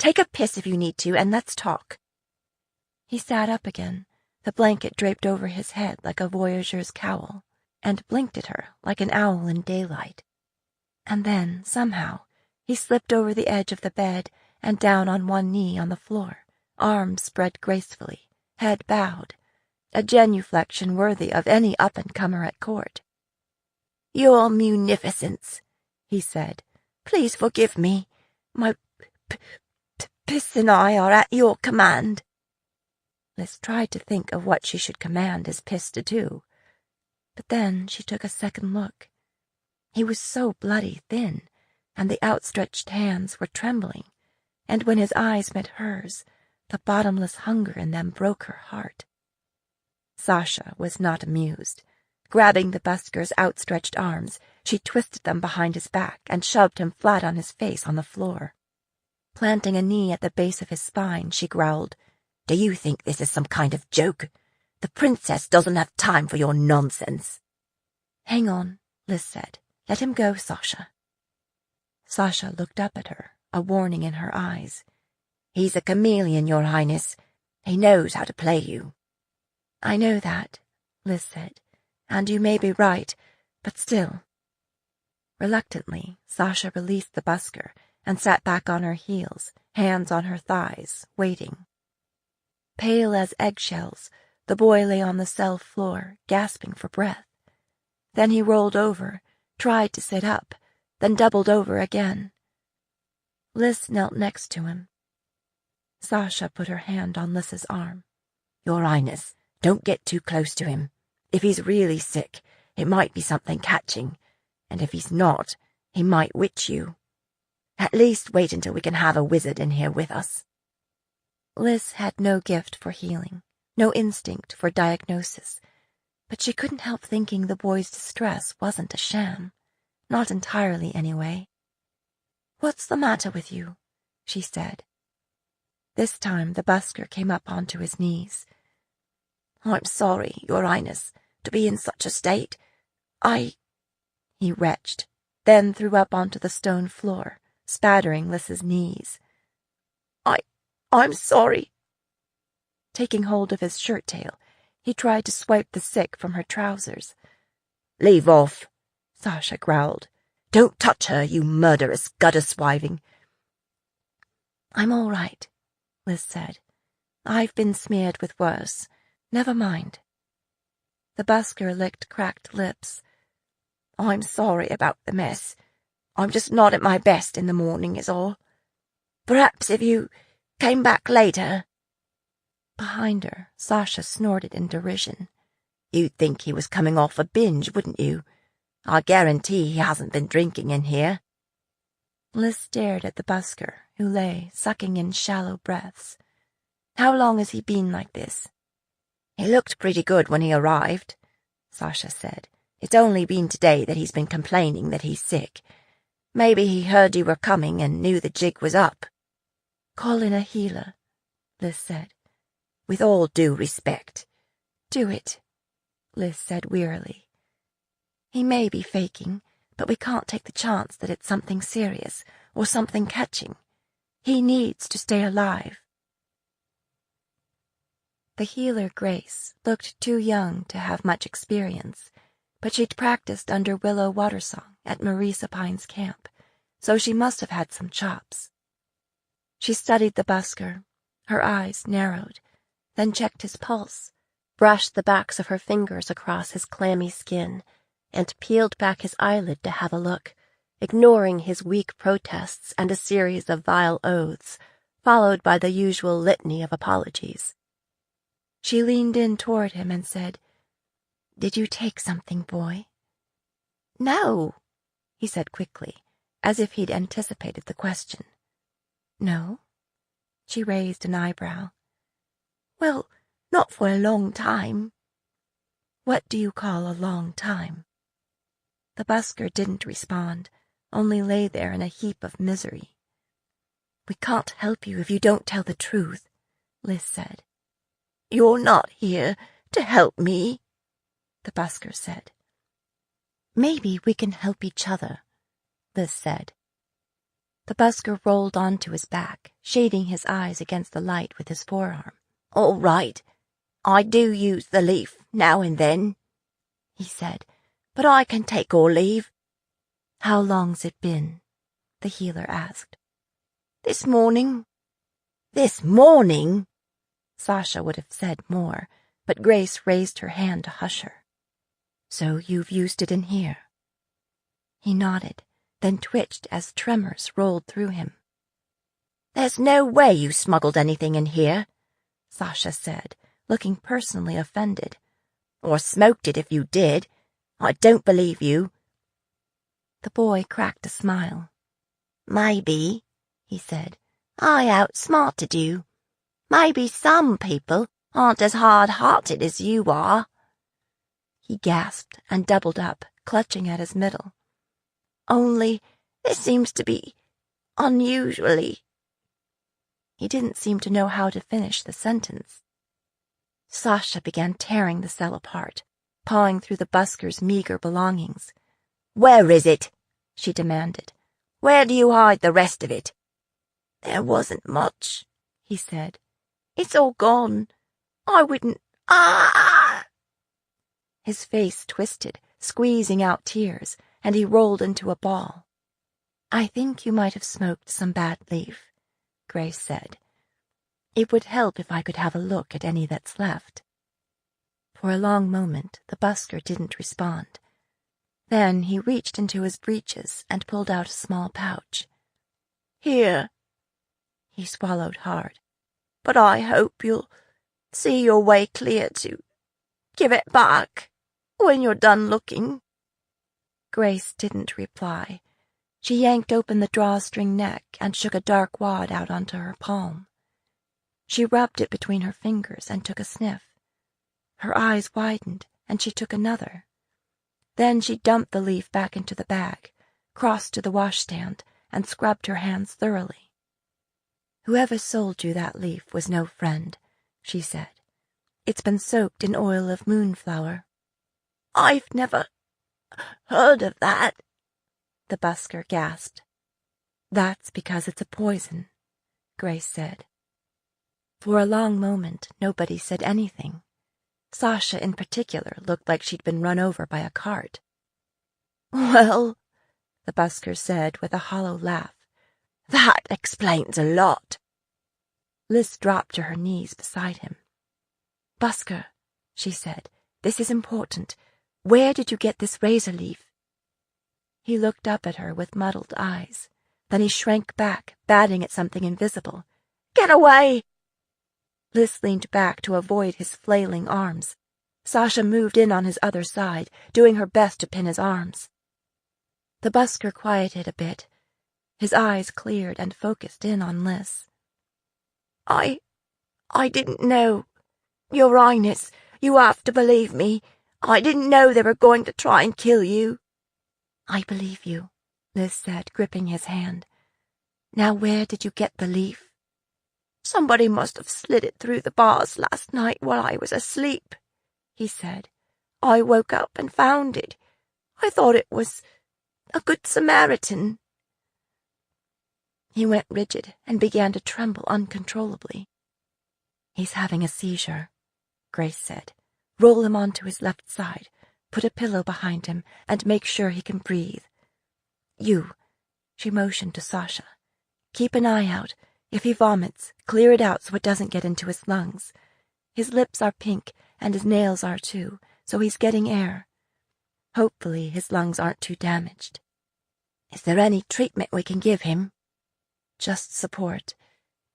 Take a piss if you need to, and let's talk." He sat up again, the blanket draped over his head like a voyageur's cowl, and blinked at her like an owl in daylight. And then, somehow, he slipped over the edge of the bed and down on one knee on the floor, arms spread gracefully, head bowed, a genuflection worthy of any up-and-comer at court. "Your munificence," he said, "please forgive me. My piss and I are at your command." Liz tried to think of what she should command his piss to do, but then she took a second look. He was so bloody thin, and the outstretched hands were trembling, and when his eyes met hers, the bottomless hunger in them broke her heart. Sasha was not amused. Grabbing the busker's outstretched arms, she twisted them behind his back and shoved him flat on his face on the floor. Planting a knee at the base of his spine, she growled, "Do you think this is some kind of joke? The princess doesn't have time for your nonsense." "Hang on," Liz said. "Let him go, Sasha." Sasha looked up at her, a warning in her eyes. "He's a chameleon, Your Highness. He knows how to play you." "I know that," Liz said, "and you may be right, but still." Reluctantly, Sasha released the busker and sat back on her heels, hands on her thighs, waiting. Pale as eggshells, the boy lay on the cell floor, gasping for breath. Then he rolled over, tried to sit up, then doubled over again. Liz knelt next to him. Sasha put her hand on Liz's arm. "Your Highness, don't get too close to him. If he's really sick, it might be something catching, and if he's not, he might witch you. At least wait until we can have a wizard in here with us." Liz had no gift for healing, no instinct for diagnosis, but she couldn't help thinking the boy's distress wasn't a sham. Not entirely, anyway. "What's the matter with you?" she said. This time the busker came up onto his knees. "I'm sorry, Your Highness, to be in such a state. He retched, then threw up onto the stone floor, spattering Liz's knees. I'm sorry." Taking hold of his shirt tail, he tried to swipe the sick from her trousers. "Leave off," Sasha growled. "Don't touch her, you murderous gutter-swiving." "I'm all right," Liz said. "I've been smeared with worse. Never mind." The busker licked cracked lips. "I'm sorry about the mess. I'm just not at my best in the morning is all. Perhaps if you came back later." Behind her, Sasha snorted in derision. "You'd think he was coming off a binge, wouldn't you? I guarantee he hasn't been drinking in here." Liz stared at the busker, who lay, sucking in shallow breaths. "How long has he been like this?" "He looked pretty good when he arrived," Sasha said. "It's only been today that he's been complaining that he's sick. Maybe he heard you were coming and knew the jig was up." "Call in a healer," Liz said. "With all due respect." "Do it," Liz said wearily. "He may be faking, but we can't take the chance that it's something serious or something catching. He needs to stay alive." The healer, Grace, looked too young to have much experience, but she'd practiced under Willow Watersong at Marisa Pine's camp, so she must have had some chops. She studied the busker, her eyes narrowed, then checked his pulse, brushed the backs of her fingers across his clammy skin, and peeled back his eyelid to have a look, ignoring his weak protests and a series of vile oaths, followed by the usual litany of apologies. She leaned in toward him and said, "Did you take something, boy?" "No," he said quickly, as if he'd anticipated the question. "No?" She raised an eyebrow. "Well, not for a long time." "What do you call a long time?" The busker didn't respond, only lay there in a heap of misery. "We can't help you if you don't tell the truth," Liz said. "You're not here to help me," the busker said. "Maybe we can help each other," Liz said. The busker rolled onto his back, shading his eyes against the light with his forearm. "All right, I do use the leaf now and then," he said, "but I can take or leave." "How long's it been?" the healer asked. "This morning." "This morning?" Sasha would have said more, but Grace raised her hand to hush her. "So you've used it in here?" He nodded, then twitched as tremors rolled through him. "There's no way you smuggled anything in here," Sasha said, looking personally offended. "Or smoked it if you did. I don't believe you." The boy cracked a smile. "Maybe," he said, "I outsmarted you. Maybe some people aren't as hard-hearted as you are." He gasped and doubled up, clutching at his middle. "Only this seems to be unusually—" He didn't seem to know how to finish the sentence. Sasha began tearing the cell apart, pawing through the busker's meager belongings. "Where is it?" she demanded. "Where do you hide the rest of it?" "There wasn't much," he said. "It's all gone. I wouldn't— Ah!" His face twisted, squeezing out tears, and he rolled into a ball. "I think you might have smoked some bad leaf," Grace said. "It would help if I could have a look at any that's left." For a long moment, the busker didn't respond. Then he reached into his breeches and pulled out a small pouch. "Here." He swallowed hard. "But I hope you'll see your way clear to give it back when you're done looking." Grace didn't reply. She yanked open the drawstring neck and shook a dark wad out onto her palm. She rubbed it between her fingers and took a sniff. Her eyes widened, and she took another. Then she dumped the leaf back into the bag, crossed to the washstand, and scrubbed her hands thoroughly. "Whoever sold you that leaf was no friend," she said. "It's been soaked in oil of moonflower." "I've never heard of that," the busker gasped. "That's because it's a poison," Grace said. For a long moment, nobody said anything. Sasha, in particular, looked like she'd been run over by a cart. "Well," the busker said with a hollow laugh, "that explains a lot." Liz dropped to her knees beside him. "Busker," she said, "this is important. Where did you get this razor leaf?" He looked up at her with muddled eyes. Then he shrank back, batting at something invisible. "Get away!" Liz leaned back to avoid his flailing arms. Sasha moved in on his other side, doing her best to pin his arms. The busker quieted a bit. His eyes cleared and focused in on Liz. I didn't know. Your Highness, you have to believe me. I didn't know they were going to try and kill you." "I believe you," Liz said, gripping his hand. "Now where did you get the leaf?" "Somebody must have slid it through the bars last night while I was asleep," he said. "I woke up and found it. I thought it was a good Samaritan." He went rigid and began to tremble uncontrollably. "He's having a seizure," Grace said. "Roll him onto his left side, put a pillow behind him, and make sure he can breathe. You," she motioned to Sasha, "keep an eye out. If he vomits, clear it out so it doesn't get into his lungs. His lips are pink, and his nails are too, so he's getting air. Hopefully his lungs aren't too damaged." "Is there any treatment we can give him?" "Just support.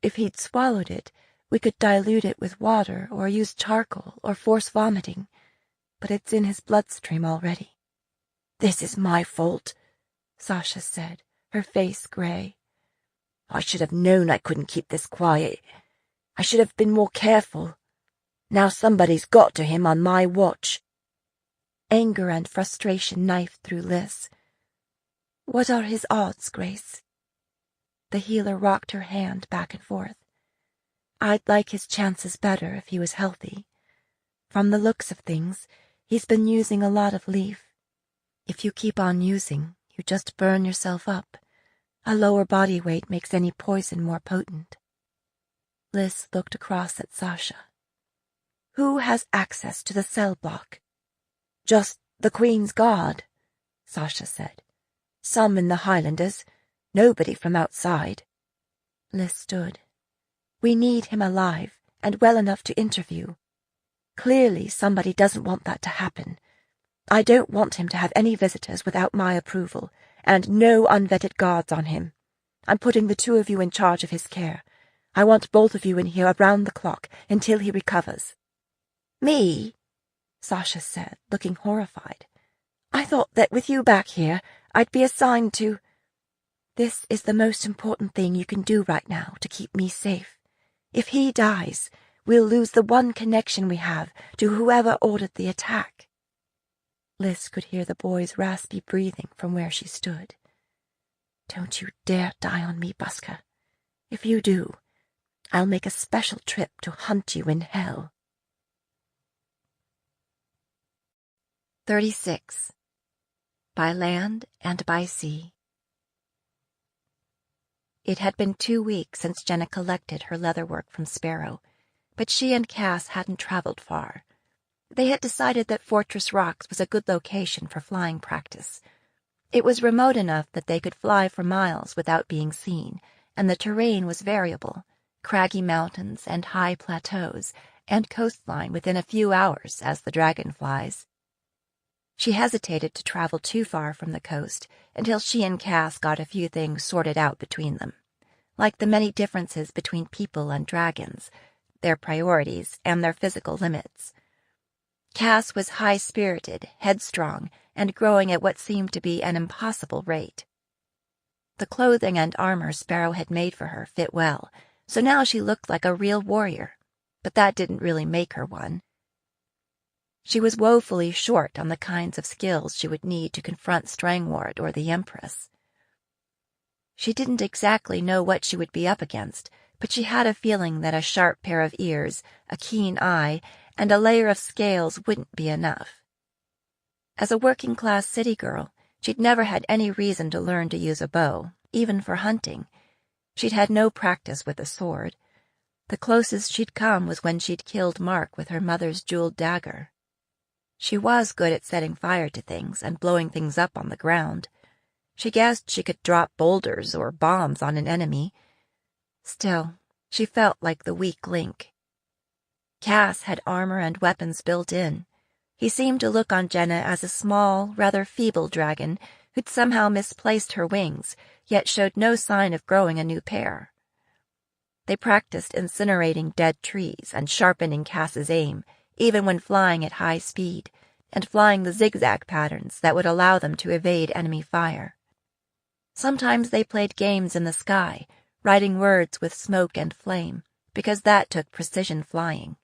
If he'd swallowed it, we could dilute it with water or use charcoal or force vomiting, but it's in his bloodstream already." "This is my fault," Sasha said, her face gray. "I should have known I couldn't keep this quiet. I should have been more careful. Now somebody's got to him on my watch." Anger and frustration knifed through Liz. "What are his odds, Grace?" The healer rocked her hand back and forth. "I'd like his chances better if he was healthy. From the looks of things, he's been using a lot of leaf. If you keep on using, you just burn yourself up. A lower body weight makes any poison more potent. Liz looked across at Sasha. Who has access to the cell block? Just the Queen's Guard, Sasha said. Some in the Highlanders, nobody from outside. Liz stood. We need him alive and well enough to interview. Clearly somebody doesn't want that to happen. I don't want him to have any visitors without my approval, and no unvetted guards on him. I'm putting the two of you in charge of his care. I want both of you in here around the clock until he recovers. Me? Sasha said, looking horrified. I thought that with you back here, I'd be assigned to... This is the most important thing you can do right now to keep me safe. If he dies, we'll lose the one connection we have to whoever ordered the attack. Liz could hear the boy's raspy breathing from where she stood. Don't you dare die on me, Busker. If you do, I'll make a special trip to hunt you in hell. 36. By Land and by Sea. It had been 2 weeks since Jenna collected her leatherwork from Sparrow, but she and Cass hadn't traveled far. They had decided that Fortress Rocks was a good location for flying practice. It was remote enough that they could fly for miles without being seen, and the terrain was variable, craggy mountains and high plateaus, and coastline within a few hours as the dragon flies. She hesitated to travel too far from the coast until she and Cass got a few things sorted out between them, like the many differences between people and dragons, their priorities, and their physical limits. Cass was high-spirited, headstrong, and growing at what seemed to be an impossible rate. The clothing and armor Sparrow had made for her fit well, so now she looked like a real warrior, but that didn't really make her one. She was woefully short on the kinds of skills she would need to confront Strangward or the Empress. She didn't exactly know what she would be up against, but she had a feeling that a sharp pair of ears, a keen eye, and a layer of scales wouldn't be enough. As a working-class city girl, she'd never had any reason to learn to use a bow, even for hunting. She'd had no practice with a sword. The closest she'd come was when she'd killed Mark with her mother's jeweled dagger. She was good at setting fire to things and blowing things up on the ground. She guessed she could drop boulders or bombs on an enemy. Still, she felt like the weak link. Cass had armor and weapons built in. He seemed to look on Jenna as a small, rather feeble dragon who'd somehow misplaced her wings, yet showed no sign of growing a new pair. They practiced incinerating dead trees and sharpening Cass's aim, even when flying at high speed, and flying the zigzag patterns that would allow them to evade enemy fire. Sometimes they played games in the sky, writing words with smoke and flame, because that took precision flying.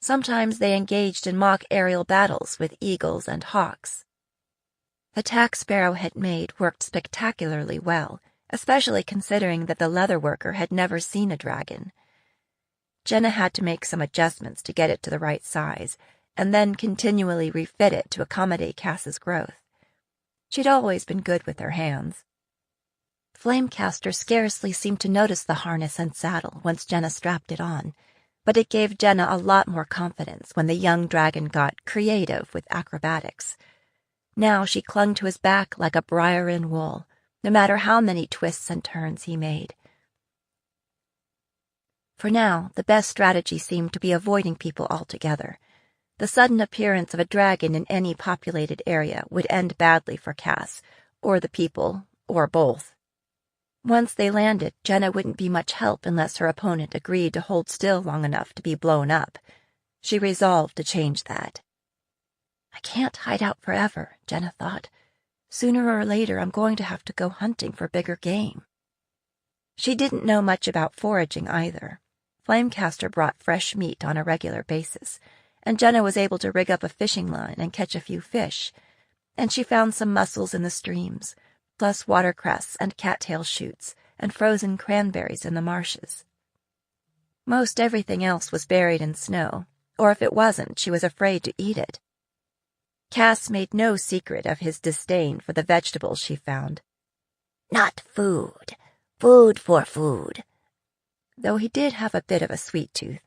Sometimes they engaged in mock aerial battles with eagles and hawks. The tack Sparrow had made worked spectacularly well, especially considering that the leatherworker had never seen a dragon. Jenna had to make some adjustments to get it to the right size, and then continually refit it to accommodate Cass's growth. She'd always been good with her hands. Flamecaster scarcely seemed to notice the harness and saddle once Jenna strapped it on, but it gave Jenna a lot more confidence when the young dragon got creative with acrobatics. Now she clung to his back like a briar in wool, no matter how many twists and turns he made. For now, the best strategy seemed to be avoiding people altogether. The sudden appearance of a dragon in any populated area would end badly for Cass, or the people, or both. Once they landed, Jenna wouldn't be much help unless her opponent agreed to hold still long enough to be blown up. She resolved to change that. I can't hide out forever, Jenna thought. Sooner or later I'm going to have to go hunting for bigger game. She didn't know much about foraging either. Flamecaster brought fresh meat on a regular basis, and Jenna was able to rig up a fishing line and catch a few fish, and she found some mussels in the streams, plus watercress and cattail shoots and frozen cranberries in the marshes. Most everything else was buried in snow, or if it wasn't, she was afraid to eat it. Cass made no secret of his disdain for the vegetables she found. Not food. Food for food. Though he did have a bit of a sweet tooth.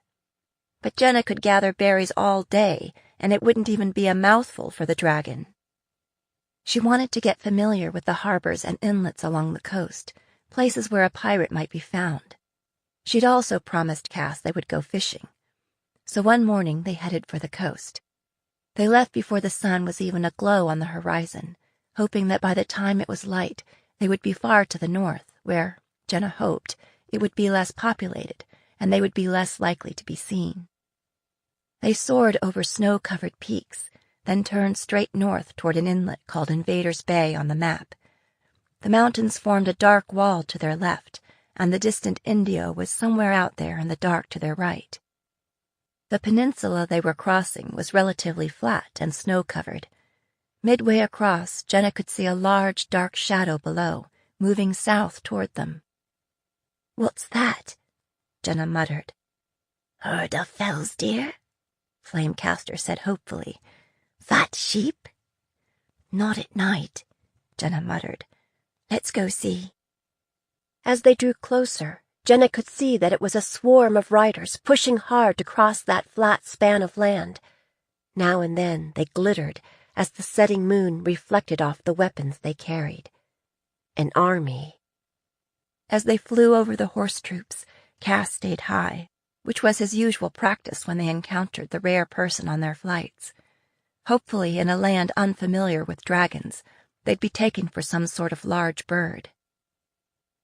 But Jenna could gather berries all day, and it wouldn't even be a mouthful for the dragon. She wanted to get familiar with the harbors and inlets along the coast, places where a pirate might be found. She'd also promised Cass they would go fishing. So one morning they headed for the coast. They left before the sun was even aglow on the horizon, hoping that by the time it was light, they would be far to the north, where, Jenna hoped, it would be less populated, and they would be less likely to be seen. They soared over snow-covered peaks, then turned straight north toward an inlet called Invaders Bay on the map. The mountains formed a dark wall to their left, and the distant Indio was somewhere out there in the dark to their right. The peninsula they were crossing was relatively flat and snow-covered. Midway across, Jenna could see a large, dark shadow below, moving south toward them. "What's that?" Jenna muttered. "Herd of fells deer," Flamecaster said hopefully. "Fat sheep?" "Not at night," Jenna muttered. "Let's go see." As they drew closer, Jenna could see that it was a swarm of riders pushing hard to cross that flat span of land. Now and then they glittered as the setting moon reflected off the weapons they carried. An army. As they flew over the horse troops, Cass stayed high, which was his usual practice when they encountered the rare person on their flights. Hopefully, in a land unfamiliar with dragons, they'd be taken for some sort of large bird.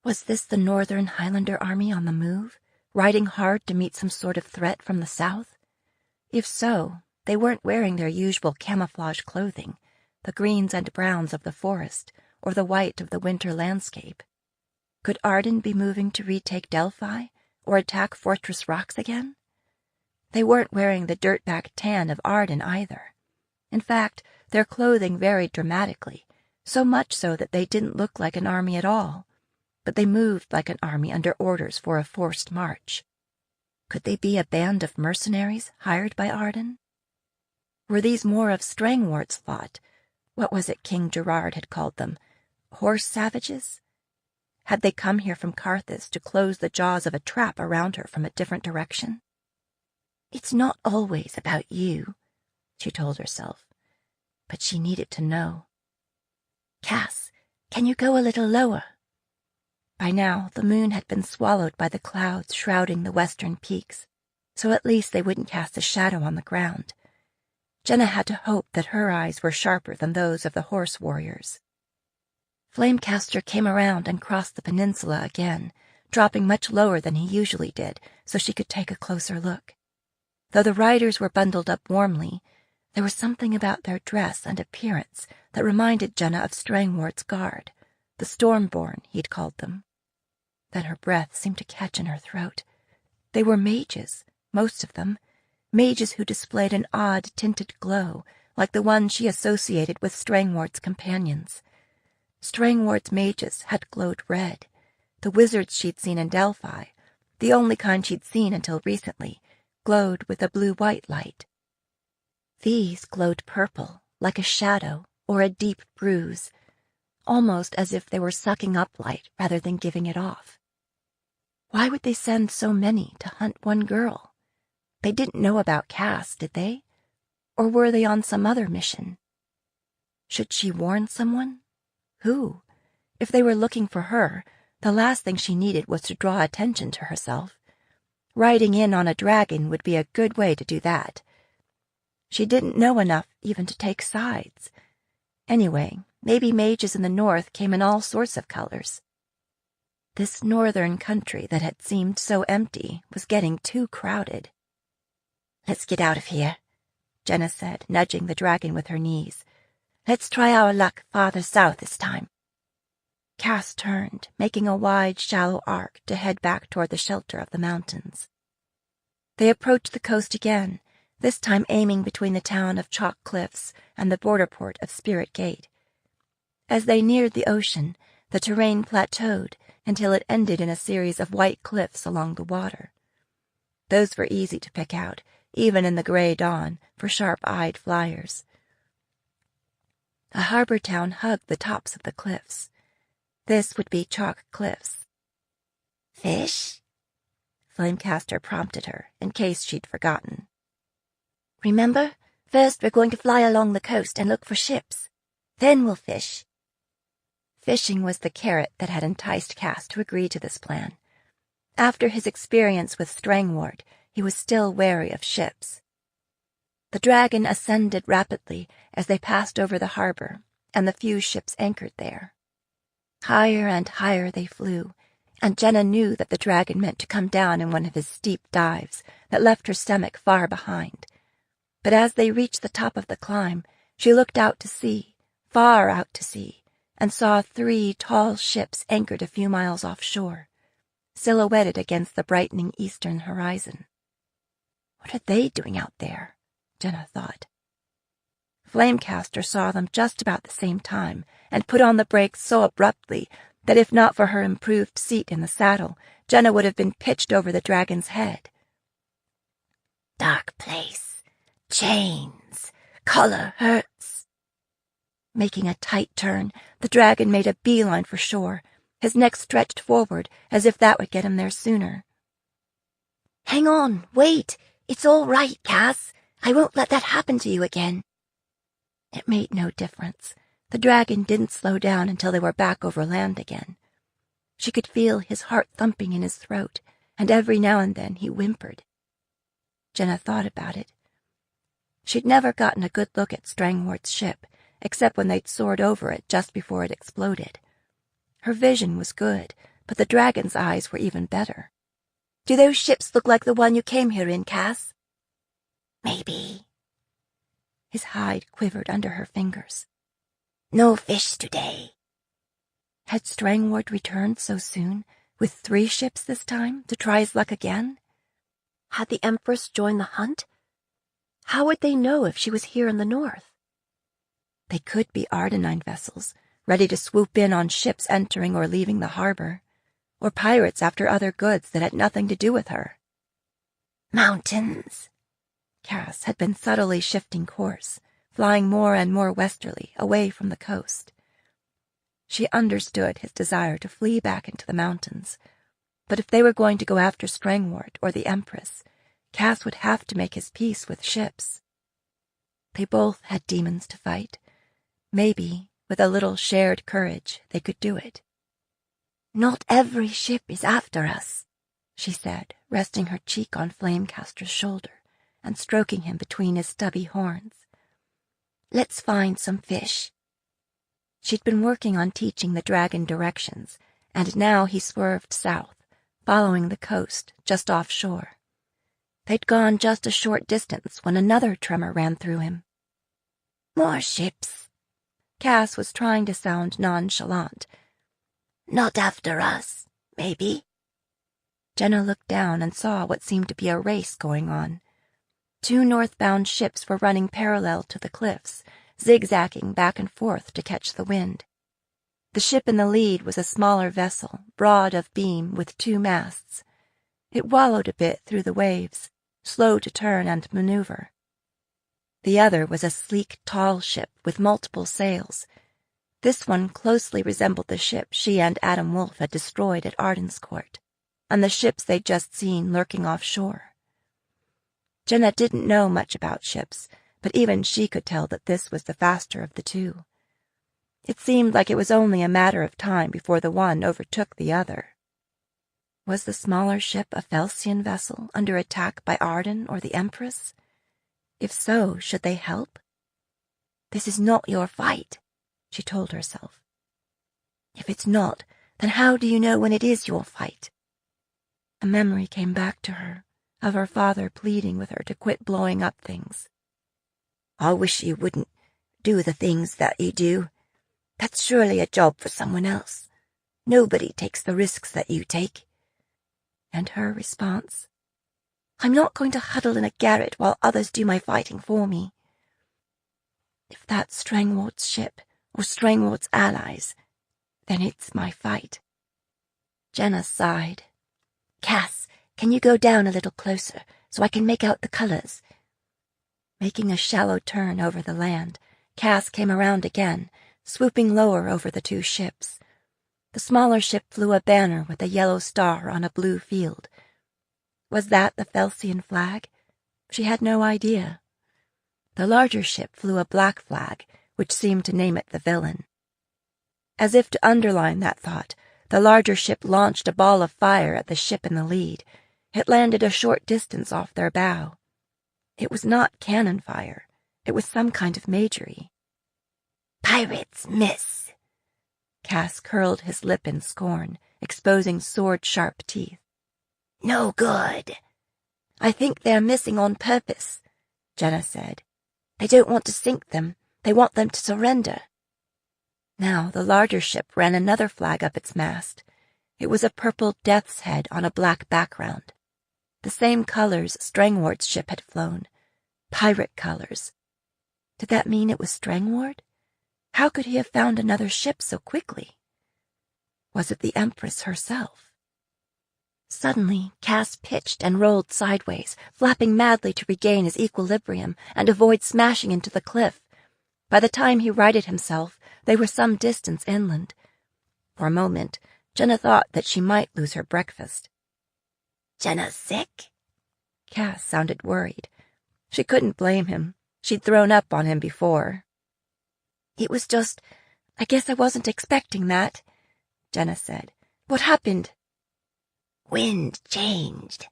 Was this the Northern Highlander army on the move, riding hard to meet some sort of threat from the south? If so, they weren't wearing their usual camouflage clothing, the greens and browns of the forest, or the white of the winter landscape. Could Arden be moving to retake Delphi, or attack Fortress Rocks again? They weren't wearing the dirtbag tan of Arden either. In fact, their clothing varied dramatically, so much so that they didn't look like an army at all, but they moved like an army under orders for a forced march. Could they be a band of mercenaries hired by Arden? Were these more of Strangwart's lot? What was it King Gerard had called them? Horse savages? Had they come here from Carthage to close the jaws of a trap around her from a different direction? "It's not always about you," she told herself, but she needed to know. "Cass, can you go a little lower?" By now, the moon had been swallowed by the clouds shrouding the western peaks, so at least they wouldn't cast a shadow on the ground. Jenna had to hope that her eyes were sharper than those of the horse warriors. Flamecaster came around and crossed the peninsula again, dropping much lower than he usually did so she could take a closer look. Though the riders were bundled up warmly, there was something about their dress and appearance that reminded Jenna of Strangwart's guard, the Stormborn, he'd called them. Then her breath seemed to catch in her throat. They were mages, most of them, mages who displayed an odd tinted glow, like the one she associated with Strangwart's companions. Strangwart's mages had glowed red. The wizards she'd seen in Delphi, the only kind she'd seen until recently, glowed with a blue-white light. These glowed purple, like a shadow or a deep bruise, almost as if they were sucking up light rather than giving it off. Why would they send so many to hunt one girl? They didn't know about Cass, did they? Or were they on some other mission? Should she warn someone? Who? If they were looking for her, the last thing she needed was to draw attention to herself. Riding in on a dragon would be a good way to do that. She didn't know enough even to take sides. Anyway, maybe mages in the north came in all sorts of colors. This northern country that had seemed so empty was getting too crowded. "Let's get out of here," Jenna said, nudging the dragon with her knees. "Let's try our luck farther south this time." Cass turned, making a wide, shallow arc to head back toward the shelter of the mountains. They approached the coast again, this time aiming between the town of Chalk Cliffs and the border port of Spirit Gate. As they neared the ocean, the terrain plateaued until it ended in a series of white cliffs along the water. Those were easy to pick out, even in the gray dawn, for sharp-eyed flyers. A harbor town hugged the tops of the cliffs. This would be chalk cliffs. Fish? Flamecaster prompted her, in case she'd forgotten. Remember, first we're going to fly along the coast and look for ships. Then we'll fish. Fishing was the carrot that had enticed Cass to agree to this plan. After his experience with Strangwort, he was still wary of ships. The dragon ascended rapidly as they passed over the harbor, and the few ships anchored there. Higher and higher they flew, and Jenna knew that the dragon meant to come down in one of his steep dives that left her stomach far behind. But as they reached the top of the climb, she looked out to sea, far out to sea, and saw 3 tall ships anchored a few miles offshore, silhouetted against the brightening eastern horizon. What are they doing out there? Jenna thought. Flamecaster saw them just about the same time and put on the brakes so abruptly that if not for her improved seat in the saddle, Jenna would have been pitched over the dragon's head. Dark place. Chains. Color hurts. Making a tight turn, the dragon made a beeline for shore, his neck stretched forward as if that would get him there sooner. Hang on, wait. It's all right, Cass. I won't let that happen to you again. It made no difference. The dragon didn't slow down until they were back over land again. She could feel his heart thumping in his throat, and every now and then he whimpered. Jenna thought about it. She'd never gotten a good look at Strangwart's ship, except when they'd soared over it just before it exploded. Her vision was good, but the dragon's eyes were even better. Do those ships look like the one you came here in, Cass? Maybe. His hide quivered under her fingers. No fish today. Had Strangwort returned so soon, with 3 ships this time, to try his luck again? Had the Empress joined the hunt? How would they know if she was here in the north? They could be Ardenine vessels, ready to swoop in on ships entering or leaving the harbor, or pirates after other goods that had nothing to do with her. Mountains. Cass had been subtly shifting course, flying more and more westerly, away from the coast. She understood his desire to flee back into the mountains, but if they were going to go after Strangwort or the Empress, Cass would have to make his peace with ships. They both had demons to fight. Maybe, with a little shared courage, they could do it. Not every ship is after us, she said, resting her cheek on Flamecaster's shoulder and stroking him between his stubby horns. Let's find some fish. She'd been working on teaching the dragon directions, and now he swerved south, following the coast just offshore. They'd gone just a short distance when another tremor ran through him. More ships. Cass was trying to sound nonchalant. Not after us, maybe. Jenna looked down and saw what seemed to be a race going on. 2 northbound ships were running parallel to the cliffs, zigzagging back and forth to catch the wind. The ship in the lead was a smaller vessel, broad of beam with 2 masts. It wallowed a bit through the waves, slow to turn and maneuver. The other was a sleek, tall ship with multiple sails. This one closely resembled the ship she and Adam Wolf had destroyed at Ardencourt, and the ships they'd just seen lurking offshore. Jenna didn't know much about ships, but even she could tell that this was the faster of the 2. It seemed like it was only a matter of time before the one overtook the other. Was the smaller ship a Felsian vessel under attack by Arden or the Empress? If so, should they help? This is not your fight, she told herself. If it's not, then how do you know when it is your fight? A memory came back to her, of her father pleading with her to quit blowing up things. I wish you wouldn't do the things that you do. That's surely a job for someone else. Nobody takes the risks that you take. And her response, I'm not going to huddle in a garret while others do my fighting for me. If that's Strangwart's ship, or Strangwart's allies, then it's my fight. Jenna sighed. Cass, can you go down a little closer so I can make out the colors? Making a shallow turn over the land, Cass came around again, swooping lower over the 2 ships. The smaller ship flew a banner with a yellow star on a blue field. Was that the Felsian flag? She had no idea. The larger ship flew a black flag, which seemed to name it the villain. As if to underline that thought, the larger ship launched a ball of fire at the ship in the lead. It landed a short distance off their bow. It was not cannon fire. It was some kind of majory. "Pirates miss." Cass curled his lip in scorn, exposing sword-sharp teeth. "No good." "I think they're missing on purpose," Jenna said. "They don't want to sink them. They want them to surrender." Now the larger ship ran another flag up its mast. It was a purple death's head on a black background. The same colors Strangward's ship had flown. Pirate colors. Did that mean it was Strangward? How could he have found another ship so quickly? Was it the Empress herself? Suddenly, Cass pitched and rolled sideways, flapping madly to regain his equilibrium and avoid smashing into the cliff. By the time he righted himself, they were some distance inland. For a moment, Jenna thought that she might lose her breakfast. "Jenna sick?" Cass sounded worried. She couldn't blame him. She'd thrown up on him before. "It was just, I guess I wasn't expecting that," Jenna said. "What happened?" "Wind changed."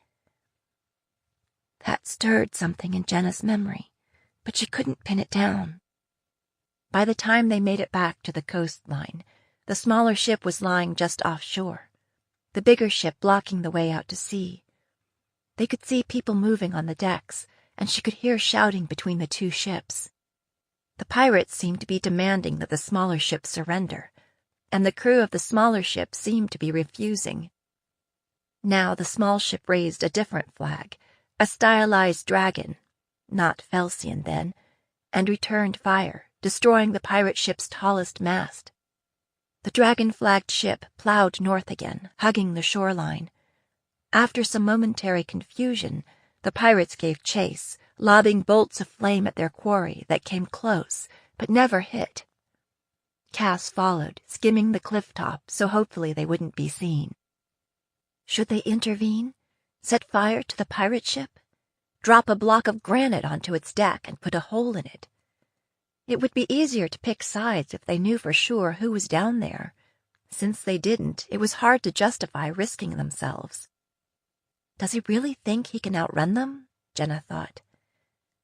That stirred something in Jenna's memory, but she couldn't pin it down. By the time they made it back to the coastline, the smaller ship was lying just offshore, the bigger ship blocking the way out to sea. They could see people moving on the decks, and she could hear shouting between the two ships. The pirates seemed to be demanding that the smaller ship surrender, and the crew of the smaller ship seemed to be refusing. Now the small ship raised a different flag, a stylized dragon, not Felsian then, and returned fire, destroying the pirate ship's tallest mast. The dragon-flagged ship plowed north again, hugging the shoreline. After some momentary confusion, the pirates gave chase, lobbing bolts of flame at their quarry that came close, but never hit. Cass followed, skimming the cliff top, so hopefully they wouldn't be seen. Should they intervene? Set fire to the pirate ship? Drop a block of granite onto its deck and put a hole in it? It would be easier to pick sides if they knew for sure who was down there. Since they didn't, it was hard to justify risking themselves. Does he really think he can outrun them? Jenna thought.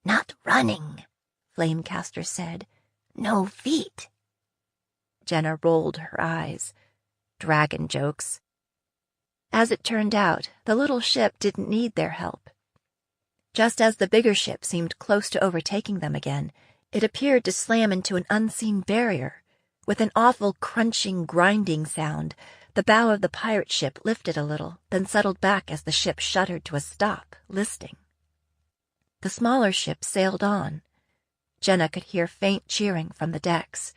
Not running, Flamecaster said. No feet. Jenna rolled her eyes. Dragon jokes. As it turned out, the little ship didn't need their help. Just as the bigger ship seemed close to overtaking them again, it appeared to slam into an unseen barrier. With an awful crunching, grinding sound, the bow of the pirate ship lifted a little, then settled back as the ship shuddered to a stop, listing. The smaller ship sailed on. Jenna could hear faint cheering from the decks.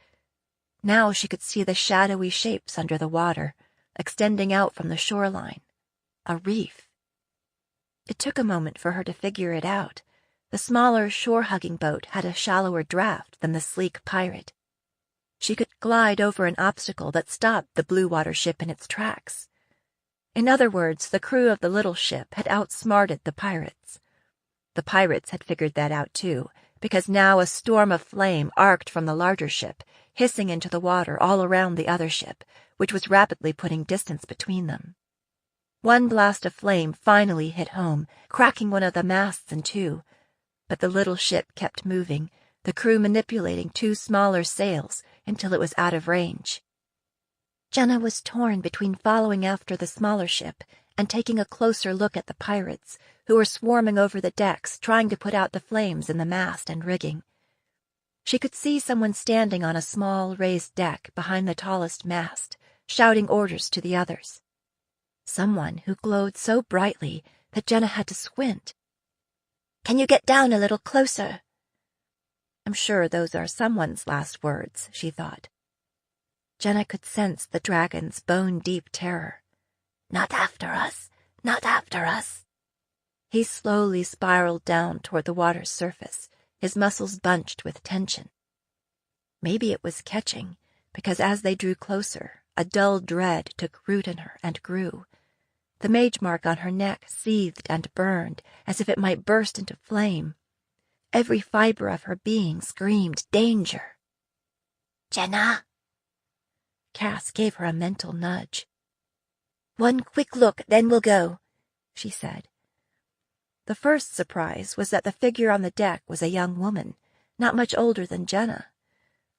Now she could see the shadowy shapes under the water, extending out from the shoreline. A reef. It took a moment for her to figure it out. The smaller shore-hugging boat had a shallower draft than the sleek pirate. She could glide over an obstacle that stopped the blue-water ship in its tracks. In other words, the crew of the little ship had outsmarted the pirates. The pirates had figured that out too, because now a storm of flame arced from the larger ship, hissing into the water all around the other ship, which was rapidly putting distance between them. One blast of flame finally hit home, cracking one of the masts in two, but the little ship kept moving, the crew manipulating two smaller sails until it was out of range. Jenna was torn between following after the smaller ship and taking a closer look at the pirates, who were swarming over the decks trying to put out the flames in the mast and rigging. She could see someone standing on a small raised deck behind the tallest mast, shouting orders to the others. Someone who glowed so brightly that Jenna had to squint. "Can you get down a little closer?" I'm sure those are someone's last words, she thought. Jenna could sense the dragon's bone-deep terror. Not after us, not after us. He slowly spiraled down toward the water's surface, his muscles bunched with tension. Maybe it was catching, because as they drew closer, A dull dread took root in her and grew. The mage mark on her neck seethed and burned as if it might burst into flame. Every fiber of her being screamed danger. "Jenna!" Cass gave her a mental nudge. "One quick look, then we'll go," she said. The first surprise was that the figure on the deck was a young woman, not much older than Jenna.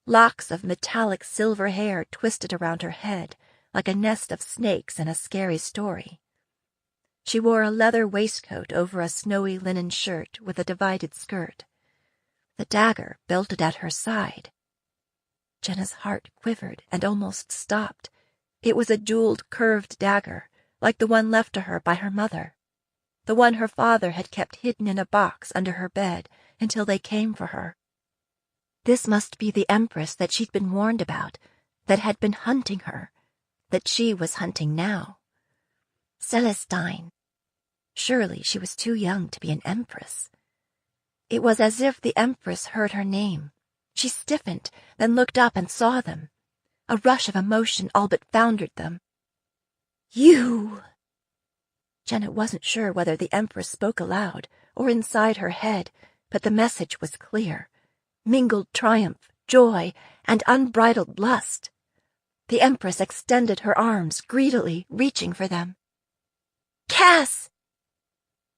Locks of metallic silver hair twisted around her head like a nest of snakes in a scary story. She wore a leather waistcoat over a snowy linen shirt with a divided skirt. The dagger belted at her side. Jenna's heart quivered and almost stopped. It was a jeweled, curved dagger, like the one left to her by her mother, the one her father had kept hidden in a box under her bed until they came for her. This must be the Empress that she'd been warned about, that had been hunting her, that she was hunting now. Celestine. Surely she was too young to be an Empress. It was as if the Empress heard her name. She stiffened, then looked up and saw them. A rush of emotion all but foundered them. "You!" Jenna wasn't sure whether the Empress spoke aloud or inside her head, but the message was clear. Mingled triumph, joy, and unbridled lust. The Empress extended her arms, greedily reaching for them. "Cass!"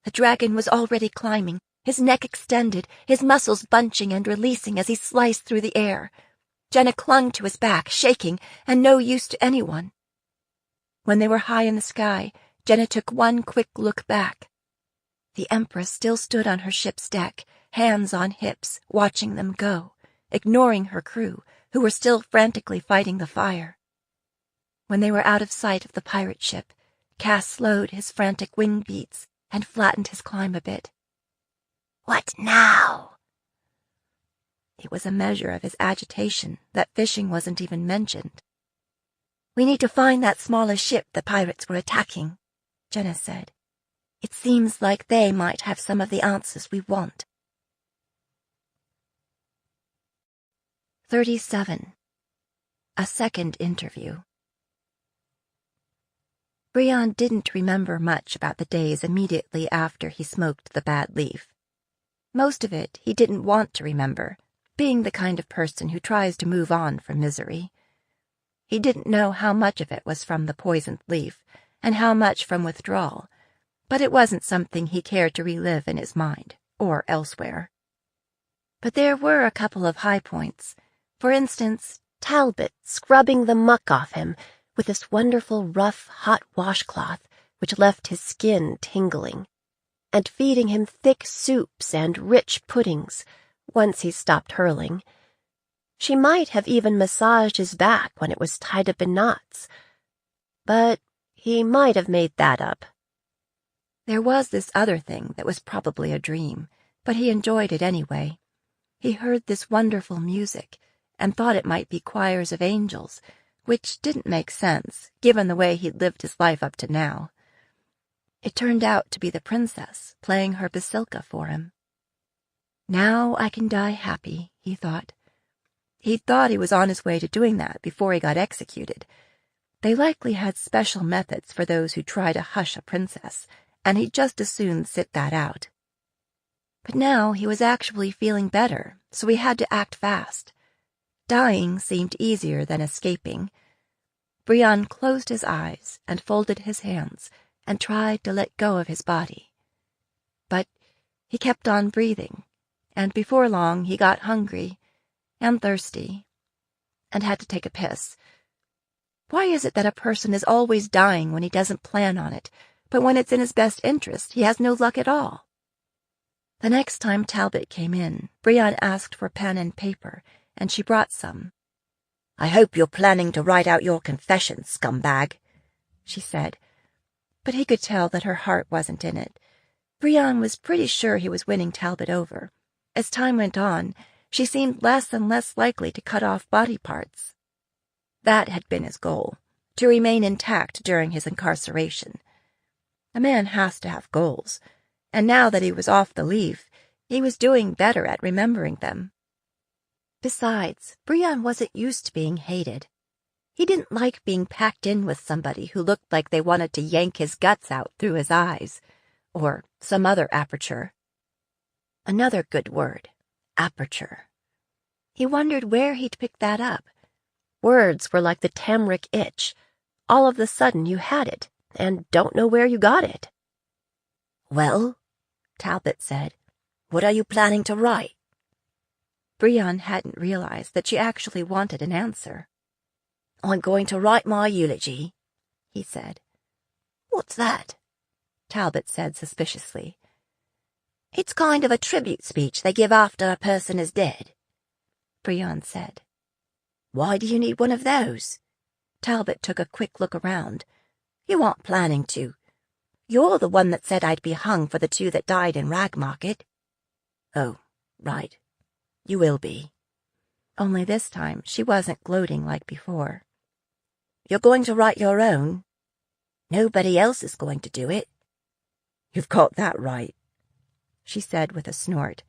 The dragon was already climbing, his neck extended, his muscles bunching and releasing as he sliced through the air. Jenna clung to his back, shaking, and no use to anyone. When they were high in the sky, Jenna took one quick look back. The Empress still stood on her ship's deck, hands on hips, watching them go, ignoring her crew, who were still frantically fighting the fire. When they were out of sight of the pirate ship, Cass slowed his frantic wing beats and flattened his climb a bit. "What now?" It was a measure of his agitation that fishing wasn't even mentioned. "We need to find that smaller ship the pirates were attacking," Jenna said. "It seems like they might have some of the answers we want." 37. A second interview. Brian didn't remember much about the days immediately after he smoked the bad leaf. Most of it he didn't want to remember, being the kind of person who tries to move on from misery. He didn't know how much of it was from the poisoned leaf, and how much from withdrawal, but it wasn't something he cared to relive in his mind, or elsewhere. But there were a couple of high points. For instance, Talbot scrubbing the muck off him with this wonderful rough, hot washcloth which left his skin tingling, and feeding him thick soups and rich puddings once he stopped hurling. She might have even massaged his back when it was tied up in knots, but he might have made that up. There was this other thing that was probably a dream, but he enjoyed it anyway. He heard this wonderful music and thought it might be choirs of angels, which didn't make sense, given the way he'd lived his life up to now. It turned out to be the princess playing her basilka for him. Now I can die happy, he thought. He'd thought he was on his way to doing that before he got executed. They likely had special methods for those who try to hush a princess, and he'd just as soon sit that out. But now he was actually feeling better, so he had to act fast. Dying seemed easier than escaping. Brian closed his eyes and folded his hands and tried to let go of his body. But he kept on breathing, and before long he got hungry and thirsty and had to take a piss. Why is it that a person is always dying when he doesn't plan on it, but when it's in his best interest he has no luck at all? The next time Talbot came in, Brian asked for pen and paper, and she brought some. "I hope you're planning to write out your confession, scumbag," she said. But he could tell that her heart wasn't in it. Brian was pretty sure he was winning Talbot over. As time went on, she seemed less and less likely to cut off body parts. That had been his goal, to remain intact during his incarceration. A man has to have goals, and now that he was off the leaf, he was doing better at remembering them. Besides, Brian wasn't used to being hated. He didn't like being packed in with somebody who looked like they wanted to yank his guts out through his eyes, or some other aperture. Another good word, aperture. He wondered where he'd picked that up. Words were like the Tamric itch. All of a sudden you had it, and don't know where you got it. "Well," Talbot said, "what are you planning to write?" Brion hadn't realized that she actually wanted an answer. "I'm going to write my eulogy," he said. "What's that?" Talbot said suspiciously. "It's kind of a tribute speech they give after a person is dead," Brion said. "Why do you need one of those?" Talbot took a quick look around. "You aren't planning to. You're the one that said I'd be hung for the 2 that died in Ragmarket." "Oh, right. You will be." Only this time she wasn't gloating like before. "You're going to write your own? Nobody else is going to do it." "You've got that right," she said with a snort.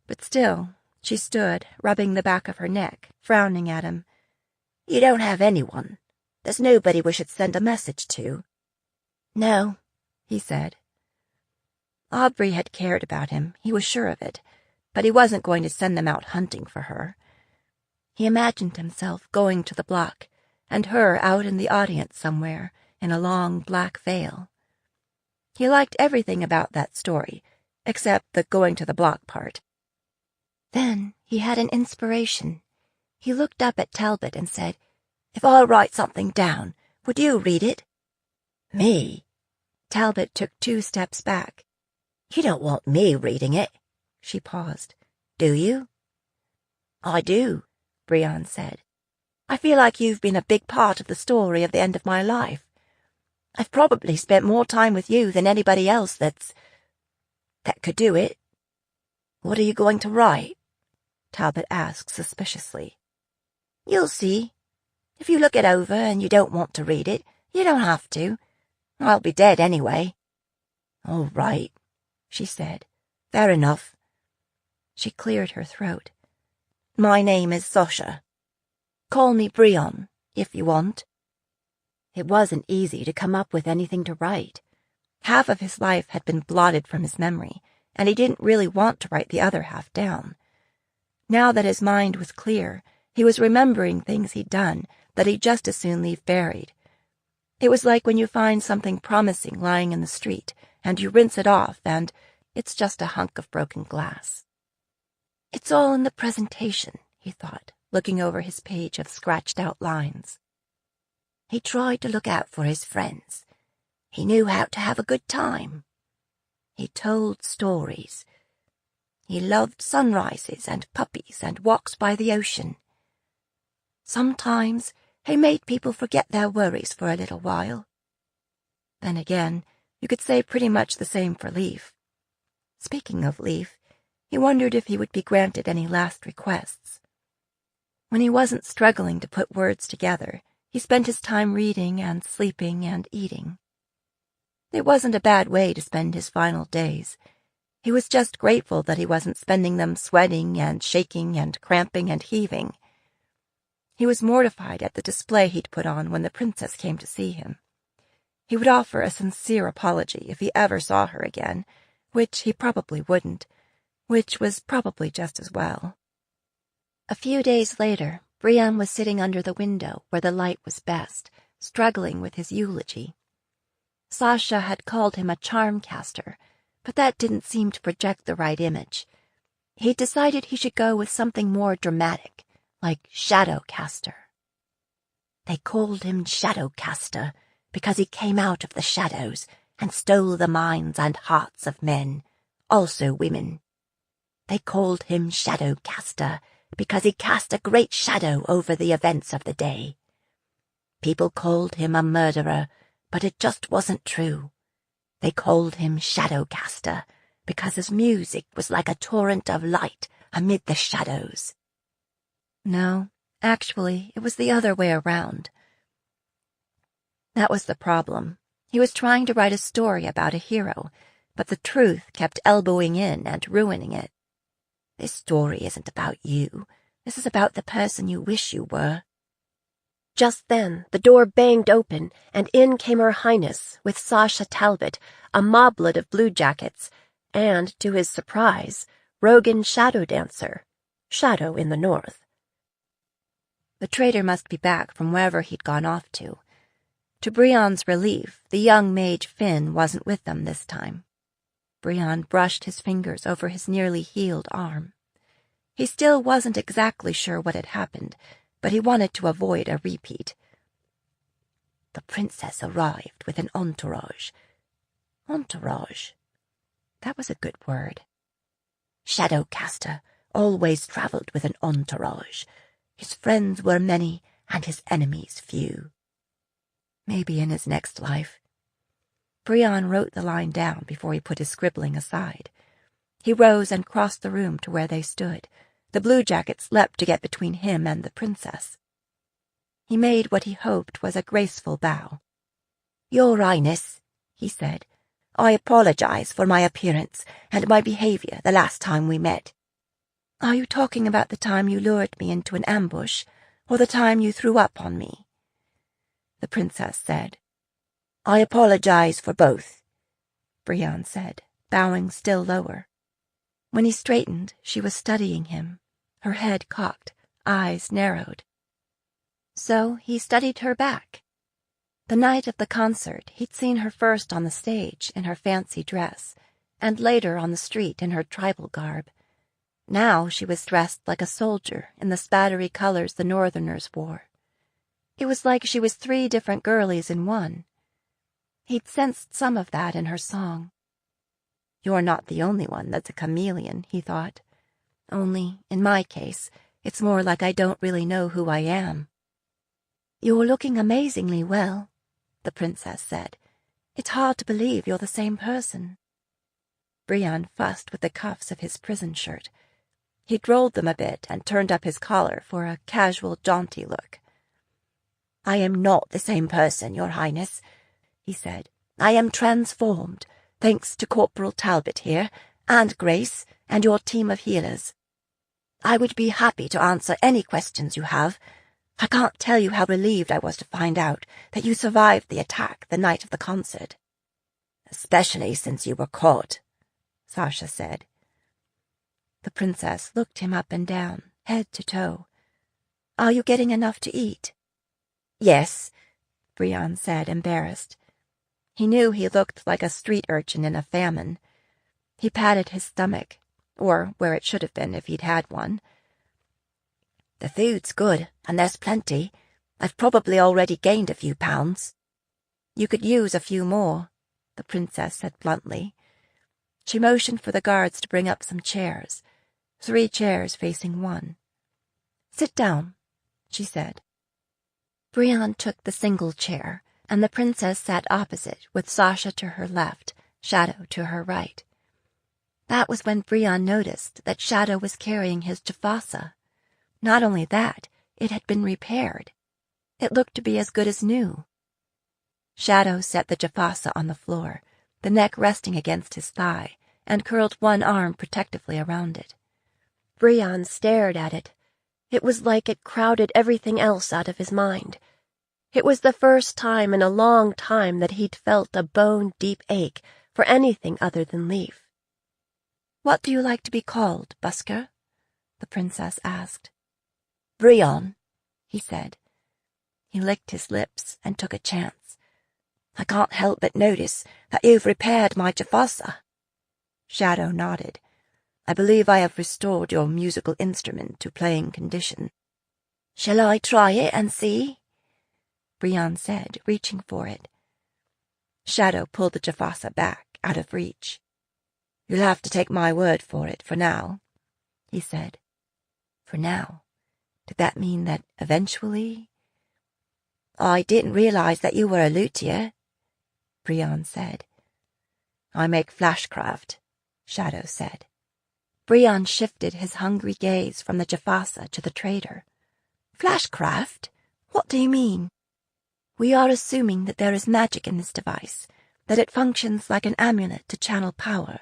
But still, she stood, rubbing the back of her neck, frowning at him. "You don't have anyone. There's nobody we should send a message to." "No," he said. Aubrey had cared about him, he was sure of it, but he wasn't going to send them out hunting for her. He imagined himself going to the block, and her out in the audience somewhere, in a long black veil. He liked everything about that story, except the going to the block part. Then he had an inspiration. He looked up at Talbot and said, "If I write something down, would you read it?" "Me?" Talbot took 2 steps back. "You don't want me reading it." She paused. "Do you?" "I do," Brion said. "I feel like you've been a big part of the story of the end of my life. I've probably spent more time with you than anybody else that could do it." "What are you going to write?" Talbot asked suspiciously. "You'll see. If you look it over and you don't want to read it, you don't have to. I'll be dead anyway." "All right," she said. "Fair enough." She cleared her throat. "My name is Sasha. Call me Brion, if you want." It wasn't easy to come up with anything to write. Half of his life had been blotted from his memory, and he didn't really want to write the other half down. Now that his mind was clear, he was remembering things he'd done that he'd just as soon leave buried. It was like when you find something promising lying in the street, and you rinse it off, and it's just a hunk of broken glass. It's all in the presentation, he thought, looking over his page of scratched-out lines. He tried to look out for his friends. He knew how to have a good time. He told stories. He loved sunrises and puppies and walks by the ocean. Sometimes he made people forget their worries for a little while. Then again, you could say pretty much the same for Leaf. Speaking of Leaf, he wondered if he would be granted any last requests. When he wasn't struggling to put words together, he spent his time reading and sleeping and eating. It wasn't a bad way to spend his final days. He was just grateful that he wasn't spending them sweating and shaking and cramping and heaving. He was mortified at the display he'd put on when the princess came to see him. He would offer a sincere apology if he ever saw her again, which he probably wouldn't, which was probably just as well. A few days later, Brion was sitting under the window where the light was best, struggling with his eulogy. Sasha had called him a charm-caster, but that didn't seem to project the right image. He decided he should go with something more dramatic, like Shadowcaster. They called him Shadowcaster because he came out of the shadows and stole the minds and hearts of men, also women. They called him Shadowcaster because he cast a great shadow over the events of the day. People called him a murderer, but it just wasn't true. They called him Shadowcaster because his music was like a torrent of light amid the shadows. No, actually, it was the other way around. That was the problem. He was trying to write a story about a hero, but the truth kept elbowing in and ruining it. This story isn't about you. This is about the person you wish you were. Just then, the door banged open, and in came Her Highness with Sasha Talbot, a moblet of bluejackets, and, to his surprise, Rogan Shadowdancer, Shadow in the north. The traitor must be back from wherever he'd gone off to. To Brion's relief, the young mage Finn wasn't with them this time. Brion brushed his fingers over his nearly healed arm. He still wasn't exactly sure what had happened, but he wanted to avoid a repeat. The princess arrived with an entourage. Entourage? That was a good word. Shadowcaster always travelled with an entourage. His friends were many, and his enemies few. Maybe in his next life. Brion wrote the line down before he put his scribbling aside. He rose and crossed the room to where they stood. The bluejackets leapt to get between him and the princess. He made what he hoped was a graceful bow. "Your Highness," he said, "I apologize for my appearance and my behavior the last time we met." "Are you talking about the time you lured me into an ambush, or the time you threw up on me?" the princess said. "I apologize for both," Brion said, bowing still lower. When he straightened, she was studying him, her head cocked, eyes narrowed. So he studied her back. The night of the concert, he'd seen her first on the stage in her fancy dress, and later on the street in her tribal garb. Now she was dressed like a soldier in the spattery colors the Northerners wore. It was like she was 3 different girlies in one. He'd sensed some of that in her song. "You're not the only one that's a chameleon," he thought. "Only, in my case, it's more like I don't really know who I am." "You're looking amazingly well," the princess said. "It's hard to believe you're the same person." Brion fussed with the cuffs of his prison shirt. He'd rolled them a bit and turned up his collar for a casual, jaunty look. "I am not the same person, Your Highness," he said. "I am transformed, thanks to Corporal Talbot here, and Grace, and your team of healers. I would be happy to answer any questions you have. I can't tell you how relieved I was to find out that you survived the attack the night of the concert." "Especially since you were caught," Sasha said. The princess looked him up and down, head to toe. "Are you getting enough to eat?" "Yes," Brion said, embarrassed. He knew he looked like a street urchin in a famine. He patted his stomach, or where it should have been if he'd had one. "The food's good, and there's plenty. I've probably already gained a few pounds." "You could use a few more," the princess said bluntly. She motioned for the guards to bring up some chairs, 3 chairs facing one. "Sit down," she said. Brion took the single chair, and the princess sat opposite, with Sasha to her left, Shadow to her right. That was when Brion noticed that Shadow was carrying his Jafasa. Not only that, it had been repaired. It looked to be as good as new. Shadow set the Jafasa on the floor, the neck resting against his thigh, and curled one arm protectively around it. Brion stared at it. It was like it crowded everything else out of his mind. It was the first time in a long time that he'd felt a bone-deep ache for anything other than Leaf. "What do you like to be called, Busker?" the princess asked. "Brion," he said. He licked his lips and took a chance. "I can't help but notice that you've repaired my Jafasa." Shadow nodded. "I believe I have restored your musical instrument to playing condition." "Shall I try it and see?" Brion said, reaching for it. Shadow pulled the Jafasa back, out of reach. "You'll have to take my word for it for now," he said. For now? Did that mean that eventually? "I didn't realize that you were a luthier," Brion said. "I make flashcraft," Shadow said. Brion shifted his hungry gaze from the Jafasa to the trader. "Flashcraft? What do you mean?" "We are assuming that there is magic in this device, that it functions like an amulet to channel power,"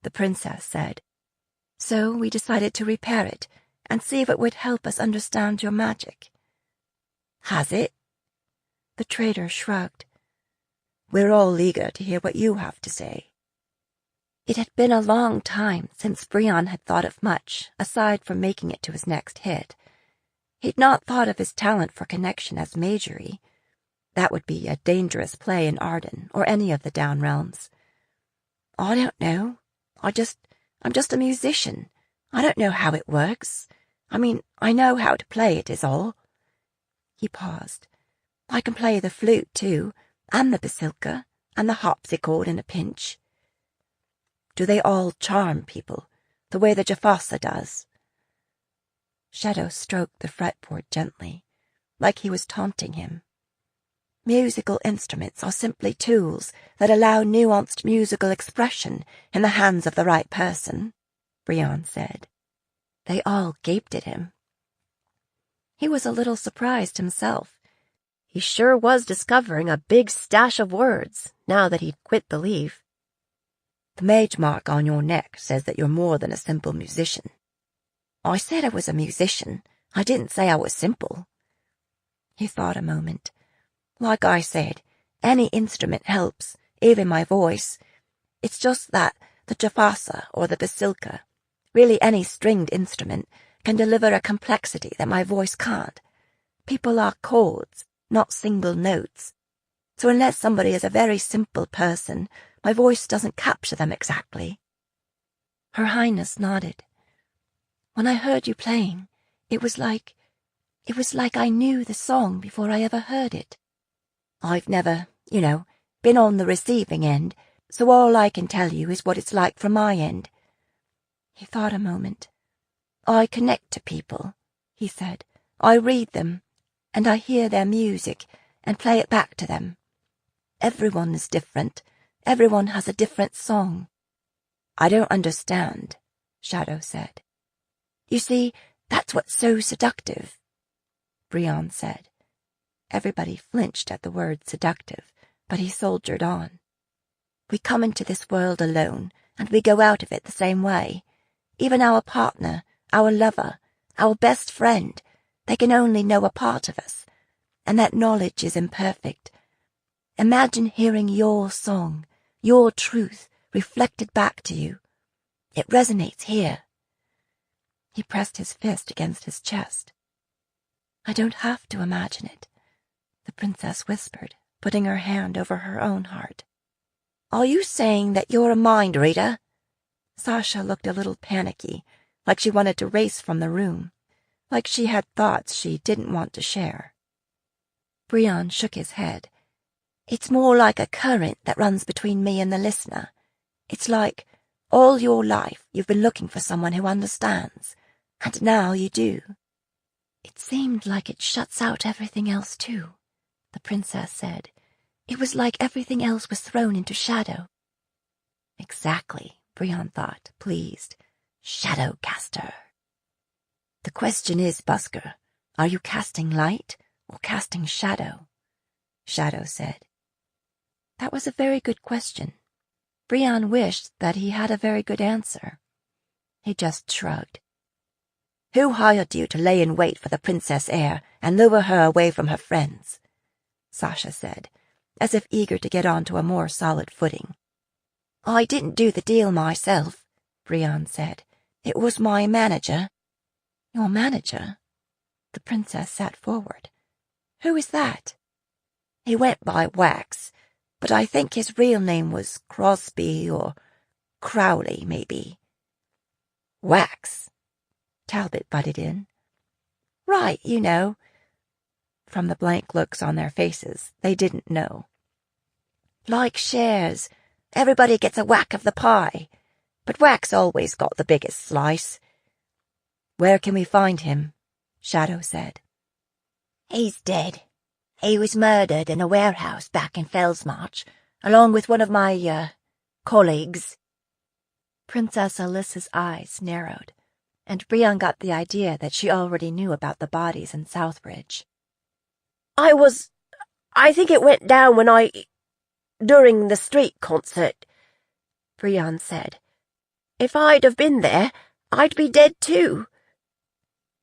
the princess said. "So we decided to repair it and see if it would help us understand your magic." Has it? The trader shrugged. We're all eager to hear what you have to say. It had been a long time since Brion had thought of much, aside from making it to his next hit. He'd not thought of his talent for connection as majory. That would be a dangerous play in Arden or any of the down realms. I don't know. I'm just a musician. I don't know how it works. I mean, I know how to play it is all. He paused. I can play the flute too, and the basilka, and the harpsichord in a pinch. Do they all charm people, the way the Jafasa does? Shadow stroked the fretboard gently, like he was taunting him. Musical instruments are simply tools that allow nuanced musical expression in the hands of the right person, Brion said. They all gaped at him. He was a little surprised himself. He sure was discovering a big stash of words, now that he'd quit the leaf. The mage mark on your neck says that you're more than a simple musician. I said I was a musician. I didn't say I was simple. He thought a moment. Like I said, any instrument helps, even my voice. It's just that the Jafasa or the basilka, really any stringed instrument, can deliver a complexity that my voice can't. People are chords, not single notes. So unless somebody is a very simple person, my voice doesn't capture them exactly. Her Highness nodded. When I heard you playing, it was like I knew the song before I ever heard it. I've never, been on the receiving end, so all I can tell you is what it's like from my end. He thought a moment. I connect to people, he said. I read them, and I hear their music and play it back to them. Everyone is different. Everyone has a different song. I don't understand, Shadow said. You see, that's what's so seductive, Brion said. Everybody flinched at the word seductive, but he soldiered on. We come into this world alone, and we go out of it the same way. Even our partner, our lover, our best friend, they can only know a part of us, and that knowledge is imperfect. Imagine hearing your song, your truth, reflected back to you. It resonates here. He pressed his fist against his chest. I don't have to imagine it, the princess whispered, putting her hand over her own heart. Are you saying that you're a mind reader? Sasha looked a little panicky, like she wanted to race from the room, like she had thoughts she didn't want to share. Brion shook his head. It's more like a current that runs between me and the listener. It's like, all your life you've been looking for someone who understands, and now you do. It seemed like it shuts out everything else too, the princess said. It was like everything else was thrown into shadow. Exactly, Brion thought, pleased. Shadowcaster. The question is, Busker, are you casting light or casting shadow? Shadow said. That was a very good question. Brion wished that he had a very good answer. He just shrugged. Who hired you to lay in wait for the princess heir and lure her away from her friends? Sasha said, as if eager to get on to a more solid footing. I didn't do the deal myself, Brion said. It was my manager. Your manager? The princess sat forward. Who is that? He went by Wax, but I think his real name was Crosby or Crowley, maybe. Wax, Talbot butted in. Right, you know. From the blank looks on their faces, they didn't know. Like shares, everybody gets a whack of the pie, but Wax always got the biggest slice. Where can we find him? Shadow said. He's dead. He was murdered in a warehouse back in Fellsmarch, along with one of my, colleagues. Princess Alyssa's eyes narrowed, and Brion got the idea that she already knew about the bodies in Southbridge. I think it went down during the street concert, Brion said. If I'd have been there, I'd be dead too.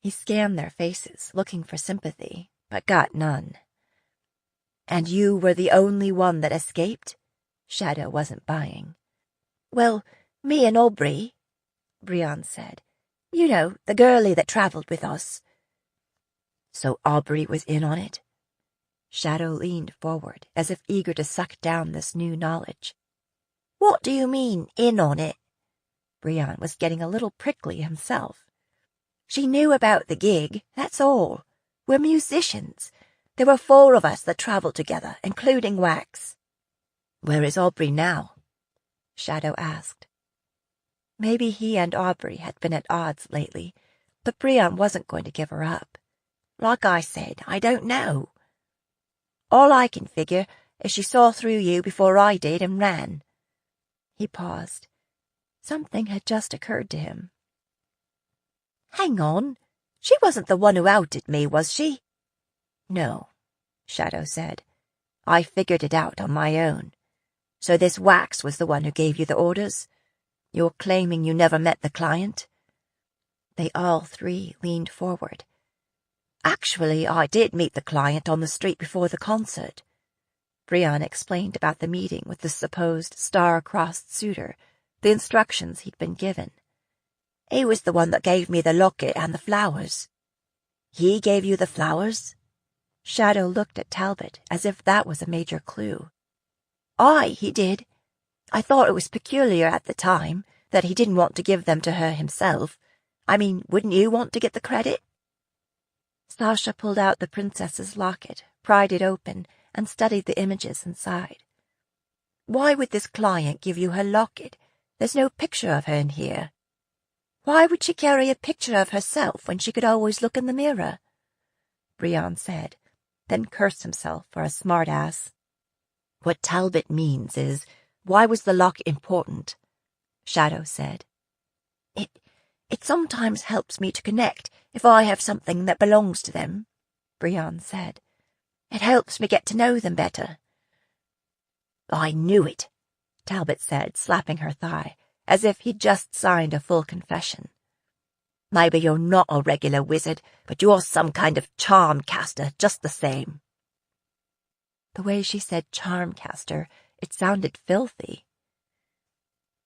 He scanned their faces, looking for sympathy, but got none. And you were the only one that escaped? Shadow wasn't buying. Well, me and Aubrey, Brienne said. You know, the girlie that travelled with us. So Aubrey was in on it? Shadow leaned forward, as if eager to suck down this new knowledge. What do you mean, in on it? Brienne was getting a little prickly himself. She knew about the gig, that's all. We're musicians. There were 4 of us that travelled together, including Wax. Where is Aubrey now? Shadow asked. Maybe he and Aubrey had been at odds lately, but Brienne wasn't going to give her up. Like I said, I don't know. All I can figure is she saw through you before I did and ran. He paused. Something had just occurred to him. Hang on. She wasn't the one who outed me, was she? No, Shadow said. I figured it out on my own. So this Wax was the one who gave you the orders? You're claiming you never met the client? They all 3 leaned forward. Actually, I did meet the client on the street before the concert. Brienne explained about the meeting with the supposed star-crossed suitor, the instructions he'd been given. He was the one that gave me the locket and the flowers. He gave you the flowers? Shadow looked at Talbot as if that was a major clue. Aye, he did. I thought it was peculiar at the time that he didn't want to give them to her himself. I mean, wouldn't you want to get the credit? Sasha pulled out the princess's locket, pried it open, and studied the images inside. Why would this client give you her locket? There's no picture of her in here. Why would she carry a picture of herself when she could always look in the mirror? Brienne said, then cursed himself for a smart-ass. What Talbot means is, why was the locket important? Shadow said. It sometimes helps me to connect if I have something that belongs to them, Brienne said. It helps me get to know them better. I knew it, Talbot said, slapping her thigh, as if he'd just signed a full confession. Maybe you're not a regular wizard, but you're some kind of charm caster just the same. The way she said charm caster, it sounded filthy.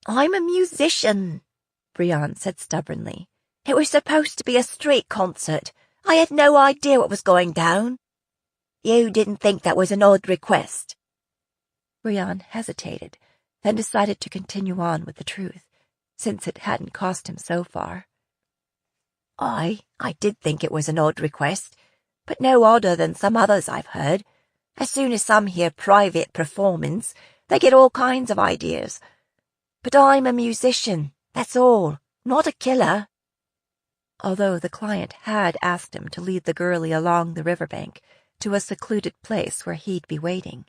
I'm a musician, Brienne said stubbornly. It was supposed to be a street concert. I had no idea what was going down. You didn't think that was an odd request? Brienne hesitated, then decided to continue on with the truth, since it hadn't cost him so far. I did think it was an odd request, but no odder than some others I've heard. As soon as some hear private performance, they get all kinds of ideas. But I'm a musician, that's all, not a killer. Although the client had asked him to lead the girlie along the riverbank to a secluded place where he'd be waiting.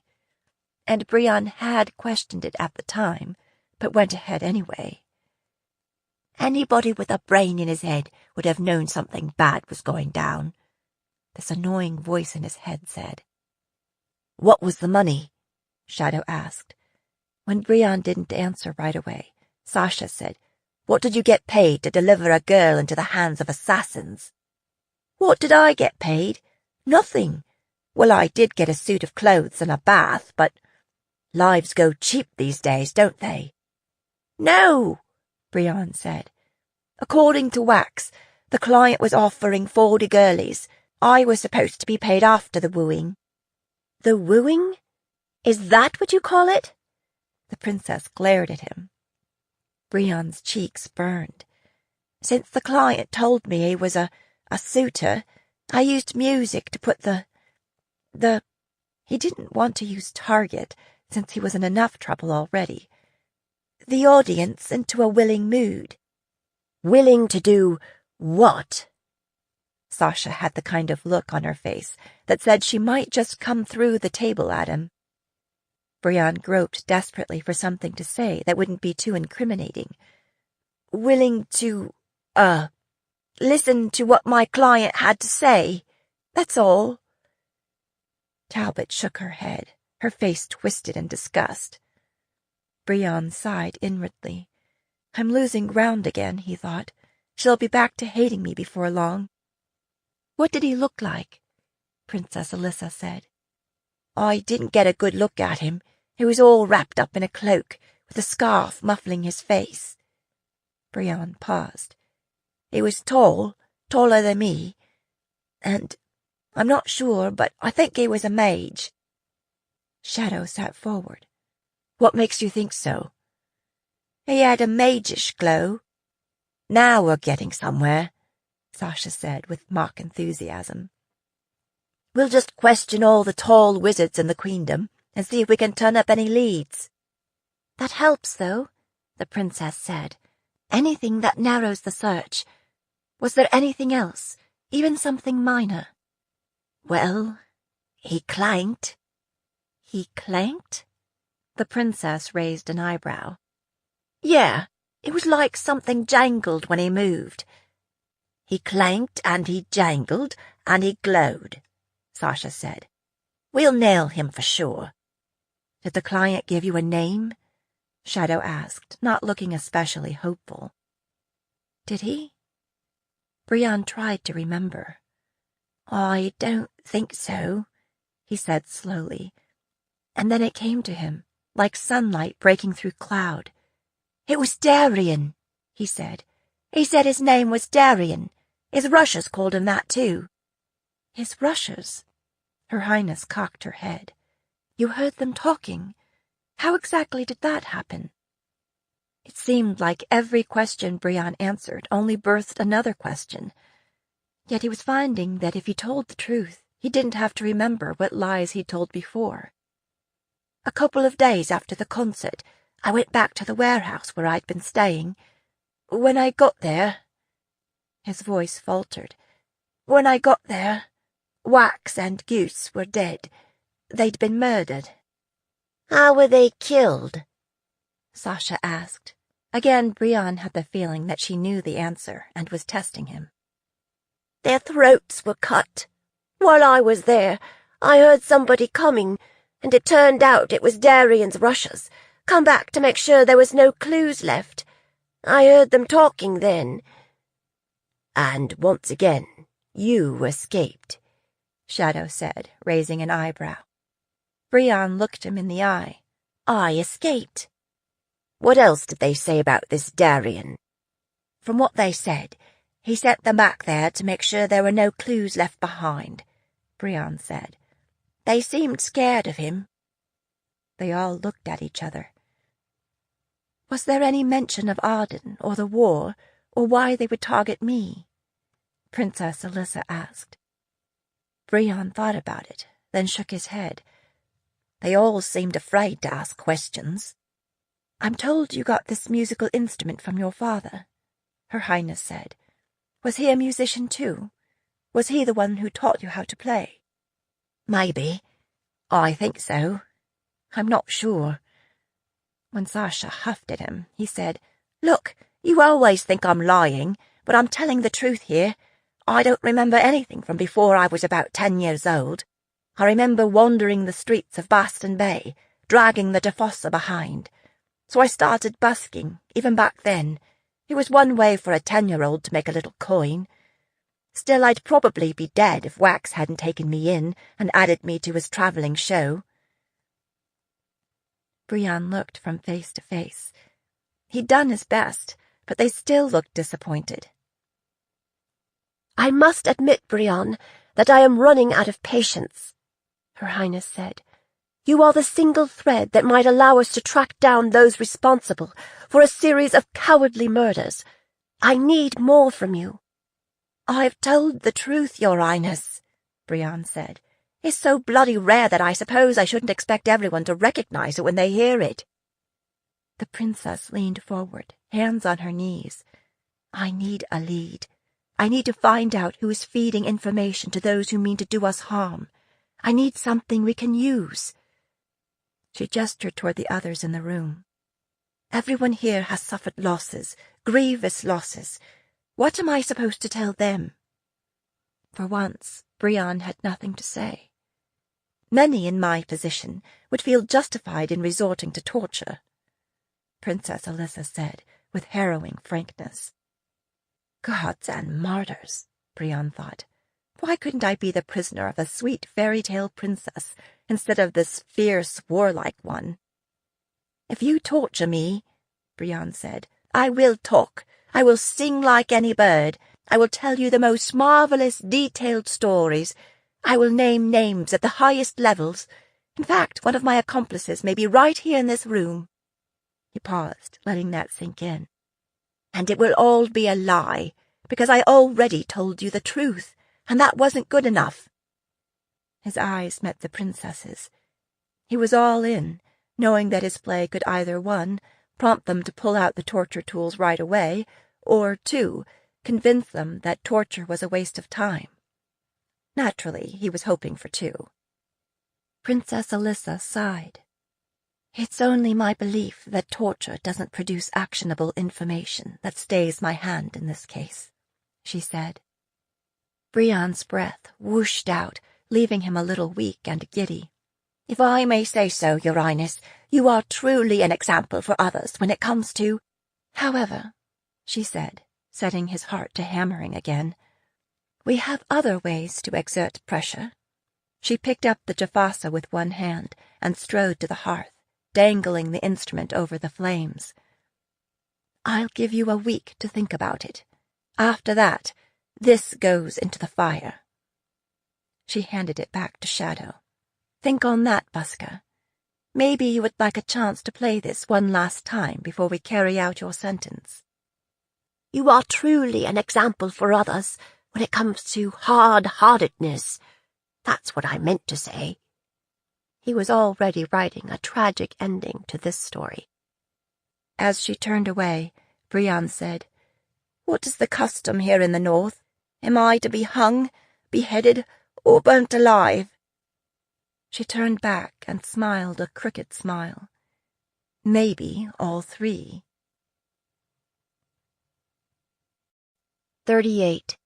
And Brienne had questioned it at the time, but went ahead anyway. Anybody with a brain in his head would have known something bad was going down, this annoying voice in his head said. What was the money? Shadow asked. When Brienne didn't answer right away, Sasha said, What did you get paid to deliver a girl into the hands of assassins? What did I get paid? Nothing. Well, I did get a suit of clothes and a bath, but lives go cheap these days, don't they? No, Brienne said. According to Wax, the client was offering 40 girlies. I was supposed to be paid after the wooing. The wooing? Is that what you call it? The princess glared at him. Brienne's cheeks burned. Since the client told me he was a suitor, I used music to put he didn't want to use target, since he was in enough trouble already, the audience into a willing mood. Willing to do what? Sasha had the kind of look on her face that said she might just come through the table at him. Brienne groped desperately for something to say that wouldn't be too incriminating. Willing to, listen to what my client had to say, that's all. Talbot shook her head, her face twisted in disgust. Brienne sighed inwardly. I'm losing ground again, he thought. She'll be back to hating me before long. What did he look like? Princess Alyssa said. I didn't get a good look at him. He was all wrapped up in a cloak, with a scarf muffling his face. Brian paused. He was tall, taller than me, and I'm not sure, but I think he was a mage. Shadow sat forward. What makes you think so? He had a mage-ish glow. Now we're getting somewhere, Sasha said with mock enthusiasm. We'll just question all the tall wizards in the queendom and see if we can turn up any leads. That helps, though, the princess said. Anything that narrows the search. Was there anything else, even something minor? Well, he clanked. He clanked? The princess raised an eyebrow. Yeah, it was like something jangled when he moved. He clanked and he jangled and he glowed, Sasha said. We'll nail him for sure. Did the client give you a name? Shadow asked, not looking especially hopeful. Did he? Brian tried to remember. I don't think so, he said slowly. And then it came to him, like sunlight breaking through cloud. It was Darien, he said. He said his name was Darien. His rushers called him that too. His rushers? Her Highness cocked her head. You heard them talking. How exactly did that happen? It seemed like every question Brian answered only birthed another question. Yet he was finding that if he told the truth, he didn't have to remember what lies he'd told before. A couple of days after the concert, I went back to the warehouse where I'd been staying. When I got there... His voice faltered. When I got there, Wax and Goose were dead. They'd been murdered. How were they killed? Sasha asked. Again, Brian had the feeling that she knew the answer and was testing him. Their throats were cut. While I was there, I heard somebody coming, and it turned out it was Darian's rushers, come back to make sure there was no clues left. I heard them talking then. And once again, you escaped, Shadow said, raising an eyebrow. Brian looked him in the eye. I escaped. What else did they say about this Darien? From what they said, he sent them back there to make sure there were no clues left behind, Brian said. They seemed scared of him. They all looked at each other. Was there any mention of Arden or the war, or why they would target me? Princess Alyssa asked. Brian thought about it, then shook his head. They all seemed afraid to ask questions. I'm told you got this musical instrument from your father, Her Highness said. Was he a musician too? Was he the one who taught you how to play? Maybe. I think so. I'm not sure. When Sasha huffed at him, he said, Look, you always think I'm lying, but I'm telling the truth here. I don't remember anything from before I was about 10 years old. I remember wandering the streets of Boston Bay, dragging the Defossa behind. So I started busking, even back then. It was one way for a 10-year-old to make a little coin. Still, I'd probably be dead if Wax hadn't taken me in and added me to his travelling show. Brian looked from face to face. He'd done his best, but they still looked disappointed. I must admit, Brian, that I am running out of patience, Her Highness said. You are the single thread that might allow us to track down those responsible for a series of cowardly murders. I need more from you. I've told the truth, Your Highness, Brian said. It's so bloody rare that I suppose I shouldn't expect everyone to recognize it when they hear it. The princess leaned forward, hands on her knees. I need a lead. I need to find out who is feeding information to those who mean to do us harm. I need something we can use. She gestured toward the others in the room. Everyone here has suffered losses, grievous losses. What am I supposed to tell them? For once, Brian had nothing to say. Many in my position would feel justified in resorting to torture, Princess Alyssa said with harrowing frankness. Gods and martyrs, Brian thought. Why couldn't I be the prisoner of a sweet fairy tale princess instead of this fierce, warlike one? If you torture me, Brienne said, I will talk. I will sing like any bird. I will tell you the most marvelous, detailed stories. I will name names at the highest levels. In fact, one of my accomplices may be right here in this room. He paused, letting that sink in. And it will all be a lie, because I already told you the truth, and that wasn't good enough. His eyes met the princess's. He was all in, knowing that his play could either 1, prompt them to pull out the torture tools right away, or 2, convince them that torture was a waste of time. Naturally, he was hoping for 2. Princess Alyssa sighed. It's only my belief that torture doesn't produce actionable information that stays my hand in this case, she said. Brienne's breath whooshed out, leaving him a little weak and giddy. If I may say so, Your Highness, you are truly an example for others when it comes to— However, she said, setting his heart to hammering again, we have other ways to exert pressure. She picked up the Jafasa with one hand and strode to the hearth, dangling the instrument over the flames. I'll give you a week to think about it. After that, this goes into the fire. She handed it back to Shadow. Think on that, Busker. Maybe you would like a chance to play this one last time before we carry out your sentence. You are truly an example for others when it comes to hard-heartedness. That's what I meant to say. He was already writing a tragic ending to this story. As she turned away, Brienne said, What is the custom here in the north? Am I to be hung, beheaded, or burnt alive? She turned back and smiled a crooked smile. Maybe all 3. 38.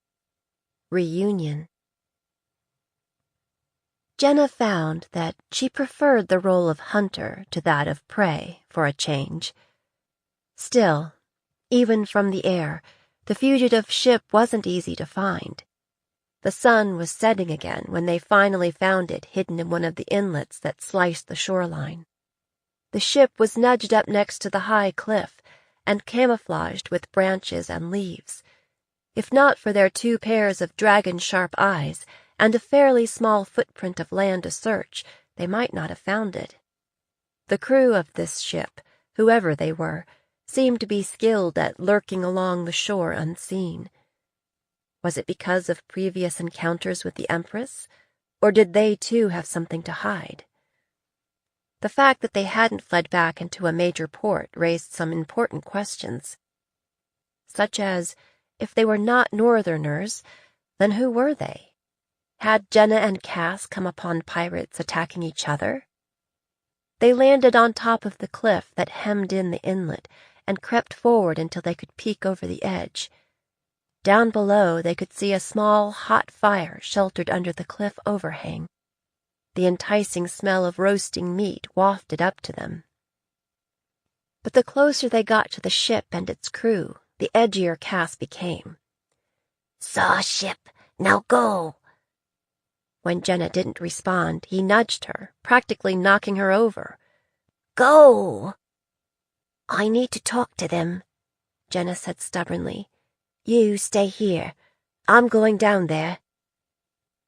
Reunion. Jenna found that she preferred the role of hunter to that of prey for a change. Still, even from the air, the fugitive ship wasn't easy to find. The sun was setting again when they finally found it hidden in one of the inlets that sliced the shoreline. The ship was nudged up next to the high cliff and camouflaged with branches and leaves. If not for their 2 pairs of dragon-sharp eyes and a fairly small footprint of land to search, they might not have found it. The crew of this ship, whoever they were, seemed to be skilled at lurking along the shore unseen. Was it because of previous encounters with the Empress, or did they too have something to hide? The fact that they hadn't fled back into a major port raised some important questions, such as, if they were not Northerners, then who were they? Had Jenna and Cass come upon pirates attacking each other? They landed on top of the cliff that hemmed in the inlet and crept forward until they could peek over the edge. Down below, they could see a small, hot fire sheltered under the cliff overhang. The enticing smell of roasting meat wafted up to them. But the closer they got to the ship and its crew, the edgier Cass became. Saw a ship, now go! When Jenna didn't respond, he nudged her, practically knocking her over. Go! I need to talk to them, Jenna said stubbornly. You stay here. I'm going down there.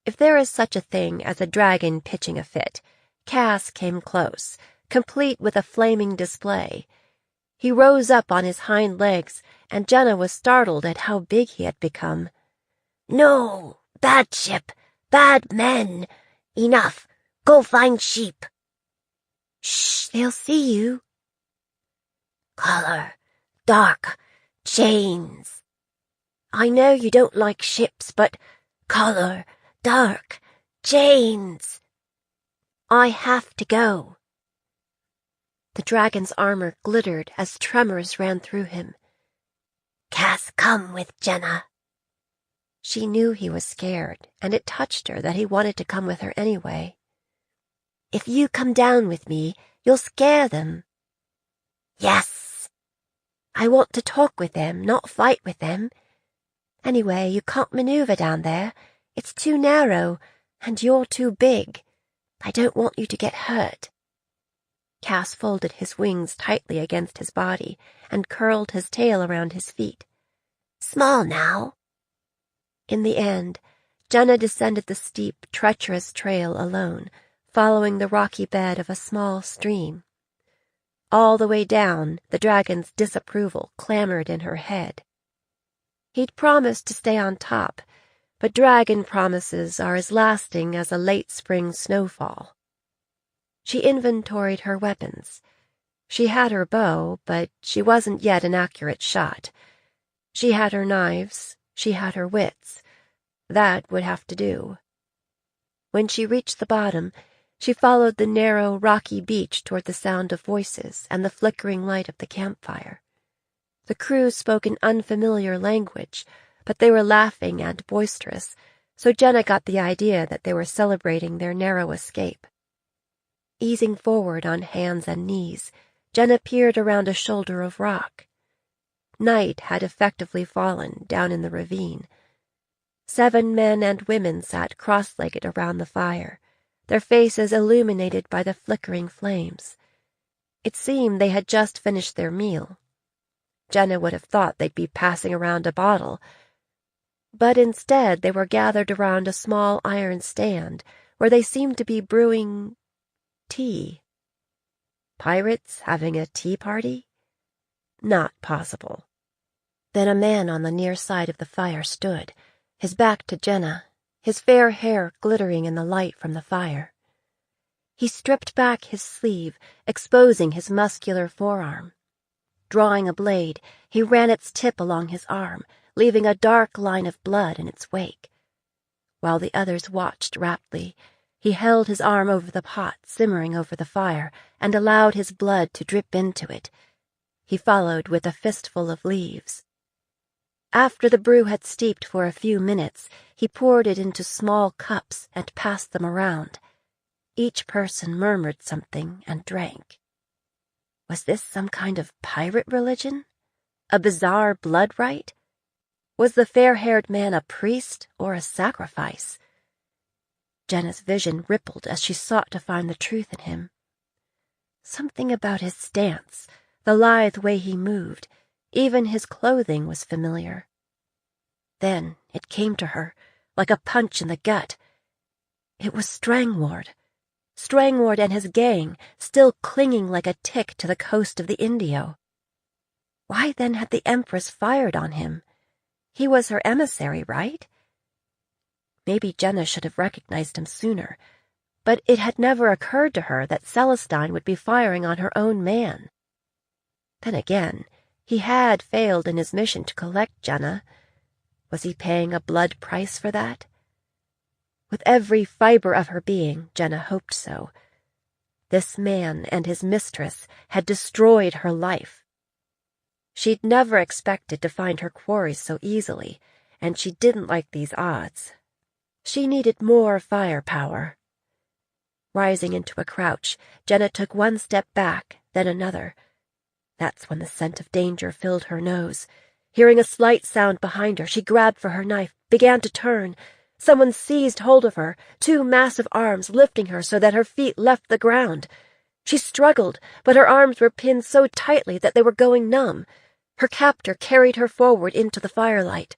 If there is such a thing as a dragon pitching a fit, Cass came close, complete with a flaming display. He rose up on his hind legs, and Jenna was startled at how big he had become. No, bad ship, bad men. Enough. Go find sheep. Shh, they'll see you. Color, dark, chains. I know you don't like ships, but color, dark, chains. I have to go. The dragon's armor glittered as tremors ran through him. Cass, come with Jenna. She knew he was scared, and it touched her that he wanted to come with her anyway. If you come down with me, you'll scare them. Yes. I want to talk with them, not fight with them. Anyway, you can't maneuver down there. It's too narrow, and you're too big. I don't want you to get hurt. Cass folded his wings tightly against his body and curled his tail around his feet. Small now. In the end, Jenna descended the steep, treacherous trail alone, following the rocky bed of a small stream. All the way down, the dragon's disapproval clamored in her head. He'd promised to stay on top, but dragon promises are as lasting as a late spring snowfall. She inventoried her weapons. She had her bow, but she wasn't yet an accurate shot. She had her knives, she had her wits. That would have to do. When she reached the bottom, she followed the narrow, rocky beach toward the sound of voices and the flickering light of the campfire. The crew spoke an unfamiliar language, but they were laughing and boisterous, so Jenna got the idea that they were celebrating their narrow escape. Easing forward on hands and knees, Jenna peered around a shoulder of rock. Night had effectively fallen down in the ravine. 7 men and women sat cross-legged around the fire, their faces illuminated by the flickering flames. It seemed they had just finished their meal. Jenna would have thought they'd be passing around a bottle, but instead they were gathered around a small iron stand where they seemed to be brewing tea. Pirates having a tea party? Not possible. Then a man on the near side of the fire stood, his back to Jenna, his fair hair glittering in the light from the fire. He stripped back his sleeve, exposing his muscular forearm. Drawing a blade, he ran its tip along his arm, leaving a dark line of blood in its wake. While the others watched raptly, he held his arm over the pot simmering over the fire and allowed his blood to drip into it. He followed with a fistful of leaves. After the brew had steeped for a few minutes, he poured it into small cups and passed them around. Each person murmured something and drank. Was this some kind of pirate religion? A bizarre blood rite? Was the fair-haired man a priest or a sacrifice? Jenna's vision rippled as she sought to find the truth in him. Something about his stance, the lithe way he moved, even his clothing was familiar. Then it came to her, like a punch in the gut. It was Strangward. Strangward and his gang, still clinging like a tick to the coast of the Indio. Why then had the Empress fired on him? He was her emissary, right? Maybe Jenna should have recognized him sooner, but it had never occurred to her that Celestine would be firing on her own man. Then again, he had failed in his mission to collect Jenna. Was he paying a blood price for that? With every fiber of her being, Jenna hoped so. This man and his mistress had destroyed her life. She'd never expected to find her quarry so easily, and she didn't like these odds. She needed more firepower. Rising into a crouch, Jenna took one step back, then another. That's when the scent of danger filled her nose. Hearing a slight sound behind her, she grabbed for her knife, began to turn. Someone seized hold of her, 2 massive arms lifting her so that her feet left the ground. She struggled, but her arms were pinned so tightly that they were going numb. Her captor carried her forward into the firelight.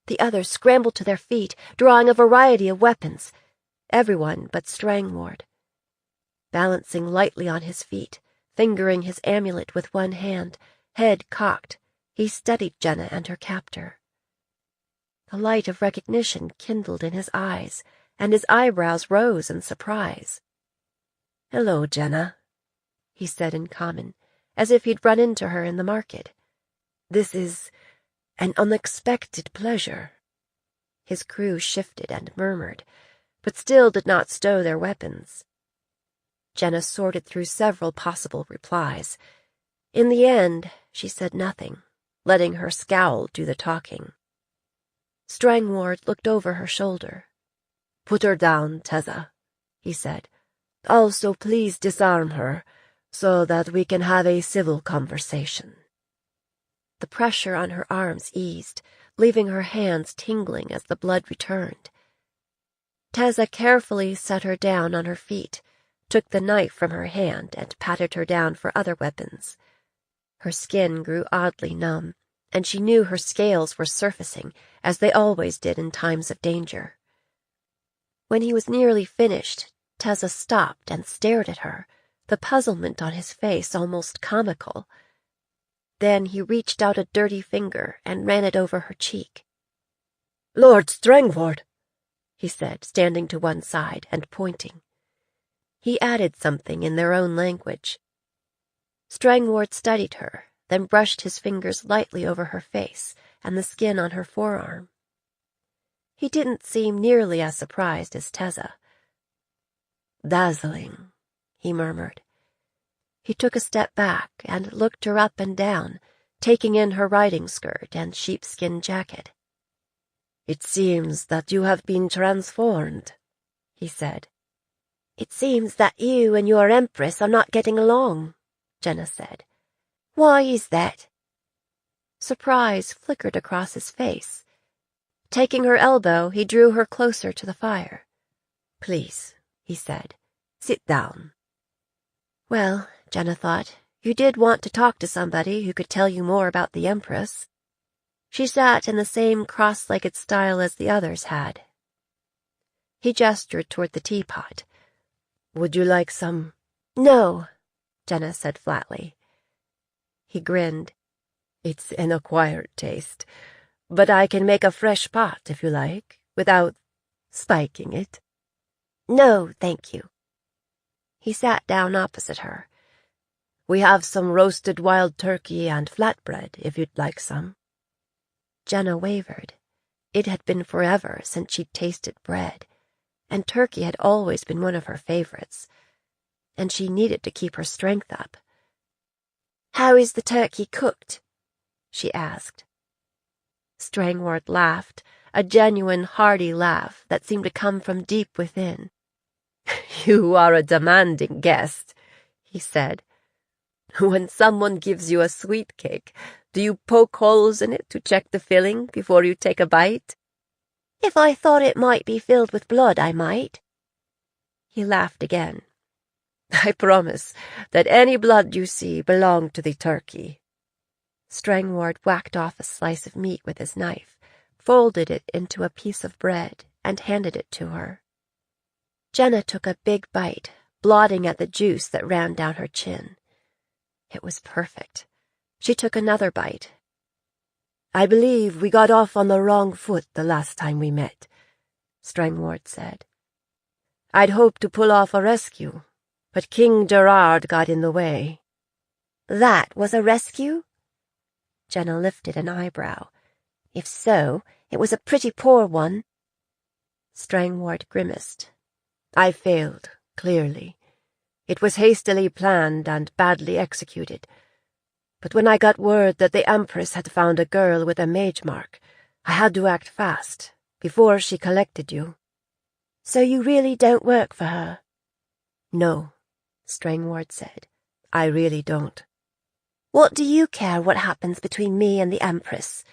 The others scrambled to their feet, drawing a variety of weapons. Everyone but Strangward. Balancing lightly on his feet, fingering his amulet with one hand, head cocked, he studied Jenna and her captor. The light of recognition kindled in his eyes, and his eyebrows rose in surprise. "Hello, Jenna," he said in common, as if he'd run into her in the market. "This is an unexpected pleasure." His crew shifted and murmured, but still did not stow their weapons. Jenna sorted through several possible replies. In the end, she said nothing, letting her scowl do the talking. Strangward looked over her shoulder. "Put her down, Tessa," he said. "Also, please disarm her, so that we can have a civil conversation." The pressure on her arms eased, leaving her hands tingling as the blood returned. Tessa carefully set her down on her feet, took the knife from her hand, and patted her down for other weapons. Her skin grew oddly numb, and she knew her scales were surfacing, as they always did in times of danger. When he was nearly finished, Tessa stopped and stared at her, the puzzlement on his face almost comical. Then he reached out a dirty finger and ran it over her cheek. "Lord Strangford," he said, standing to one side and pointing. He added something in their own language. Strangford studied her, then brushed his fingers lightly over her face and the skin on her forearm. He didn't seem nearly as surprised as Tessa. "Dazzling," he murmured. He took a step back and looked her up and down, taking in her riding skirt and sheepskin jacket. "It seems that you have been transformed," he said. "It seems that you and your Empress are not getting along," Jenna said. "Why is that?" Surprise flickered across his face. Taking her elbow, he drew her closer to the fire. "Please," he said, "sit down." Well, Jenna thought, you did want to talk to somebody who could tell you more about the Empress. She sat in the same cross-legged style as the others had. He gestured toward the teapot. "Would you like some?" "No," Jenna said flatly. He grinned. "It's an acquired taste, but I can make a fresh pot if you like, without spiking it." "No, thank you." He sat down opposite her. "We have some roasted wild turkey and flatbread, if you'd like some." Jenna wavered. It had been forever since she'd tasted bread, and turkey had always been one of her favorites, and she needed to keep her strength up. "How is the turkey cooked?" she asked. Strangford laughed, a genuine, hearty laugh that seemed to come from deep within. "You are a demanding guest," he said. "When someone gives you a sweet cake, do you poke holes in it to check the filling before you take a bite?" "If I thought it might be filled with blood, I might." He laughed again. "I promise that any blood you see belonged to the turkey." Strangford whacked off a slice of meat with his knife, folded it into a piece of bread, and handed it to her. Jenna took a big bite, blotting at the juice that ran down her chin. It was perfect. She took another bite. "I believe we got off on the wrong foot the last time we met," Strangford said. "I'd hoped to pull off a rescue, but King Gerard got in the way." "That was a rescue?" Jenna lifted an eyebrow. "If so, it was a pretty poor one." Strangford grimaced. "I failed, clearly. It was hastily planned and badly executed. But when I got word that the Empress had found a girl with a mage mark, I had to act fast, before she collected you." "So you really don't work for her?" "No," Strangford said. "I really don't." "What do you care what happens between me and the Empress?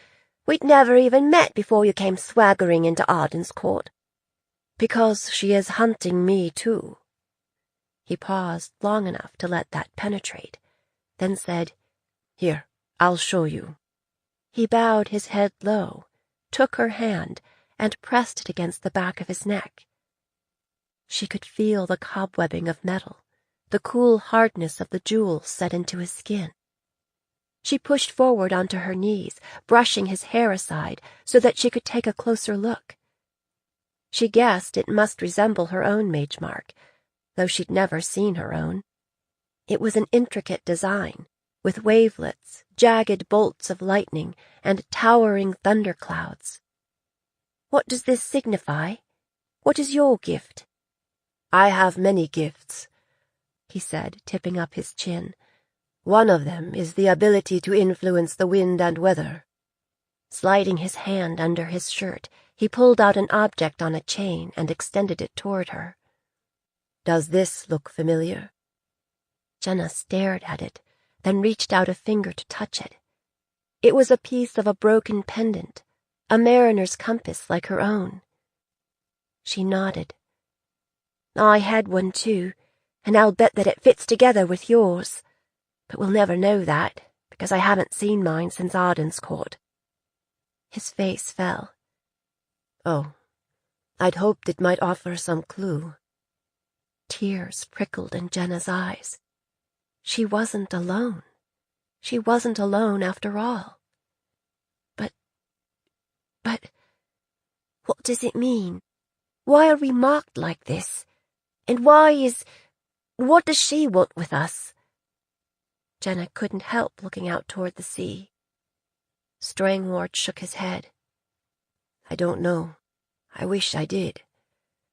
We'd never even met before you came swaggering into Arden's court." "Because she is hunting me, too." He paused long enough to let that penetrate, then said, "Here, I'll show you." He bowed his head low, took her hand, and pressed it against the back of his neck. She could feel the cobwebbing of metal, the cool hardness of the jewels set into his skin. She pushed forward onto her knees, brushing his hair aside so that she could take a closer look. She guessed it must resemble her own mage mark, though she'd never seen her own. It was an intricate design, with wavelets, jagged bolts of lightning, and towering thunderclouds. "What does this signify? What is your gift?" "I have many gifts," he said, tipping up his chin. "One of them is the ability to influence the wind and weather." Sliding his hand under his shirt, he pulled out an object on a chain and extended it toward her. "Does this look familiar?" Jenna stared at it, then reached out a finger to touch it. It was a piece of a broken pendant, a mariner's compass like her own. She nodded. I had one too, and I'll bet that it fits together with yours. But we'll never know that, because I haven't seen mine since Arden's court. His face fell. Oh, I'd hoped it might offer some clue. Tears prickled in Jenna's eyes. She wasn't alone. She wasn't alone after all. But, what does it mean? Why are we mocked like this? And what does she want with us? Jenna couldn't help looking out toward the sea. Strangward shook his head. I don't know. I wish I did.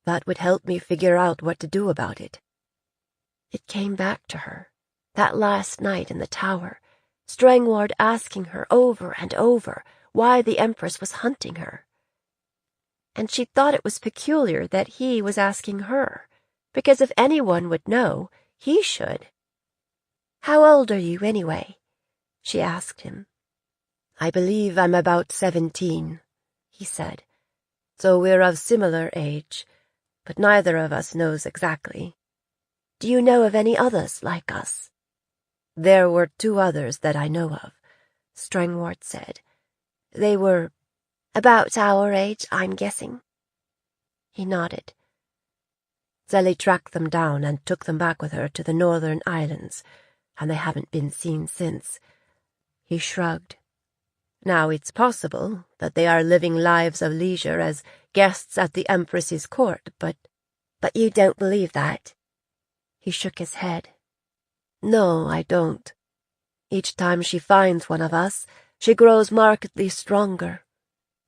That would help me figure out what to do about it. It came back to her, that last night in the tower, Strangward asking her over and over why the Empress was hunting her. And she thought it was peculiar that he was asking her, because if anyone would know, he should. How old are you, anyway? She asked him. I believe I'm about 17, he said. So we're of similar age, but neither of us knows exactly. Do you know of any others like us? There were 2 others that I know of, Strangward said. They were about our age, I'm guessing. He nodded. Sally tracked them down and took them back with her to the Northern Islands, and they haven't been seen since. He shrugged. Now it's possible that they are living lives of leisure as guests at the Empress's court, but you don't believe that? He shook his head. No, I don't. Each time she finds one of us, she grows markedly stronger.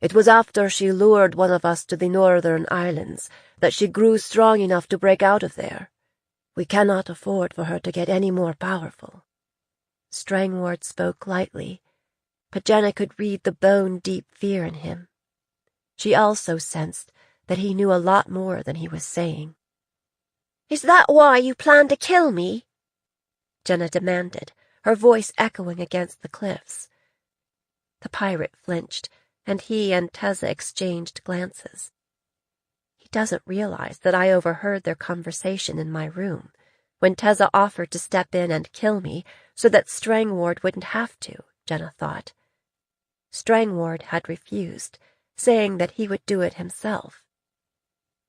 It was after she lured one of us to the Northern Islands that she grew strong enough to break out of there. We cannot afford for her to get any more powerful. Strangward spoke lightly, but Jenna could read the bone-deep fear in him. She also sensed that he knew a lot more than he was saying. Is that why you plan to kill me? Jenna demanded, her voice echoing against the cliffs. The pirate flinched, and he and Tezza exchanged glances. He doesn't realize that I overheard their conversation in my room, when Tezza offered to step in and kill me so that Strangward wouldn't have to, Jenna thought. Strangward had refused, saying that he would do it himself.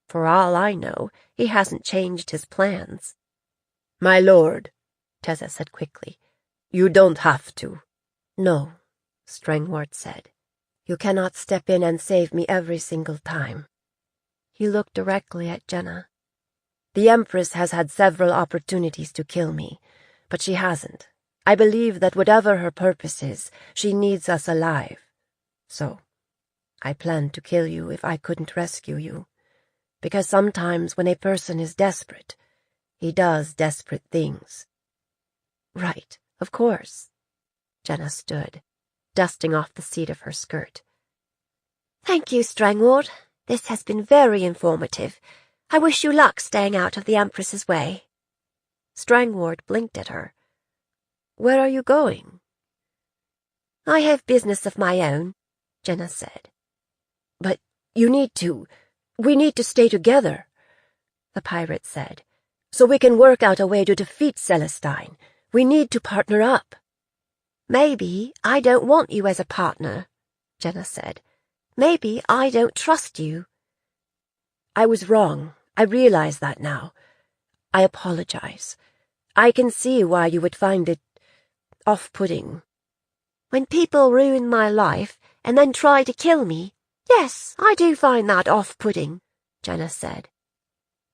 For all I know, he hasn't changed his plans. My lord, Tezza said quickly, you don't have to. No, Strangward said. You cannot step in and save me every single time. He looked directly at Jenna. The Empress has had several opportunities to kill me, but she hasn't. I believe that whatever her purpose is, she needs us alive. So, I planned to kill you if I couldn't rescue you. Because sometimes when a person is desperate, he does desperate things. Right, of course. Jenna stood, dusting off the seat of her skirt. Thank you, Strangward. This has been very informative. I wish you luck staying out of the Empress's way. Strangward blinked at her. Where are you going? I have business of my own, Jenna said. But we need to stay together, the pirate said, so we can work out a way to defeat Celestine. We need to partner up. Maybe I don't want you as a partner, Jenna said. Maybe I don't trust you. I was wrong. I realize that now. I apologize. I can see why you would find it off-putting. When people ruin my life and then try to kill me, yes, I do find that off-putting, Jenna said.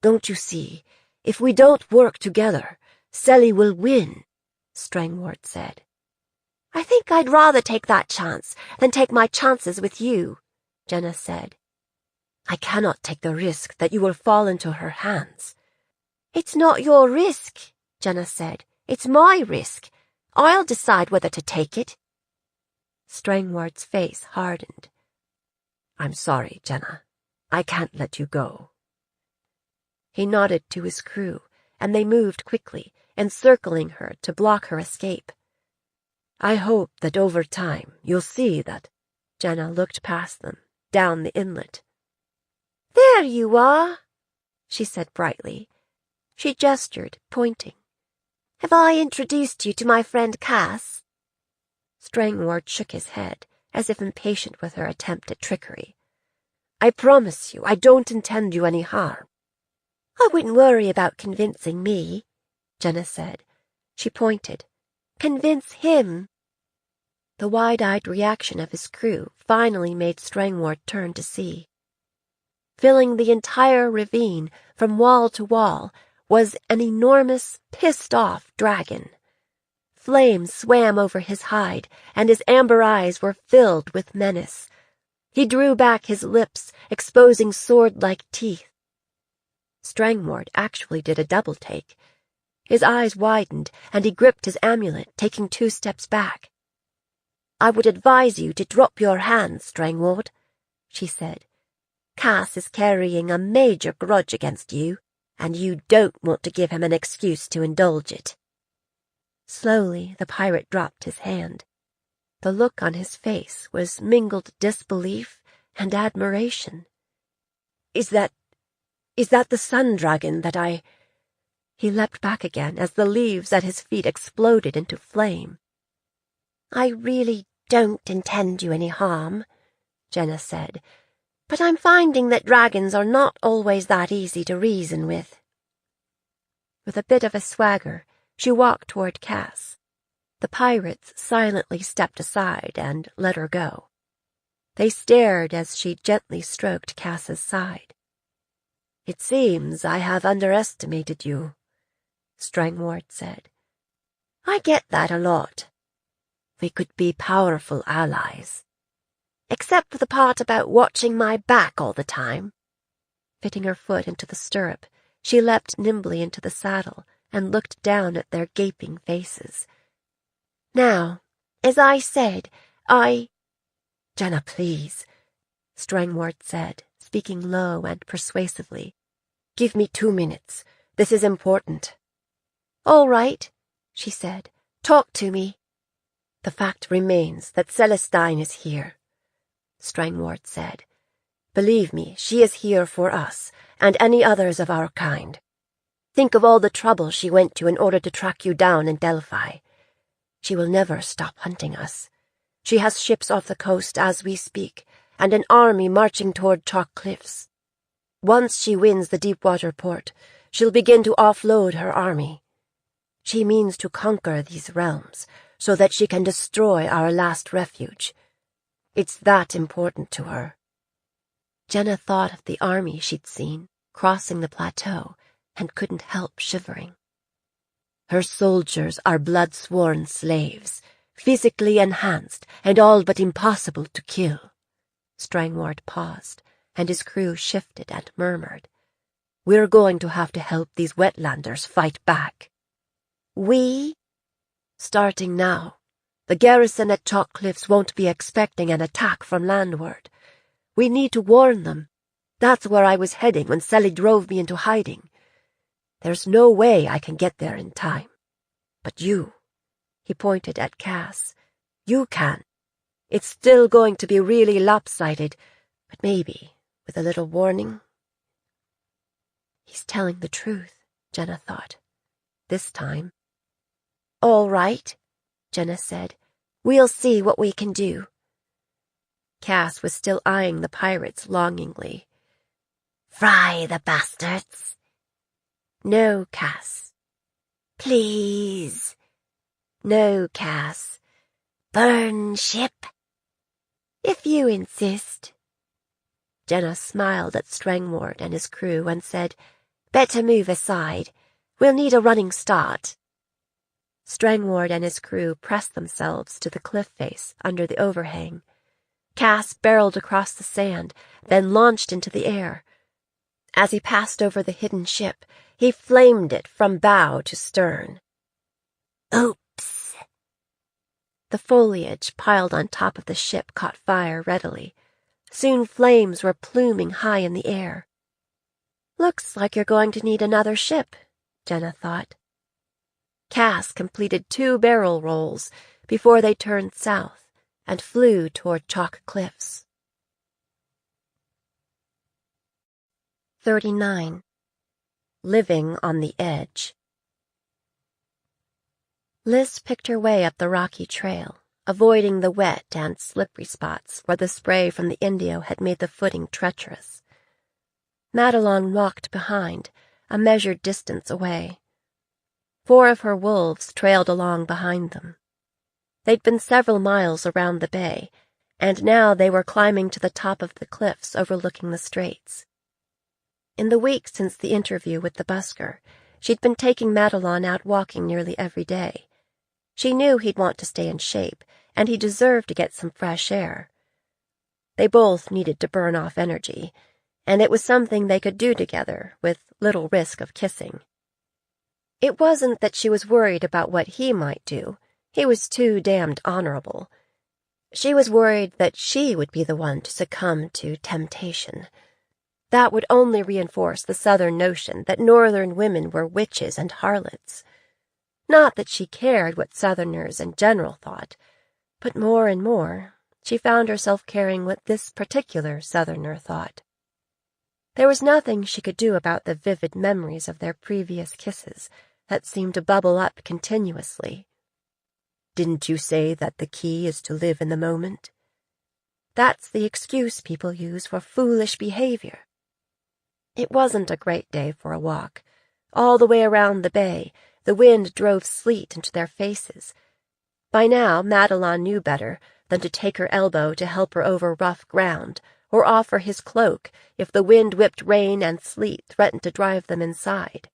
Don't you see, if we don't work together, Selly will win, Strangward said. I think I'd rather take that chance than take my chances with you, Jenna said. I cannot take the risk that you will fall into her hands. It's not your risk, Jenna said. It's my risk. I'll decide whether to take it. Strangward's face hardened. I'm sorry, Jenna. I can't let you go. He nodded to his crew, and they moved quickly, encircling her to block her escape. I hope that over time you'll see that Jenna looked past them, down the inlet. "There you are," she said brightly. She gestured, pointing. "Have I introduced you to my friend Cass?" Strangward shook his head, as if impatient with her attempt at trickery. "I promise you, I don't intend you any harm." "I wouldn't worry about convincing me," Jenna said. She pointed. "Convince him." The wide-eyed reaction of his crew finally made Strangward turn to see. Filling the entire ravine, from wall to wall, was an enormous, pissed-off dragon. Flames swam over his hide, and his amber eyes were filled with menace. He drew back his lips, exposing sword-like teeth. Strangward actually did a double-take. His eyes widened, and he gripped his amulet, taking 2 steps back. "I would advise you to drop your hands, Strangward," she said. "Cass is carrying a major grudge against you, and you don't want to give him an excuse to indulge it." Slowly, the pirate dropped his hand. The look on his face was mingled disbelief and admiration. Is that the sun dragon that I—" He leapt back again as the leaves at his feet exploded into flame. "I really don't intend you any harm," Jenna said, "but I'm finding that dragons are not always that easy to reason with." With a bit of a swagger, she walked toward Cass. The pirates silently stepped aside and let her go. They stared as she gently stroked Cass's side. "It seems I have underestimated you," Strangward said. "I get that a lot. We could be powerful allies. Except for the part about watching my back all the time." Fitting her foot into the stirrup, she leapt nimbly into the saddle and looked down at their gaping faces. "Now, as I said, "Jenna, please," Strangward said, speaking low and persuasively. "Give me 2 minutes. This is important." "All right," she said. "Talk to me." "The fact remains that Celestine is here," Strangward said. "Believe me, she is here for us, and any others of our kind. Think of all the trouble she went to in order to track you down in Delphi. She will never stop hunting us. She has ships off the coast as we speak, and an army marching toward Chalk Cliffs. Once she wins the deep-water port, she'll begin to offload her army. She means to conquer these realms, so that she can destroy our last refuge. It's that important to her." Jenna thought of the army she'd seen crossing the plateau and couldn't help shivering. "Her soldiers are blood-sworn slaves, physically enhanced and all but impossible to kill." Strangward paused, and his crew shifted and murmured. "We're going to have to help these wetlanders fight back." "We?" "Starting now. The garrison at Chalk Cliffs won't be expecting an attack from landward. We need to warn them. That's where I was heading when Sally drove me into hiding. There's no way I can get there in time. But you," he pointed at Cass, "you can. It's still going to be really lopsided, but maybe, with a little warning." He's telling the truth, Jenna thought. This time. "All right," Jenna said. "We'll see what we can do." Cass was still eyeing the pirates longingly. "Fry the bastards." "No, Cass." "Please." "No, Cass." "Burn ship." "If you insist." Jenna smiled at Strangward and his crew and said, "Better move aside. We'll need a running start." Strangward and his crew pressed themselves to the cliff face under the overhang. Cass barreled across the sand, then launched into the air. As he passed over the hidden ship, he flamed it from bow to stern. Oops! The foliage piled on top of the ship caught fire readily. Soon flames were pluming high in the air. "Looks like you're going to need another ship," Jenna thought. Cass completed 2 barrel rolls before they turned south and flew toward chalk cliffs. 39. Living on the Edge. Liz picked her way up the rocky trail, avoiding the wet and slippery spots where the spray from the Indio had made the footing treacherous. Madelon walked behind, a measured distance away. 4 of her wolves trailed along behind them. They'd been several miles around the bay, and now they were climbing to the top of the cliffs overlooking the straits. In the week since the interview with the busker, she'd been taking Madelon out walking nearly every day. She knew he'd want to stay in shape, and he deserved to get some fresh air. They both needed to burn off energy, and it was something they could do together, with little risk of kissing. It wasn't that she was worried about what he might do. He was too damned honorable. She was worried that she would be the one to succumb to temptation. That would only reinforce the Southern notion that Northern women were witches and harlots. Not that she cared what Southerners in general thought, but more and more she found herself caring what this particular Southerner thought. There was nothing she could do about the vivid memories of their previous kisses that seemed to bubble up continuously. "Didn't you say that the key is to live in the moment?" That's the excuse people use for foolish behavior. It wasn't a great day for a walk. All the way around the bay, the wind drove sleet into their faces. By now, Madelon knew better than to take her elbow to help her over rough ground, or offer his cloak if the wind-whipped rain and sleet threatened to drive them inside.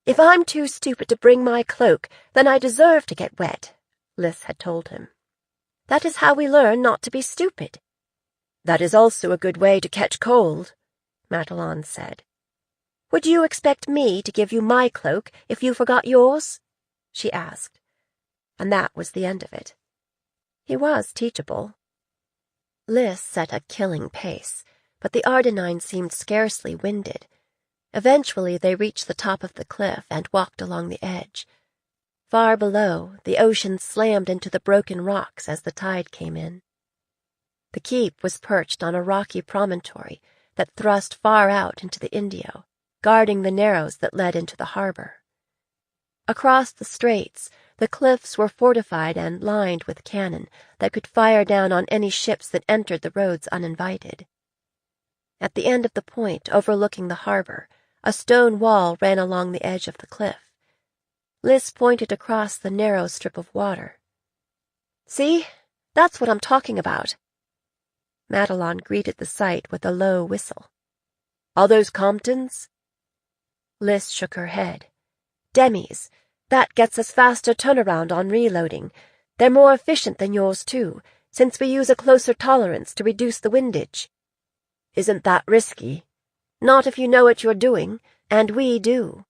"If I'm too stupid to bring my cloak, then I deserve to get wet," Liz had told him. "That is how we learn not to be stupid." "That is also a good way to catch cold," Madelon said. "Would you expect me to give you my cloak if you forgot yours?" she asked. And that was the end of it. He was teachable. Liz set a killing pace, but the Ardenine seemed scarcely winded. Eventually they reached the top of the cliff and walked along the edge. Far below, the ocean slammed into the broken rocks as the tide came in. The keep was perched on a rocky promontory that thrust far out into the Indio, guarding the narrows that led into the harbor. Across the straits, the cliffs were fortified and lined with cannon that could fire down on any ships that entered the roads uninvited. At the end of the point overlooking the harbor, a stone wall ran along the edge of the cliff. Liz pointed across the narrow strip of water. "See? That's what I'm talking about." Madelon greeted the sight with a low whistle. "Are those Comptons?" Liz shook her head. "Demis. That gets us faster turnaround on reloading. They're more efficient than yours, too, since we use a closer tolerance to reduce the windage." "Isn't that risky?" "Not if you know what you're doing, and we do."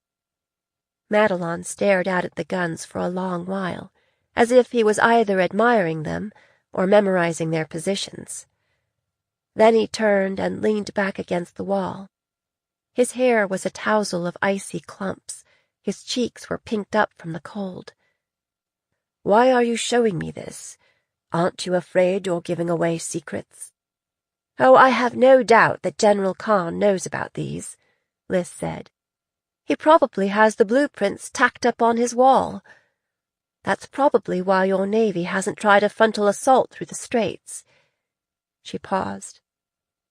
Madelon stared out at the guns for a long while, as if he was either admiring them or memorizing their positions. Then he turned and leaned back against the wall. His hair was a tousle of icy clumps. His cheeks were pinked up from the cold. "Why are you showing me this? Aren't you afraid you're giving away secrets?" "Oh, I have no doubt that General Khan knows about these," Liz said. "He probably has the blueprints tacked up on his wall. That's probably why your Navy hasn't tried a frontal assault through the straits." She paused.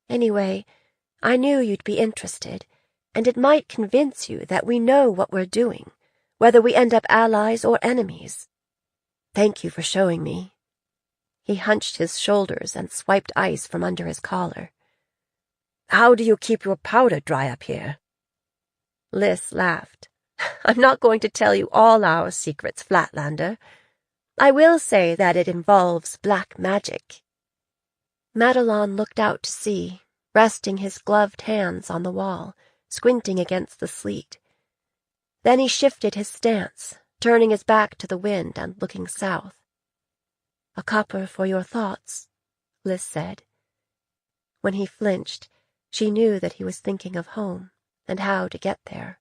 "Anyway, I knew you'd be interested, and it might convince you that we know what we're doing, whether we end up allies or enemies. Thank you for showing me." He hunched his shoulders and swiped ice from under his collar. "How do you keep your powder dry up here?" Liz laughed. "I'm not going to tell you all our secrets, Flatlander. I will say that it involves black magic." Madelon looked out to sea, resting his gloved hands on the wall, squinting against the sleet. Then he shifted his stance, turning his back to the wind and looking south. "A copper for your thoughts," Liz said. When he flinched, she knew that he was thinking of home and how to get there.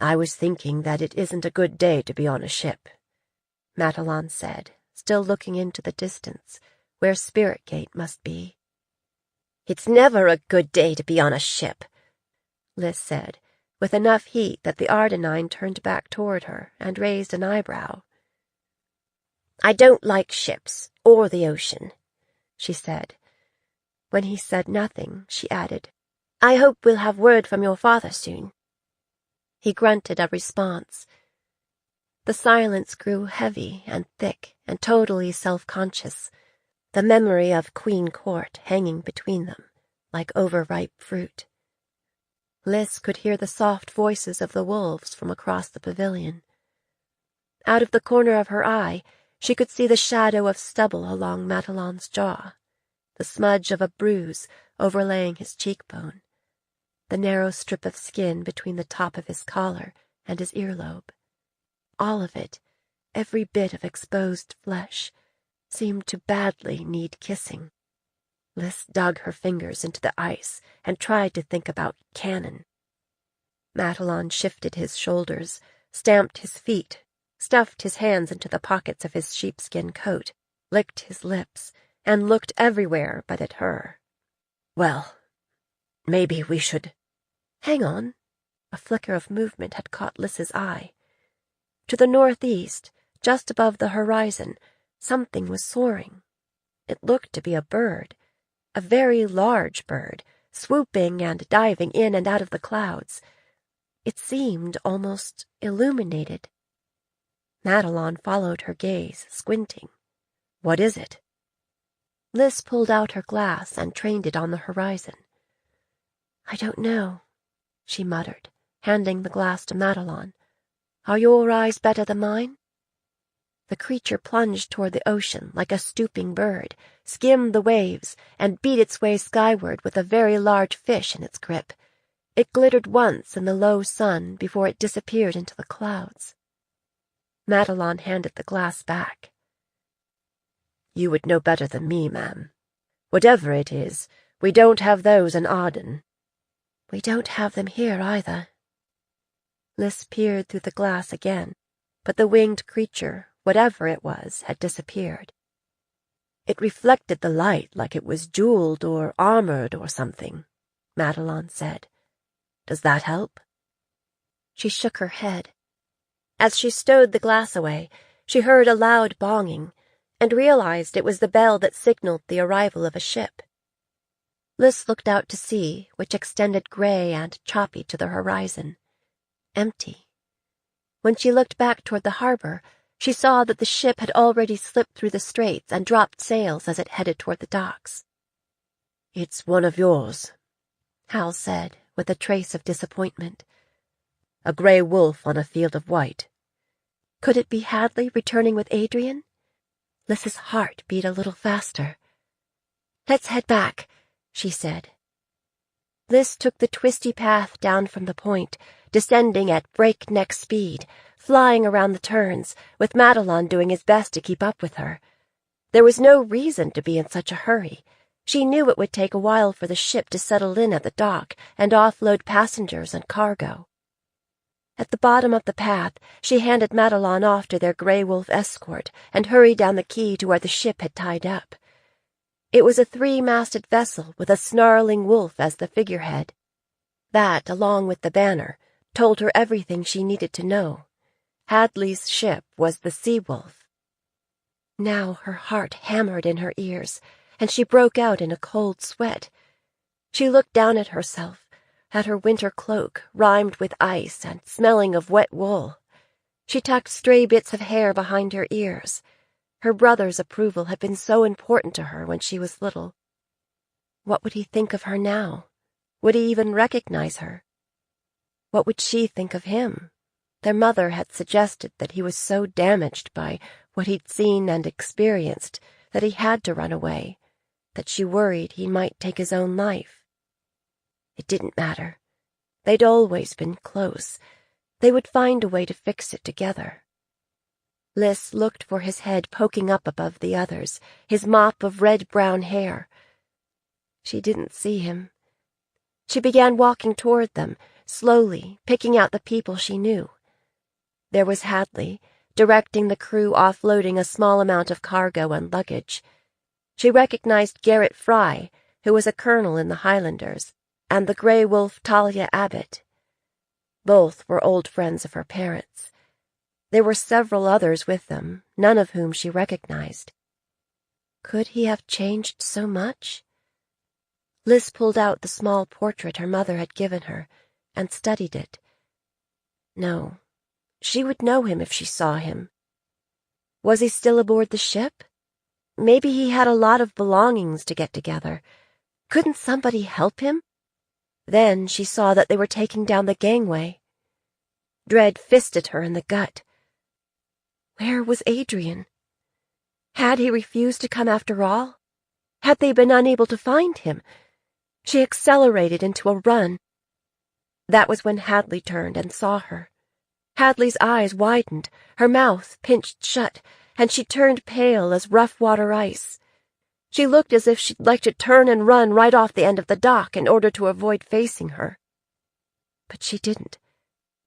"I was thinking that it isn't a good day to be on a ship," Madelon said, still looking into the distance, where Spirit Gate must be. "It's never a good day to be on a ship," Liz said, with enough heat that the Ardenine turned back toward her and raised an eyebrow. "I don't like ships, or the ocean," she said. When he said nothing, she added, "I hope we'll have word from your father soon." He grunted a response. The silence grew heavy and thick and totally self-conscious, the memory of Queen Court hanging between them, like overripe fruit. Liz could hear the soft voices of the wolves from across the pavilion. Out of the corner of her eye, she could see the shadow of stubble along Matalon's jaw, the smudge of a bruise overlaying his cheekbone, the narrow strip of skin between the top of his collar and his earlobe. All of it, every bit of exposed flesh, seemed to badly need kissing. Liz dug her fingers into the ice and tried to think about cannon. Matalon shifted his shoulders, stamped his feet, stuffed his hands into the pockets of his sheepskin coat, licked his lips, and looked everywhere but at her. "Well, maybe we should—" "Hang on." A flicker of movement had caught Liz's eye. To the northeast, just above the horizon, something was soaring. It looked to be a bird, a very large bird, swooping and diving in and out of the clouds. It seemed almost illuminated. Matalon followed her gaze, squinting. "What is it?" Liz pulled out her glass and trained it on the horizon. "I don't know," she muttered, handing the glass to Matalon. "Are your eyes better than mine?" The creature plunged toward the ocean like a stooping bird, skimmed the waves, and beat its way skyward with a very large fish in its grip. It glittered once in the low sun before it disappeared into the clouds. Matalon handed the glass back. "You would know better than me, ma'am. Whatever it is, we don't have those in Arden." "We don't have them here either." Liz peered through the glass again, but the winged creature, whatever it was, had disappeared. "It reflected the light like it was jeweled or armored or something," Matalon said. "Does that help?" She shook her head. As she stowed the glass away, she heard a loud bonging and realized it was the bell that signaled the arrival of a ship. Liz looked out to sea, which extended gray and choppy to the horizon. Empty. When she looked back toward the harbor, she saw that the ship had already slipped through the straits and dropped sails as it headed toward the docks. "It's one of yours," Hal said, with a trace of disappointment. "A gray wolf on a field of white." Could it be Hadley returning with Adrian? Liz's heart beat a little faster. "Let's head back," she said. Liz took the twisty path down from the point, descending at breakneck speed, flying around the turns, with Matalon doing his best to keep up with her. There was no reason to be in such a hurry. She knew it would take a while for the ship to settle in at the dock and offload passengers and cargo. At the bottom of the path, she handed Matalon off to their gray wolf escort and hurried down the quay to where the ship had tied up. It was a 3-masted vessel with a snarling wolf as the figurehead. That, along with the banner, told her everything she needed to know. Hadley's ship was the Sea-Wolf. Now her heart hammered in her ears, and she broke out in a cold sweat. She looked down at herself, at her winter cloak, rimed with ice and smelling of wet wool. She tucked stray bits of hair behind her ears. Her brother's approval had been so important to her when she was little. What would he think of her now? Would he even recognize her? What would she think of him? Their mother had suggested that he was so damaged by what he'd seen and experienced that he had to run away, that she worried he might take his own life. It didn't matter. They'd always been close. They would find a way to fix it together. Liz looked for his head poking up above the others, his mop of red-brown hair. She didn't see him. She began walking toward them, slowly, picking out the people she knew. There was Hadley, directing the crew offloading a small amount of cargo and luggage. She recognized Garrett Fry, who was a colonel in the Highlanders, and the Grey Wolf Talia Abbott. Both were old friends of her parents. There were several others with them, none of whom she recognized. Could he have changed so much? Liz pulled out the small portrait her mother had given her and studied it. No, she would know him if she saw him. Was he still aboard the ship? Maybe he had a lot of belongings to get together. Couldn't somebody help him? Then she saw that they were taking down the gangway. Dread fisted her in the gut. Where was Adrian? Had he refused to come after all? Had they been unable to find him? She accelerated into a run. That was when Hadley turned and saw her. Hadley's eyes widened, her mouth pinched shut, and she turned pale as rough water ice. She looked as if she'd like to turn and run right off the end of the dock in order to avoid facing her. But she didn't.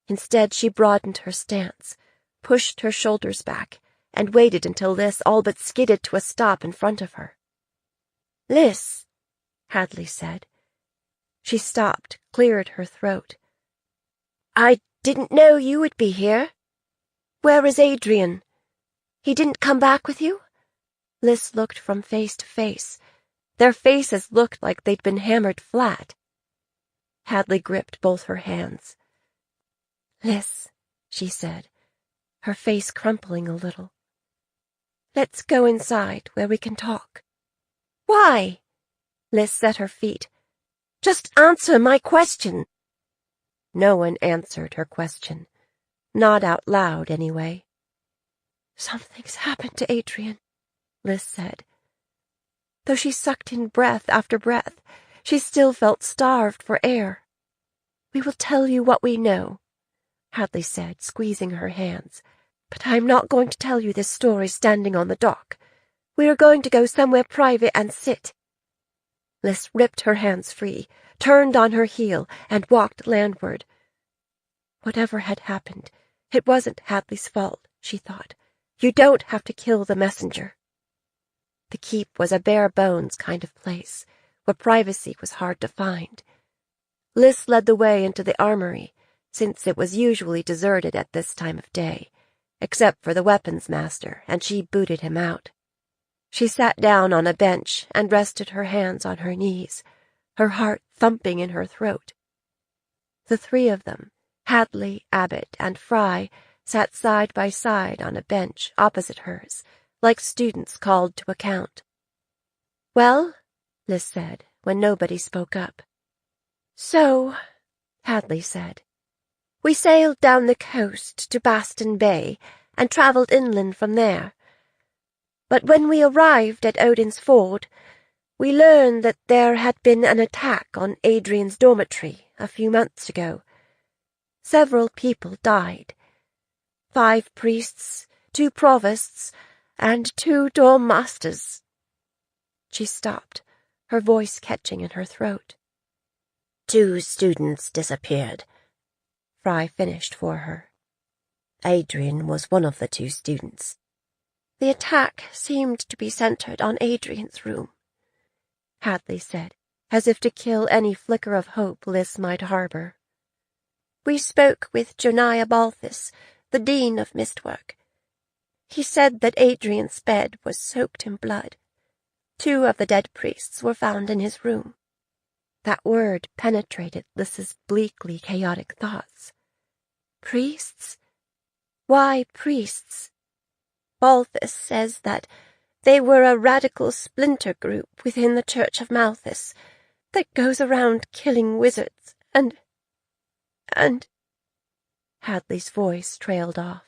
Instead, she broadened her stance, pushed her shoulders back, and waited until Liz all but skidded to a stop in front of her. "Liz," Hadley said. She stopped, cleared her throat. "I didn't know you would be here. Where is Adrian? He didn't come back with you?" Liz looked from face to face. Their faces looked like they'd been hammered flat. Hadley gripped both her hands. "Liz," she said, her face crumpling a little. "Let's go inside where we can talk." "Why?" Liz set her feet. "Just answer my question." No one answered her question. Not out loud, anyway. "Something's happened to Adrian," Liz said. Though she sucked in breath after breath, she still felt starved for air. "We will tell you what we know," Hadley said, squeezing her hands. "But I'm not going to tell you this story standing on the dock. We are going to go somewhere private and sit." Liz ripped her hands free, turned on her heel, and walked landward. Whatever had happened, it wasn't Hadley's fault, she thought. You don't have to kill the messenger. The keep was a bare-bones kind of place, where privacy was hard to find. Liz led the way into the armory, since it was usually deserted at this time of day, except for the weapons master, and she booted him out. She sat down on a bench and rested her hands on her knees, her heart thumping in her throat. The three of them, Hadley, Abbott, and Fry, sat side by side on a bench opposite hers, like students called to account. "Well," Liz said, when nobody spoke up. "So," Hadley said, "we sailed down the coast to Baston Bay and travelled inland from there. But when we arrived at Odin's Ford, we learned that there had been an attack on Adrian's dormitory a few months ago. Several people died. 5 priests, 2 provosts, and 2 dorm masters." She stopped, her voice catching in her throat. "2 students disappeared," Fry finished for her. Adrian was one of the 2 students. "The attack seemed to be centered on Adrian's room," Hadley said, as if to kill any flicker of hope Liz might harbor. "We spoke with Joniah Balthus, the dean of Mistwork. He said that Adrian's bed was soaked in blood. 2 of the dead priests were found in his room." That word penetrated Liz's bleakly chaotic thoughts. "Priests? Why priests?" "Balthus says that they were a radical splinter group within the Church of Malthus that goes around killing wizards and... Hadley's voice trailed off.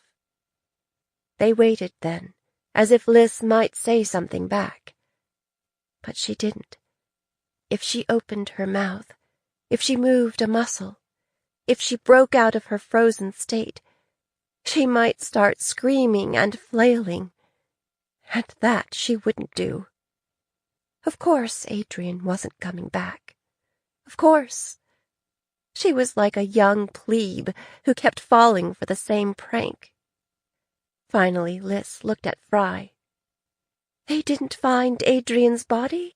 They waited then, as if Liz might say something back. But she didn't. If she opened her mouth, if she moved a muscle, if she broke out of her frozen state, she might start screaming and flailing. And that she wouldn't do. Of course Adrian wasn't coming back. Of course. She was like a young plebe who kept falling for the same prank. Finally, Liz looked at Fry. They didn't find Adrian's body?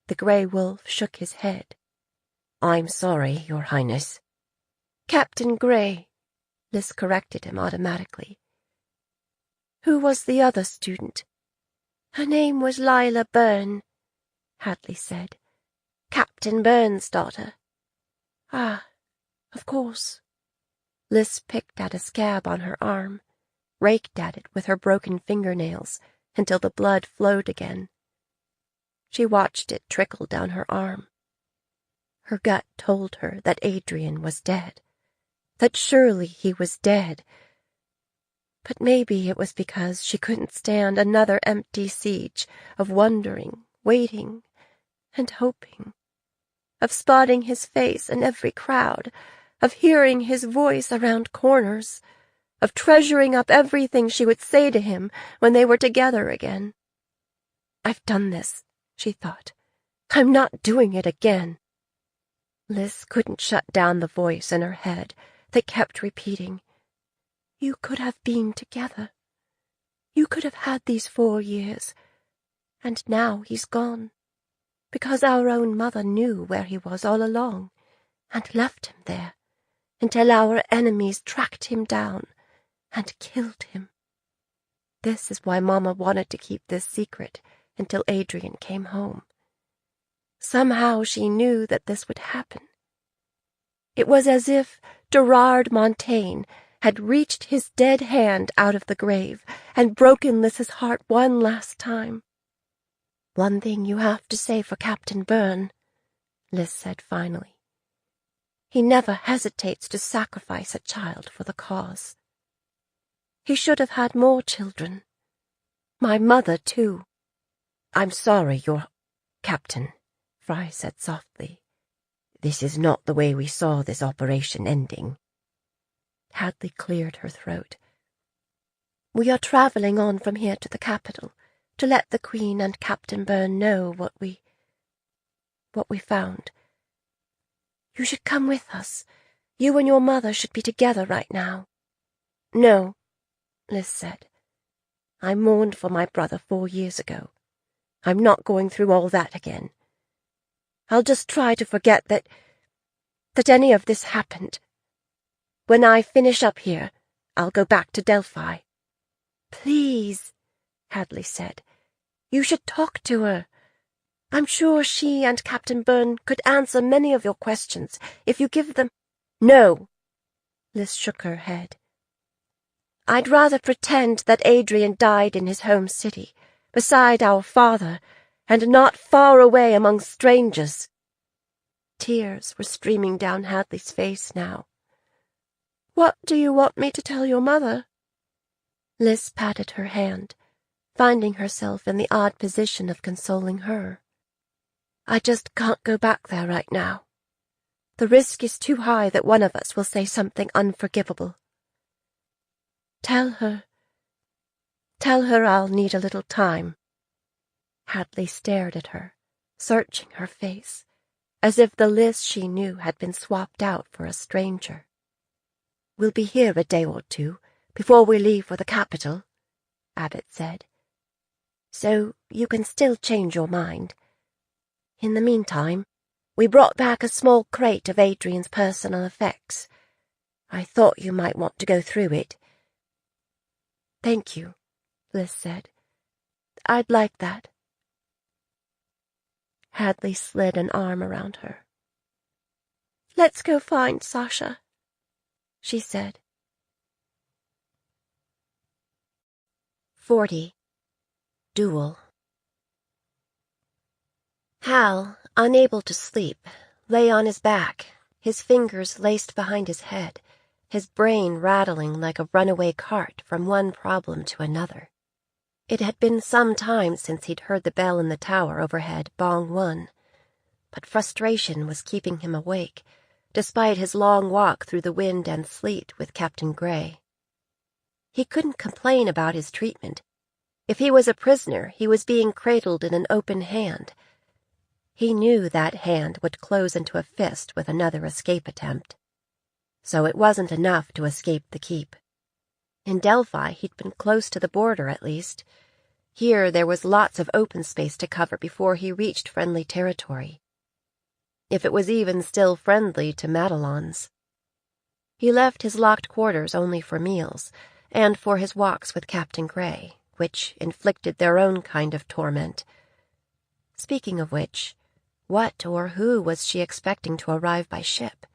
The grey wolf shook his head. I'm sorry, Your Highness. Captain Grey, Liz corrected him automatically. Who was the other student? Her name was Lila Byrne, Hadley said. Captain Byrne's daughter. Ah, of course. Liz picked at a scab on her arm, raked at it with her broken fingernails until the blood flowed again. She watched it trickle down her arm. Her gut told her that Adrian was dead, that surely he was dead. But maybe it was because she couldn't stand another empty siege of wondering, waiting, and hoping, of spotting his face in every crowd, of hearing his voice around corners, of treasuring up everything she would say to him when they were together again. I've done this, she thought. I'm not doing it again. Liz couldn't shut down the voice in her head that kept repeating, You could have been together. You could have had these 4 years. And now he's gone, because our own mother knew where he was all along, and left him there, until our enemies tracked him down and killed him. This is why Mama wanted to keep this secret until Adrian came home. Somehow she knew that this would happen. It was as if Gerard Montaigne had reached his dead hand out of the grave and broken Liz's heart one last time. One thing you have to say for Captain Byrne, Liz said finally. He never hesitates to sacrifice a child for the cause. He should have had more children. My mother, too. I'm sorry, Your Captain, Fry said softly. This is not the way we saw this operation ending. Hadley cleared her throat. We are travelling on from here to the capital to let the Queen and Captain Byrne know what we found. You should come with us. You and your mother should be together right now. No, Liz said. I mourned for my brother 4 years ago. I'm not going through all that again. I'll just try to forget that any of this happened. When I finish up here, I'll go back to Delphi. Please, Hadley said. You should talk to her. I'm sure she and Captain Byrne could answer many of your questions if you give them— No, Liz shook her head. I'd rather pretend that Adrian died in his home city, beside our father, and not far away among strangers. Tears were streaming down Hadley's face now. What do you want me to tell your mother? Liz patted her hand, finding herself in the odd position of consoling her. I just can't go back there right now. The risk is too high that one of us will say something unforgivable. Tell her I'll need a little time. Hadley stared at her, searching her face, as if the Liz she knew had been swapped out for a stranger. We'll be here a day or two before we leave for the capital, Abbott said. So you can still change your mind. In the meantime, we brought back a small crate of Adrian's personal effects. I thought you might want to go through it. Thank you, Liz said. I'd like that. Hadley slid an arm around her. Let's go find Sasha, she said. 40. Duel. Hal, unable to sleep, lay on his back, his fingers laced behind his head, his brain rattling like a runaway cart from one problem to another. It had been some time since he'd heard the bell in the tower overhead bong 1, but frustration was keeping him awake, despite his long walk through the wind and sleet with Captain Grey. He couldn't complain about his treatment. If he was a prisoner, he was being cradled in an open hand. He knew that hand would close into a fist with another escape attempt. So it wasn't enough to escape the keep. In Delphi, he'd been close to the border, at least. Here, there was lots of open space to cover before he reached friendly territory. If it was even still friendly to Madelons. He left his locked quarters only for meals, and for his walks with Captain Gray, which inflicted their own kind of torment. Speaking of which, what or who was she expecting to arrive by ship?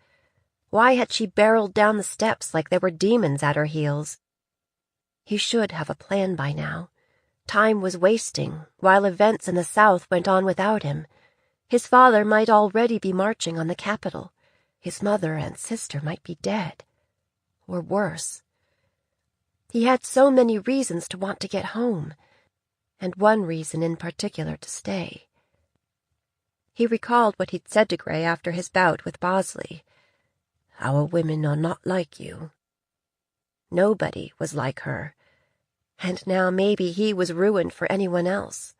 Why had she barreled down the steps like there were demons at her heels? He should have a plan by now. Time was wasting, while events in the south went on without him. His father might already be marching on the capital. His mother and sister might be dead. Or worse. He had so many reasons to want to get home, and one reason in particular to stay. He recalled what he'd said to Gray after his bout with Bosley. "Our women are not like you." Nobody was like her, and now maybe he was ruined for anyone else.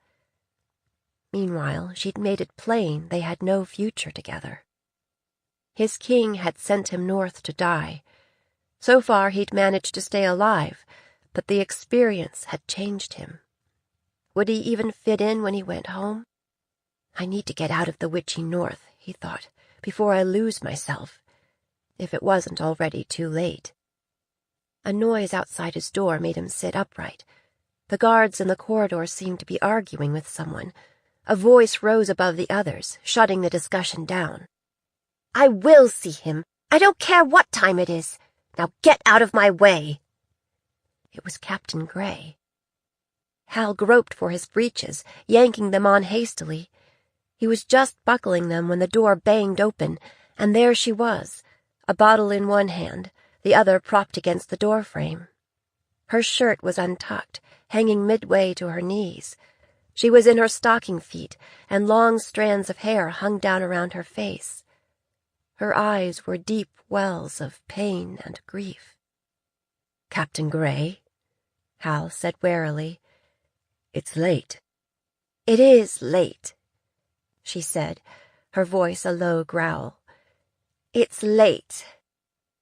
Meanwhile, she'd made it plain they had no future together. His king had sent him north to die. So far he'd managed to stay alive, but the experience had changed him. Would he even fit in when he went home? I need to get out of the witchy north, he thought, before I lose myself, if it wasn't already too late. A noise outside his door made him sit upright. The guards in the corridor seemed to be arguing with someone. A voice rose above the others, shutting the discussion down. "I will see him. I don't care what time it is. Now get out of my way." It was Captain Gray. Hal groped for his breeches, yanking them on hastily. He was just buckling them when the door banged open, and there she was, a bottle in one hand, the other propped against the doorframe. Her shirt was untucked, hanging midway to her knees. She was in her stocking feet, and long strands of hair hung down around her face. Her eyes were deep wells of pain and grief. "Captain Gray," Hal said warily, "it's late." "It is late," she said, her voice a low growl. "It's late.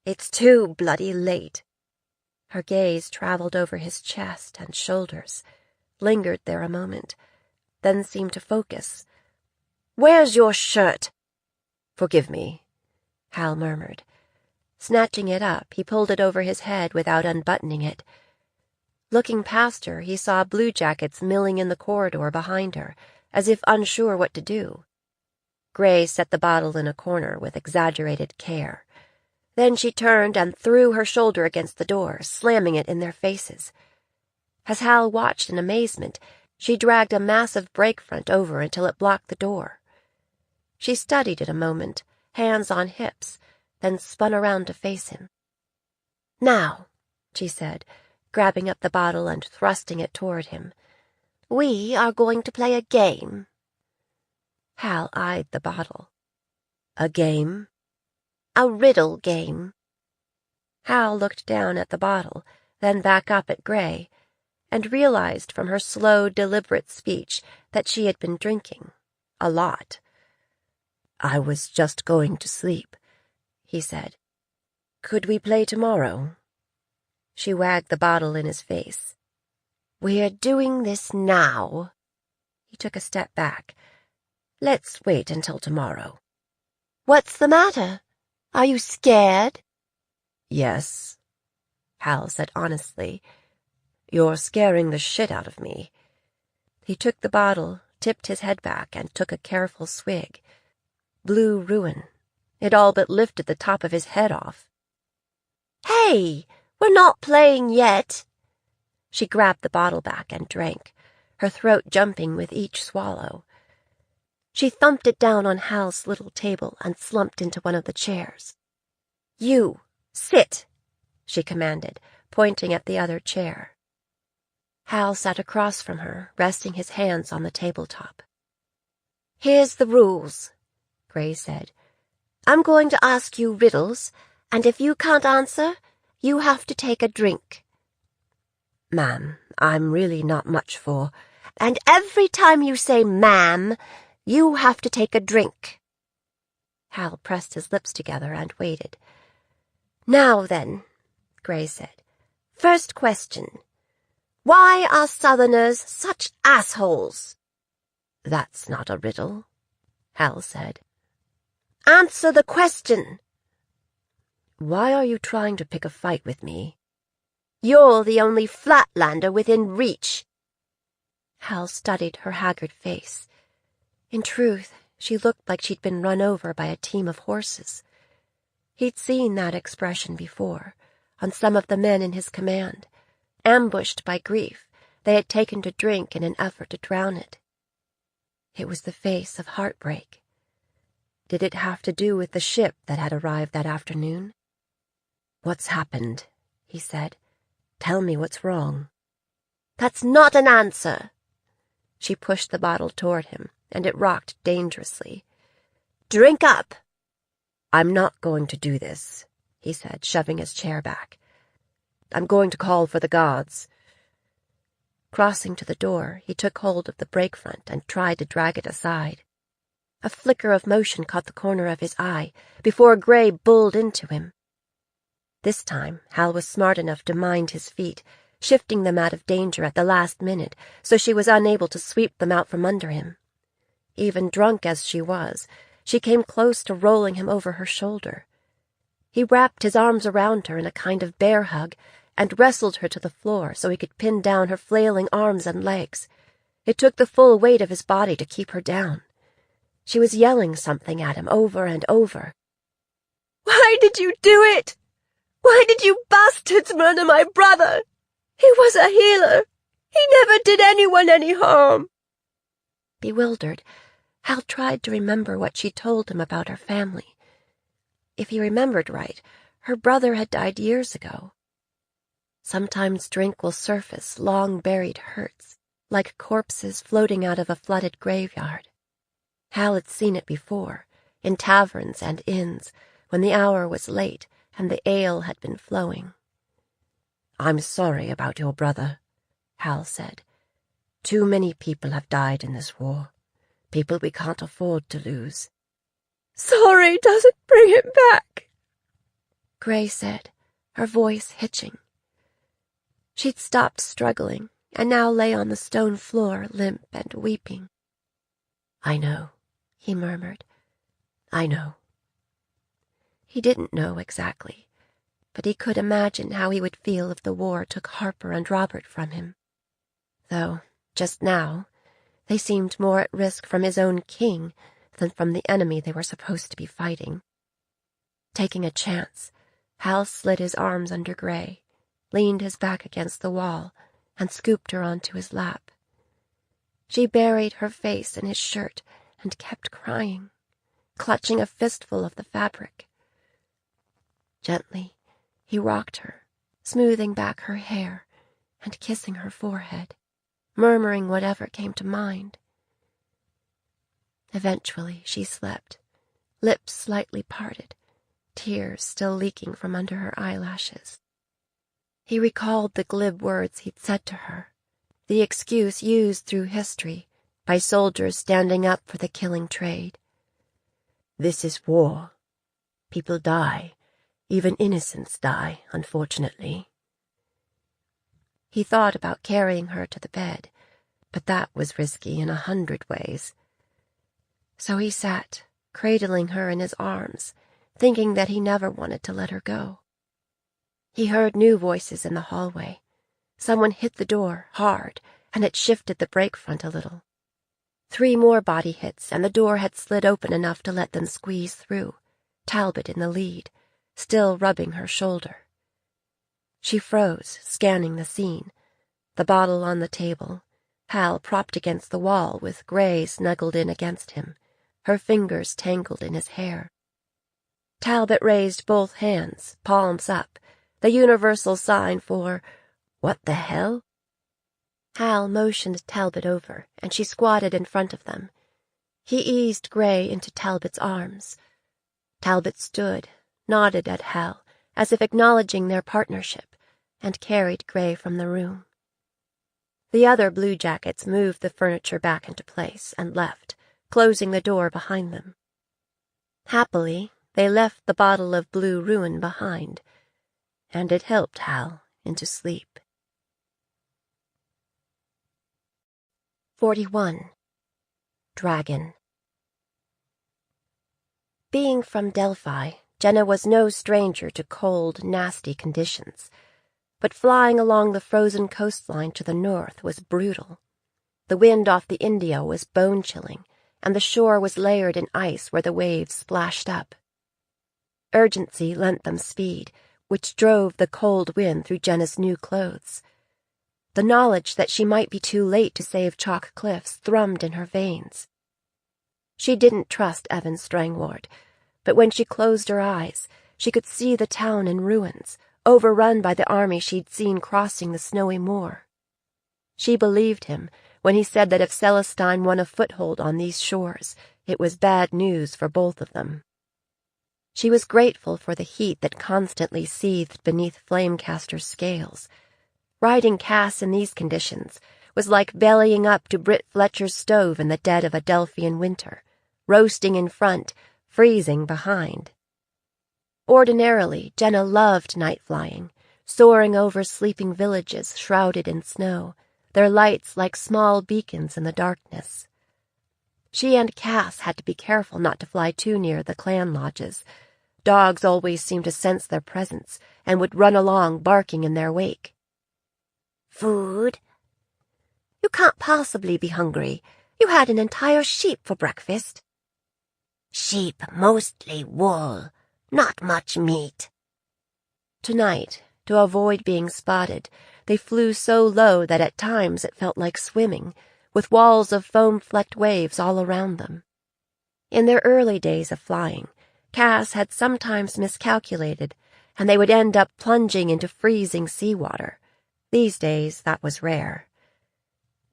It's too bloody late." Her gaze traveled over his chest and shoulders, lingered there a moment, then seemed to focus. "Where's your shirt?" "Forgive me," Hal murmured. Snatching it up, he pulled it over his head without unbuttoning it. Looking past her, he saw bluejackets milling in the corridor behind her, as if unsure what to do. Gray set the bottle in a corner with exaggerated care. Then she turned and threw her shoulder against the door, slamming it in their faces. As Hal watched in amazement, she dragged a massive brake front over until it blocked the door. She studied it a moment, hands on hips, then spun around to face him. "Now," she said, grabbing up the bottle and thrusting it toward him, "we are going to play a game." Hal eyed the bottle. "A game?" "A riddle game." Hal looked down at the bottle, then back up at Gray, and realized from her slow, deliberate speech that she had been drinking. A lot. "I was just going to sleep," he said. "Could we play tomorrow?" She wagged the bottle in his face. "We're doing this now." He took a step back. "Let's wait until tomorrow." "What's the matter? Are you scared?" "Yes," Hal said honestly. "You're scaring the shit out of me." He took the bottle, tipped his head back, and took a careful swig. Blue ruin. It all but lifted the top of his head off. "Hey, we're not playing yet." She grabbed the bottle back and drank, her throat jumping with each swallow. She thumped it down on Hal's little table and slumped into one of the chairs. "You, sit," she commanded, pointing at the other chair. Hal sat across from her, resting his hands on the tabletop. "Here's the rules," Gray said. "I'm going to ask you riddles, and if you can't answer, you have to take a drink." "Ma'am, I'm really not much for—" "And every time you say ma'am, you have to take a drink." Hal pressed his lips together and waited. "Now then," Gray said, First question. Why are Southerners such assholes? That's not a riddle, Hal said. Answer the question. Why are you trying to pick a fight with me? You're the only Flatlander within reach. Hal studied her haggard face. In truth, she looked like she'd been run over by a team of horses. He'd seen that expression before, on some of the men in his command. Ambushed by grief, they had taken to drink in an effort to drown it. It was the face of heartbreak. Did it have to do with the ship that had arrived that afternoon? What's happened? He said. Tell me what's wrong. That's not an answer. She pushed the bottle toward him, and it rocked dangerously. Drink up. I'm not going to do this, he said, shoving his chair back. I'm going to call for the gods. Crossing to the door, he took hold of the brake front and tried to drag it aside. A flicker of motion caught the corner of his eye before Gray bulled into him. This time, Hal was smart enough to mind his feet, shifting them out of danger at the last minute so she was unable to sweep them out from under him. Even drunk as she was, she came close to rolling him over her shoulder. He wrapped his arms around her in a kind of bear hug and wrestled her to the floor so he could pin down her flailing arms and legs. It took the full weight of his body to keep her down. She was yelling something at him over and over. Why did you do it? Why did you bastards murder my brother? He was a healer. He never did anyone any harm. Bewildered, Hal tried to remember what she told him about her family. If he remembered right, her brother had died years ago. Sometimes drink will surface long-buried hurts, like corpses floating out of a flooded graveyard. Hal had seen it before, in taverns and inns, when the hour was late and the ale had been flowing. I'm sorry about your brother, Hal said. Too many people have died in this war. People we can't afford to lose. Sorry doesn't bring him back, Gray said, her voice hitching. She'd stopped struggling and now lay on the stone floor, limp and weeping. I know, he murmured. I know. He didn't know exactly, but he could imagine how he would feel if the war took Harper and Robert from him. Though, just now, they seemed more at risk from his own king than from the enemy they were supposed to be fighting. Taking a chance, Hal slid his arms under Gray, leaned his back against the wall, and scooped her onto his lap. She buried her face in his shirt and kept crying, clutching a fistful of the fabric. Gently, he rocked her, smoothing back her hair and kissing her forehead, murmuring whatever came to mind. Eventually she slept, lips slightly parted, tears still leaking from under her eyelashes. He recalled the glib words he'd said to her, the excuse used through history by soldiers standing up for the killing trade. This is war. People die. Even innocents die, unfortunately. He thought about carrying her to the bed, but that was risky in 100 ways. So he sat, cradling her in his arms, thinking that he never wanted to let her go. He heard new voices in the hallway. Someone hit the door hard, and it shifted the brake front a little. 3 more body hits, and the door had slid open enough to let them squeeze through, Talbot in the lead, still rubbing her shoulder. She froze, scanning the scene, the bottle on the table, Hal propped against the wall with Gray snuggled in against him, her fingers tangled in his hair. Talbot raised both hands, palms up, the universal sign for, "What the hell?" Hal motioned Talbot over, and she squatted in front of them. He eased Gray into Talbot's arms. Talbot stood, nodded at Hal, as if acknowledging their partnership, and carried Gray from the room. The other bluejackets moved the furniture back into place and left, closing the door behind them. Happily, they left the bottle of blue ruin behind, and it helped Hal into sleep. 41. Dragon. Being from Delphi, Jenna was no stranger to cold, nasty conditions, but flying along the frozen coastline to the north was brutal. The wind off the Indio was bone-chilling, and the shore was layered in ice where the waves splashed up. Urgency lent them speed, which drove the cold wind through Jenna's new clothes. The knowledge that she might be too late to save Chalk Cliffs thrummed in her veins. She didn't trust Evan Strangward, but when she closed her eyes, she could see the town in ruins, overrun by the army she'd seen crossing the snowy moor. She believed him when he said that if Celestine won a foothold on these shores, it was bad news for both of them. She was grateful for the heat that constantly seethed beneath Flamecaster's scales. Riding Cass in these conditions was like bellying up to Britt Fletcher's stove in the dead of a Delphian winter, roasting in front, freezing behind. Ordinarily, Jenna loved night flying, soaring over sleeping villages shrouded in snow, their lights like small beacons in the darkness. She and Cass had to be careful not to fly too near the clan lodges. Dogs always seemed to sense their presence and would run along barking in their wake. "Food? You can't possibly be hungry. You had an entire sheep for breakfast." "Sheep mostly wool, not much meat." Tonight, to avoid being spotted, they flew so low that at times it felt like swimming, with walls of foam-flecked waves all around them. In their early days of flying, Cass had sometimes miscalculated, and they would end up plunging into freezing seawater. These days, that was rare.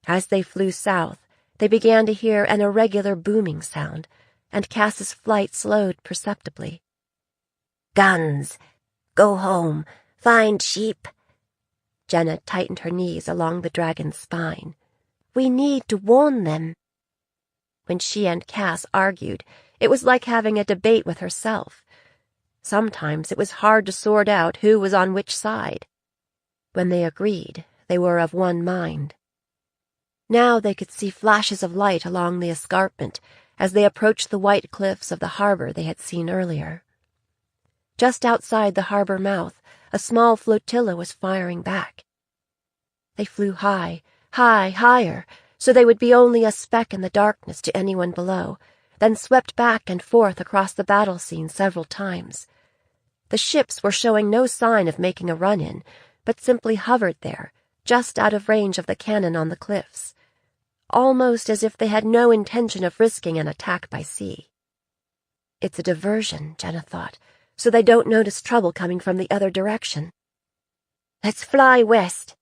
As they flew south, they began to hear an irregular booming sound, and Cass's flight slowed perceptibly. "Guns! Go home! Find sheep!" Jenna tightened her knees along the dragon's spine. "We need to warn them." When she and Cass argued, it was like having a debate with herself. Sometimes it was hard to sort out who was on which side. When they agreed, they were of one mind. Now they could see flashes of light along the escarpment as they approached the white cliffs of the harbor they had seen earlier. Just outside the harbor mouth, a small flotilla was firing back. They flew high, higher, so they would be only a speck in the darkness to anyone below, then swept back and forth across the battle scene several times. The ships were showing no sign of making a run-in, but simply hovered there, just out of range of the cannon on the cliffs, almost as if they had no intention of risking an attack by sea. It's a diversion, Jenna thought, so they don't notice trouble coming from the other direction. "Let's fly west."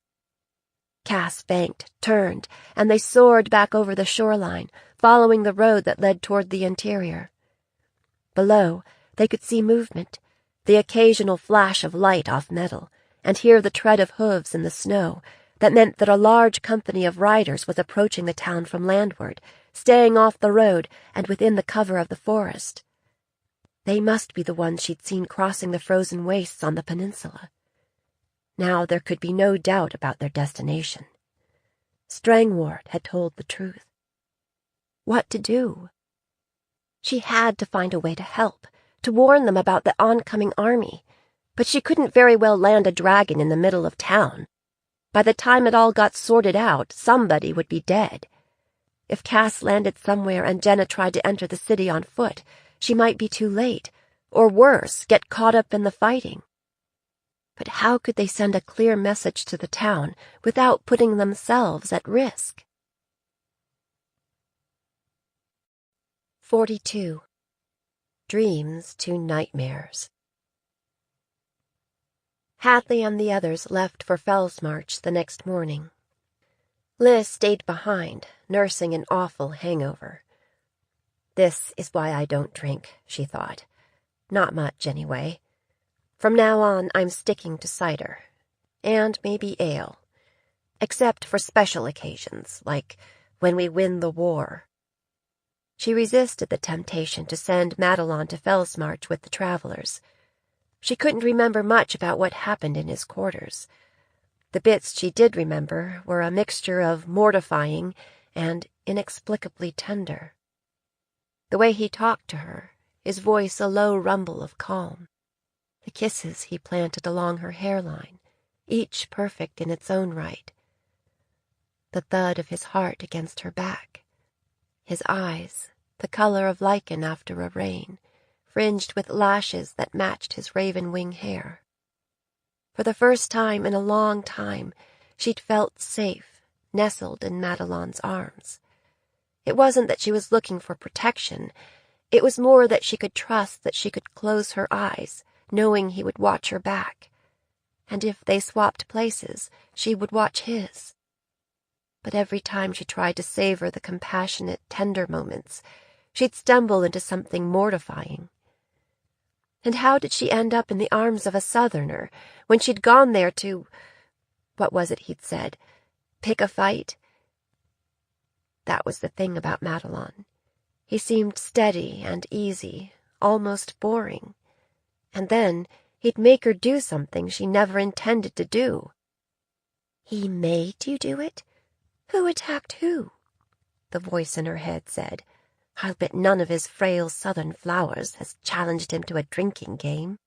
Cass banked, turned, and they soared back over the shoreline, following the road that led toward the interior. Below, they could see movement, the occasional flash of light off metal, and hear the tread of hooves in the snow that meant that a large company of riders was approaching the town from landward, staying off the road and within the cover of the forest. They must be the ones she'd seen crossing the frozen wastes on the peninsula. Now there could be no doubt about their destination. Strangward had told the truth. What to do? She had to find a way to help, to warn them about the oncoming army, but she couldn't very well land a dragon in the middle of town. By the time it all got sorted out, somebody would be dead. If Cass landed somewhere and Jenna tried to enter the city on foot, she might be too late, or worse, get caught up in the fighting. But how could they send a clear message to the town without putting themselves at risk? 42. Dreams to Nightmares. Hadley and the others left for Fellsmarch the next morning. Liz stayed behind, nursing an awful hangover. This is why I don't drink, she thought. Not much, anyway. From now on, I'm sticking to cider. And maybe ale. Except for special occasions, like when we win the war. She resisted the temptation to send Madelon to Fellsmarch with the travelers. She couldn't remember much about what happened in his quarters, The bits she did remember were a mixture of mortifying and inexplicably tender. The way he talked to her, his voice a low rumble of calm. The kisses he planted along her hairline, each perfect in its own right. The thud of his heart against her back. His eyes, the color of lichen after a rain, fringed with lashes that matched his raven wing hair. For the first time in a long time, she'd felt safe, nestled in Madelon's arms. It wasn't that she was looking for protection. It was more that she could trust that she could close her eyes, knowing he would watch her back. And if they swapped places, she would watch his. But every time she tried to savor the compassionate, tender moments, she'd stumble into something mortifying. And how did she end up in the arms of a Southerner, when she'd gone there to— what was it he'd said? Pick a fight? That was the thing about Madelon. He seemed steady and easy, almost boring. And then he'd make her do something she never intended to do. "He made you do it? Who attacked who?" the voice in her head said. "I'll bet none of his frail southern flowers has challenged him to a drinking game."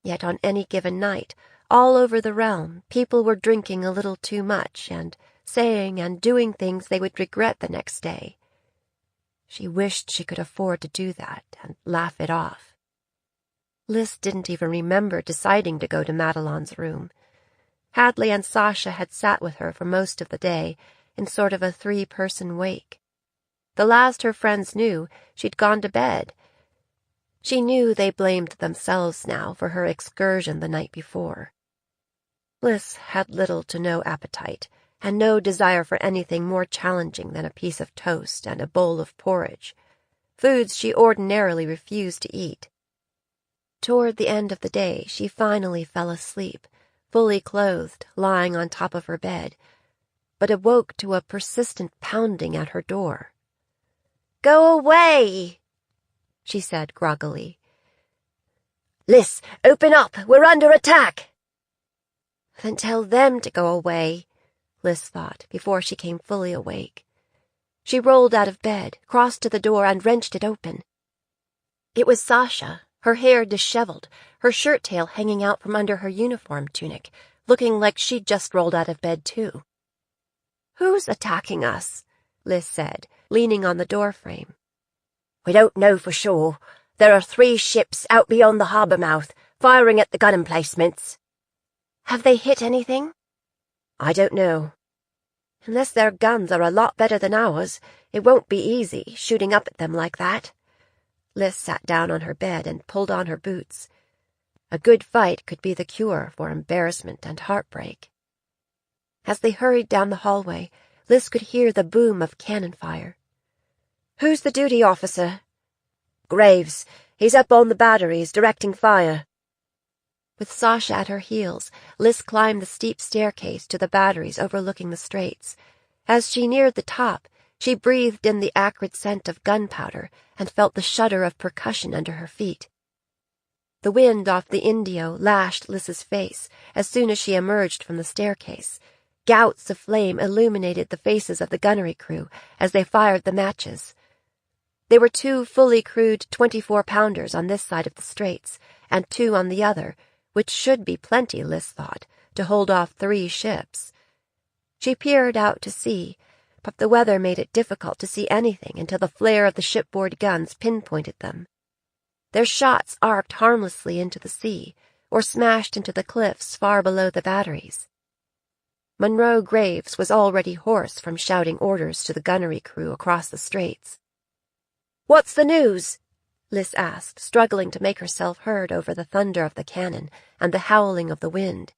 Yet on any given night, all over the realm, people were drinking a little too much and saying and doing things they would regret the next day. She wished she could afford to do that and laugh it off. Lys didn't even remember deciding to go to Madelon's room. Hadley and Sasha had sat with her for most of the day in sort of a 3-person wake. The last her friends knew, she'd gone to bed. She knew they blamed themselves now for her excursion the night before. Lys had little to no appetite, and no desire for anything more challenging than a piece of toast and a bowl of porridge, foods she ordinarily refused to eat. Toward the end of the day, she finally fell asleep, fully clothed, lying on top of her bed, but awoke to a persistent pounding at her door. "Go away," she said groggily. "Lys, open up! We're under attack!" Then tell them to go away, Lys thought, before she came fully awake. She rolled out of bed, crossed to the door, and wrenched it open. It was Sasha, her hair disheveled, her shirt-tail hanging out from under her uniform tunic, looking like she'd just rolled out of bed, too. "Who's attacking us?" Lys said, leaning on the doorframe. "We don't know for sure. There are 3 ships out beyond the harbour mouth, firing at the gun emplacements." "Have they hit anything?" "I don't know. Unless their guns are a lot better than ours, it won't be easy, shooting up at them like that." Lys sat down on her bed and pulled on her boots. A good fight could be the cure for embarrassment and heartbreak. As they hurried down the hallway, Lys could hear the boom of cannon fire. "Who's the duty officer?" "Graves. He's up on the batteries, directing fire." With Sasha at her heels, Lys climbed the steep staircase to the batteries overlooking the straits. As she neared the top, she breathed in the acrid scent of gunpowder and felt the shudder of percussion under her feet. The wind off the Indio lashed Lys's face as soon as she emerged from the staircase. Gouts of flame illuminated the faces of the gunnery crew as they fired the matches. There were 2 fully crewed 24-pounders on this side of the straits, and 2 on the other, which should be plenty, Lys thought, to hold off 3 ships. She peered out to sea, but the weather made it difficult to see anything until the flare of the shipboard guns pinpointed them. Their shots arced harmlessly into the sea, or smashed into the cliffs far below the batteries. Monroe Graves was already hoarse from shouting orders to the gunnery crew across the straits. "What's the news?" Lys asked, struggling to make herself heard over the thunder of the cannon and the howling of the wind.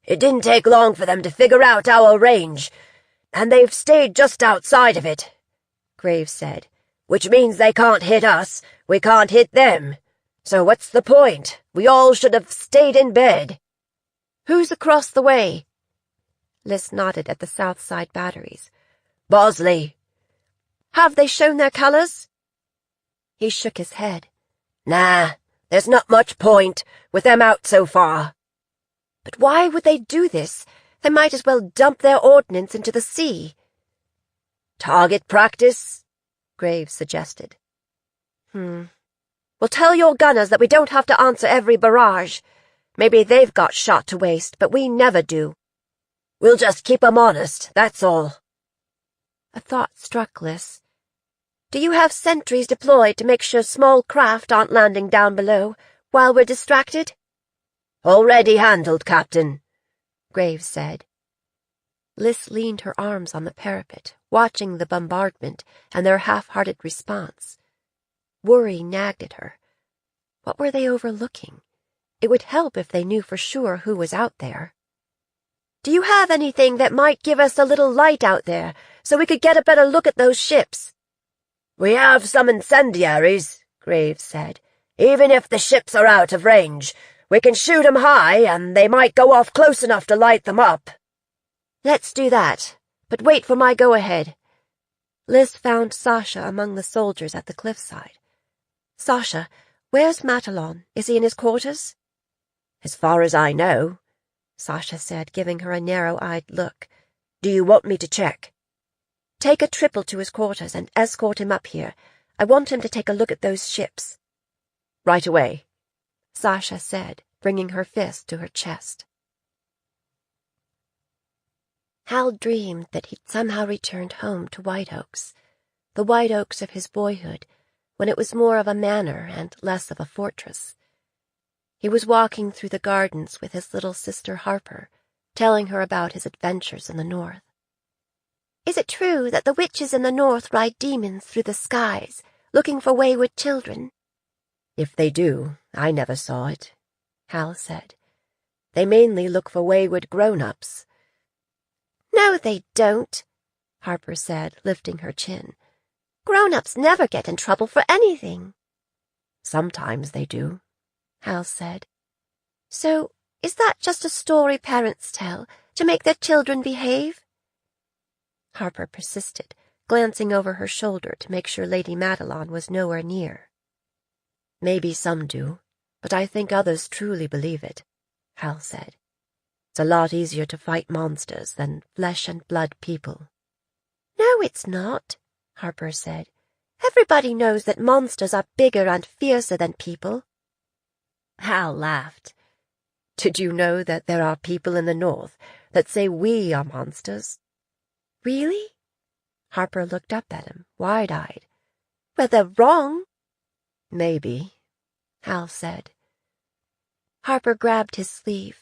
"It didn't take long for them to figure out our range, and they've stayed just outside of it," Graves said, "which means they can't hit us, we can't hit them. So what's the point? We all should have stayed in bed." "Who's across the way?" Lys nodded at the south side batteries. "Bosley." "Have they shown their colors?" He shook his head. "Nah, there's not much point, with them out so far." But why would they do this? They might as well dump their ordnance into the sea. Target practice, Graves suggested. Well, tell your gunners that we don't have to answer every barrage. Maybe they've got shot to waste, but we never do. We'll just keep 'em honest, that's all. A thought struck Liz. Do you have sentries deployed to make sure small craft aren't landing down below while we're distracted? Already handled, Captain, Graves said. Liz leaned her arms on the parapet, watching the bombardment and their half-hearted response. Worry nagged at her. What were they overlooking? It would help if they knew for sure who was out there. Do you have anything that might give us a little light out there, so we could get a better look at those ships? We have some incendiaries, Graves said. Even if the ships are out of range, we can shoot 'em high, and they might go off close enough to light them up. Let's do that, but wait for my go-ahead. Liz found Sasha among the soldiers at the cliffside. Sasha, where's Matalon? Is he in his quarters? As far as I know, Sasha said, giving her a narrow-eyed look. Do you want me to check? Take a triple to his quarters and escort him up here. I want him to take a look at those ships. Right away, Sasha said, bringing her fist to her chest. Hal dreamed that he'd somehow returned home to White Oaks, the White Oaks of his boyhood, when it was more of a manor and less of a fortress. He was walking through the gardens with his little sister Harper, telling her about his adventures in the north. Is it true that the witches in the north ride demons through the skies, looking for wayward children? If they do, I never saw it, Hal said. They mainly look for wayward grown-ups. No, they don't, Harper said, lifting her chin. Grown-ups never get in trouble for anything. Sometimes they do, Hal said. So, is that just a story parents tell to make their children behave? Harper persisted, glancing over her shoulder to make sure Lady Madelon was nowhere near. Maybe some do, but I think others truly believe it, Hal said. It's a lot easier to fight monsters than flesh-and-blood people. No, it's not, Harper said. Everybody knows that monsters are bigger and fiercer than people. Hal laughed. Did you know that there are people in the north that say we are monsters? Really? Harper looked up at him, wide-eyed. Well, they're wrong. Maybe, Hal said. Harper grabbed his sleeve.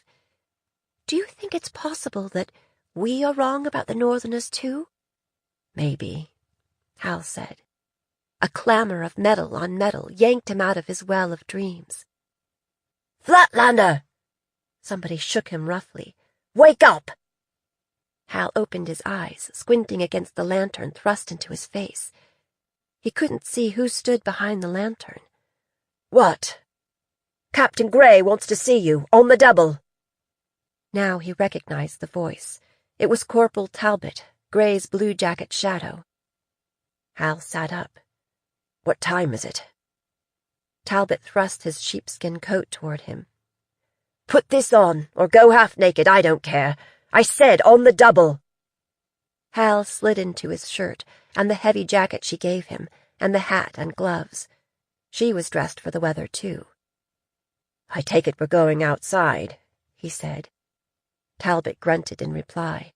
Do you think it's possible that we are wrong about the Northerners, too? Maybe, Hal said. A clamor of metal on metal yanked him out of his well of dreams. Flatlander! Somebody shook him roughly. Wake up! Hal opened his eyes, squinting against the lantern thrust into his face. He couldn't see who stood behind the lantern. What? Captain Gray wants to see you, on the double. Now he recognized the voice. It was Corporal Talbot, Gray's blue-jacket shadow. Hal sat up. What time is it? Talbot thrust his sheepskin coat toward him. Put this on, or go half-naked, I don't care. I said on the double. Hal slid into his shirt, and the heavy jacket she gave him, and the hat and gloves. She was dressed for the weather, too. I take it we're going outside, he said. Talbot grunted in reply.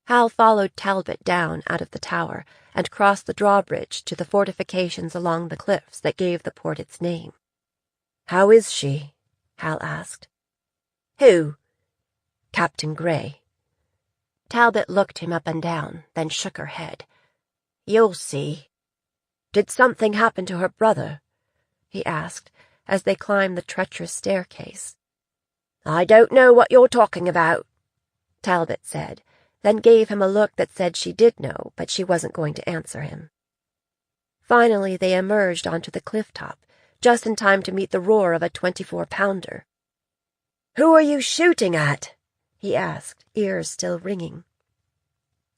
Hal followed Talbot down out of the tower and crossed the drawbridge to the fortifications along the cliffs that gave the port its name. How is she? Hal asked. Who? Captain Gray. Talbot looked him up and down, then shook her head. You'll see. Did something happen to her brother? He asked, as they climbed the treacherous staircase. I don't know what you're talking about, Talbot said, then gave him a look that said she did know, but she wasn't going to answer him. Finally they emerged onto the cliff top, just in time to meet the roar of a 24-pounder. Who are you shooting at? He asked, ears still ringing.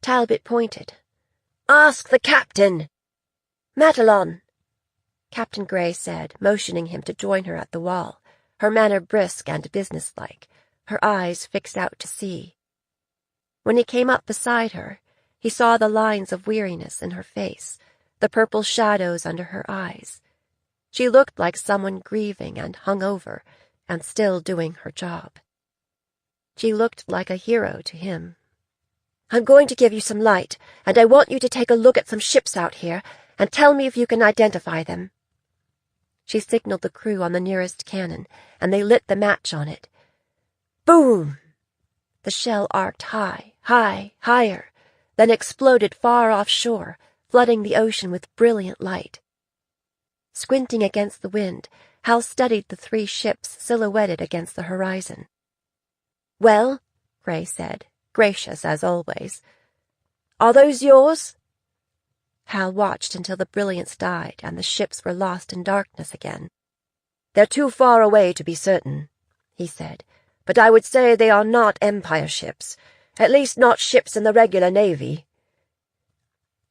Talbot pointed. Ask the captain. Matalon, Captain Gray said, motioning him to join her at the wall, her manner brisk and businesslike, her eyes fixed out to sea. When he came up beside her, he saw the lines of weariness in her face, the purple shadows under her eyes. She looked like someone grieving and hung over and still doing her job. She looked like a hero to him. "I'm going to give you some light, and I want you to take a look at some ships out here and tell me if you can identify them." She signaled the crew on the nearest cannon, and they lit the match on it. Boom! The shell arced high, higher, then exploded far offshore, flooding the ocean with brilliant light. Squinting against the wind, Hal studied the 3 ships silhouetted against the horizon. "Well," Gray said, gracious as always, "are those yours?" Hal watched until the brilliance died and the ships were lost in darkness again. "They're too far away to be certain," he said, "but I would say they are not Empire ships, at least not ships in the regular Navy."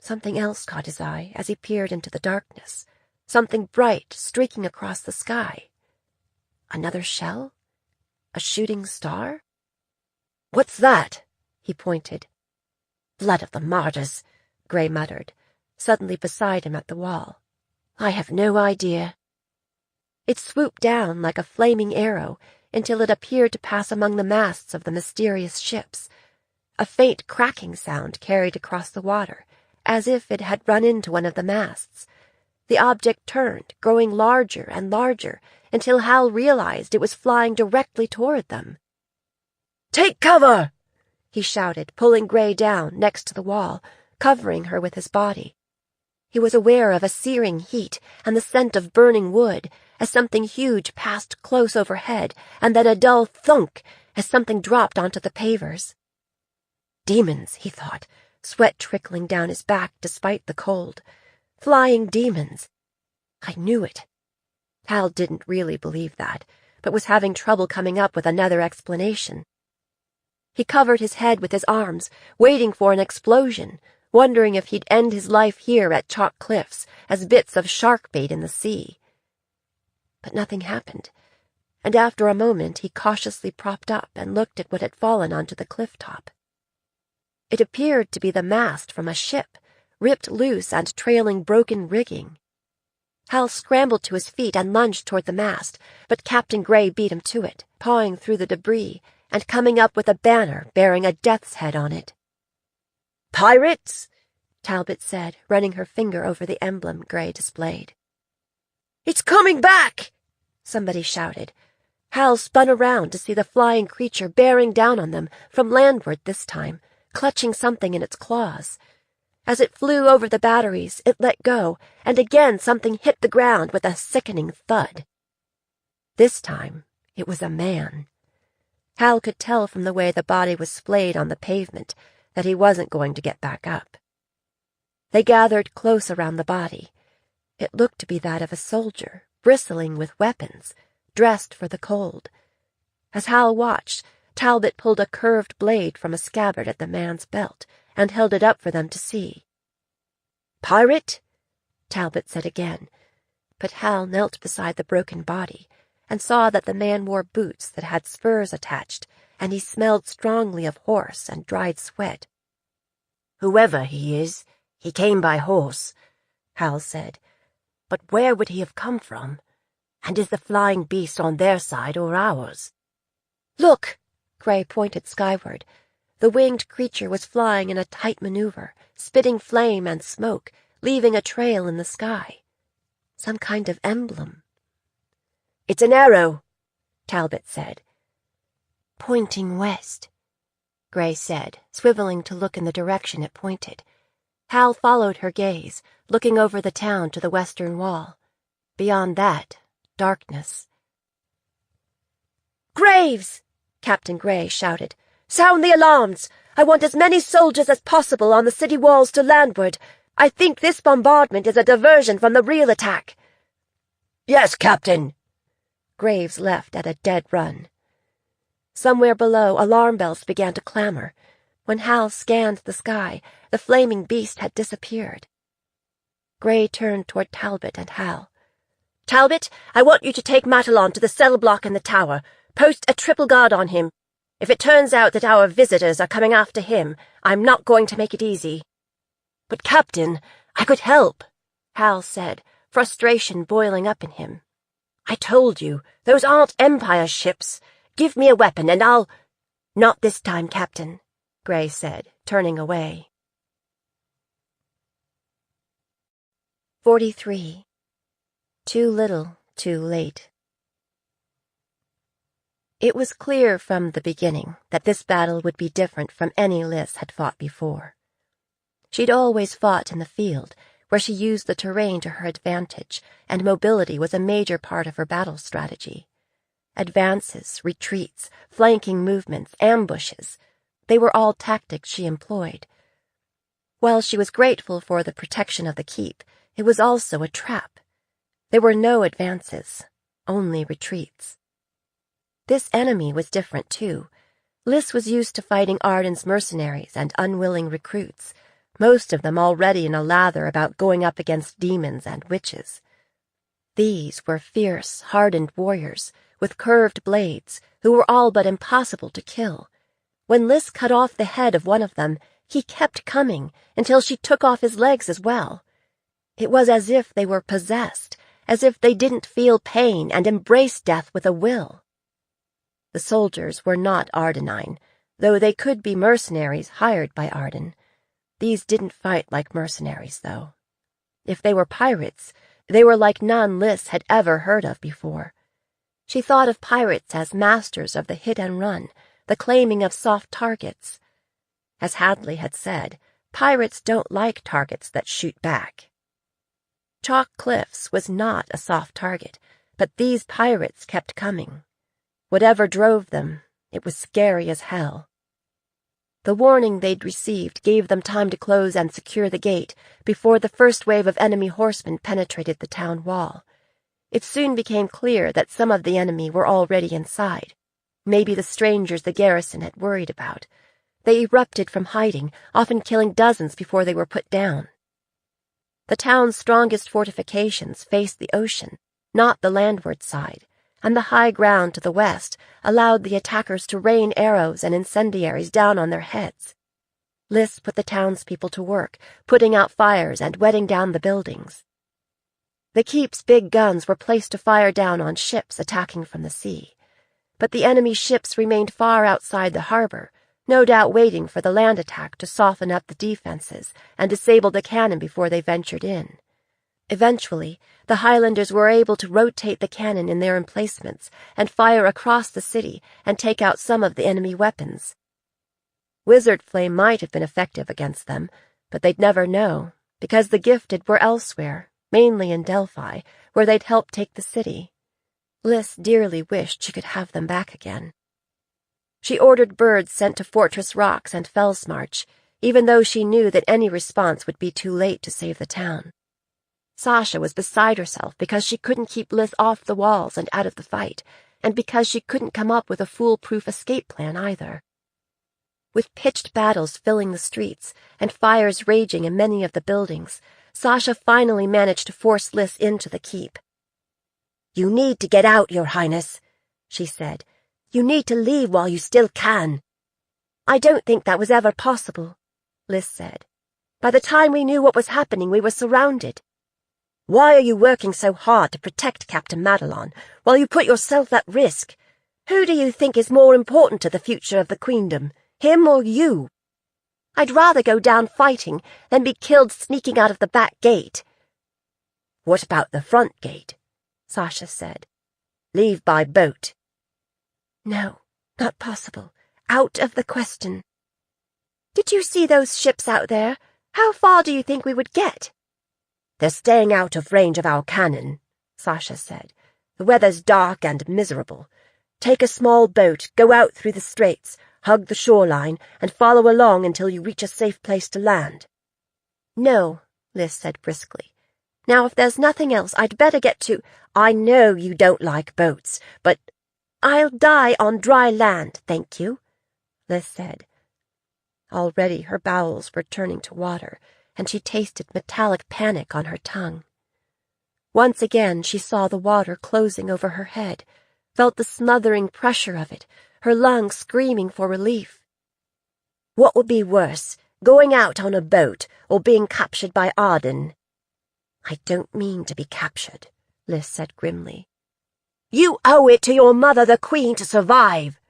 Something else caught his eye as he peered into the darkness, something bright streaking across the sky. Another shell? A shooting star? "What's that?" he pointed. "Blood of the martyrs," Gray muttered, suddenly beside him at the wall. "I have no idea." It swooped down like a flaming arrow until it appeared to pass among the masts of the mysterious ships. A faint cracking sound carried across the water, as if it had run into one of the masts. The object turned, growing larger and larger, until Hal realized it was flying directly toward them. "Take cover!" he shouted, pulling Gray down next to the wall, covering her with his body. He was aware of a searing heat and the scent of burning wood as something huge passed close overhead, and then a dull thunk as something dropped onto the pavers. Demons, he thought, sweat trickling down his back despite the cold. Flying demons. I knew it. Hal didn't really believe that, but was having trouble coming up with another explanation. He covered his head with his arms, waiting for an explosion, wondering if he'd end his life here at Chalk Cliffs as bits of shark bait in the sea. But nothing happened, and after a moment he cautiously propped up and looked at what had fallen onto the cliff top. It appeared to be the mast from a ship, ripped loose and trailing broken rigging. Hal scrambled to his feet and lunged toward the mast, but Captain Gray beat him to it, pawing through the debris and coming up with a banner bearing a death's head on it. "Pirates!" Talbot said, running her finger over the emblem Gray displayed. "It's coming back!" somebody shouted. Hal spun around to see the flying creature bearing down on them, from landward this time, clutching something in its claws. As it flew over the batteries, it let go, and again something hit the ground with a sickening thud. This time, it was a man. Hal could tell from the way the body was splayed on the pavement that he wasn't going to get back up. They gathered close around the body. It looked to be that of a soldier, bristling with weapons, dressed for the cold. As Hal watched, Talbot pulled a curved blade from a scabbard at the man's belt and held it up for them to see. "Pirate?" Talbot said again, but Hal knelt beside the broken body and saw that the man wore boots that had spurs attached, and he smelled strongly of horse and dried sweat. "Whoever he is, he came by horse," Hal said. "But where would he have come from? And is the flying beast on their side or ours?" "Look!" Gray pointed skyward. The winged creature was flying in a tight maneuver, spitting flame and smoke, leaving a trail in the sky. Some kind of emblem. "It's an arrow," Talbot said. "Pointing west," Gray said, swiveling to look in the direction it pointed. Hal followed her gaze, looking over the town to the western wall. Beyond that, darkness. "Graves!" Captain Gray shouted. "Sound the alarms! I want as many soldiers as possible on the city walls to landward. I think this bombardment is a diversion from the real attack." "Yes, Captain." Graves left at a dead run. Somewhere below, alarm bells began to clamor. When Hal scanned the sky, the flaming beast had disappeared. Gray turned toward Talbot and Hal. "Talbot, I want you to take Matalon to the cell block in the tower. Post a triple guard on him. If it turns out that our visitors are coming after him, I'm not going to make it easy." "But, Captain, I could help," Hal said, frustration boiling up in him. "I told you, those aren't Empire ships. Give me a weapon and I'll—" "Not this time, Captain," Gray said, turning away. 43. Too little, too late. It was clear from the beginning that this battle would be different from any Liz had fought before. She'd always fought in the field, where she used the terrain to her advantage, and mobility was a major part of her battle strategy. Advances, retreats, flanking movements, ambushes, they were all tactics she employed. While she was grateful for the protection of the keep, it was also a trap. There were no advances, only retreats. This enemy was different, too. Liz was used to fighting Arden's mercenaries and unwilling recruits, most of them already in a lather about going up against demons and witches. These were fierce, hardened warriors with curved blades who were all but impossible to kill. When Liz cut off the head of one of them, he kept coming until she took off his legs as well. It was as if they were possessed, as if they didn't feel pain and embraced death with a will. The soldiers were not Ardenine, though they could be mercenaries hired by Arden. These didn't fight like mercenaries, though. If they were pirates, they were like none Liz had ever heard of before. She thought of pirates as masters of the hit and run, the claiming of soft targets. As Hadley had said, pirates don't like targets that shoot back. Chalk Cliffs was not a soft target, but these pirates kept coming. Whatever drove them, it was scary as hell. The warning they'd received gave them time to close and secure the gate before the first wave of enemy horsemen penetrated the town wall. It soon became clear that some of the enemy were already inside, maybe the strangers the garrison had worried about. They erupted from hiding, often killing dozens before they were put down. The town's strongest fortifications faced the ocean, not the landward side, and the high ground to the west allowed the attackers to rain arrows and incendiaries down on their heads. Liz put the townspeople to work, putting out fires and wetting down the buildings. The keep's big guns were placed to fire down on ships attacking from the sea, but the enemy ships remained far outside the harbor, no doubt waiting for the land attack to soften up the defenses and disable the cannon before they ventured in. Eventually, the Highlanders were able to rotate the cannon in their emplacements and fire across the city and take out some of the enemy weapons. Wizard Flame might have been effective against them, but they'd never know, because the gifted were elsewhere, mainly in Delphi, where they'd helped take the city. Liz dearly wished she could have them back again. She ordered birds sent to Fortress Rocks and Fellsmarch, even though she knew that any response would be too late to save the town. Sasha was beside herself because she couldn't keep Liz off the walls and out of the fight, and because she couldn't come up with a foolproof escape plan either. With pitched battles filling the streets and fires raging in many of the buildings, Sasha finally managed to force Liz into the keep. "You need to get out, Your Highness," she said. "You need to leave while you still can." "I don't think that was ever possible," Liz said. "By the time we knew what was happening, we were surrounded." "Why are you working so hard to protect Captain Madelon while you put yourself at risk? Who do you think is more important to the future of the Queendom, him or you?" "I'd rather go down fighting than be killed sneaking out of the back gate." "What about the front gate?" Sasha said. "Leave by boat." "No, not possible. Out of the question." "Did you see those ships out there? How far do you think we would get?" "They're staying out of range of our cannon," Sasha said. "The weather's dark and miserable. Take a small boat, go out through the straits, hug the shoreline, and follow along until you reach a safe place to land." "No," Liz said briskly. "Now, if there's nothing else, I'd better get to—" "I know you don't like boats, but—" "I'll die on dry land, thank you," Liz said. Already her bowels were turning to water, and she tasted metallic panic on her tongue. Once again she saw the water closing over her head, felt the smothering pressure of it, her lungs screaming for relief. What would be worse, going out on a boat or being captured by Arden? I don't mean to be captured, Liz said grimly. You owe it to your mother, the Queen, to survive,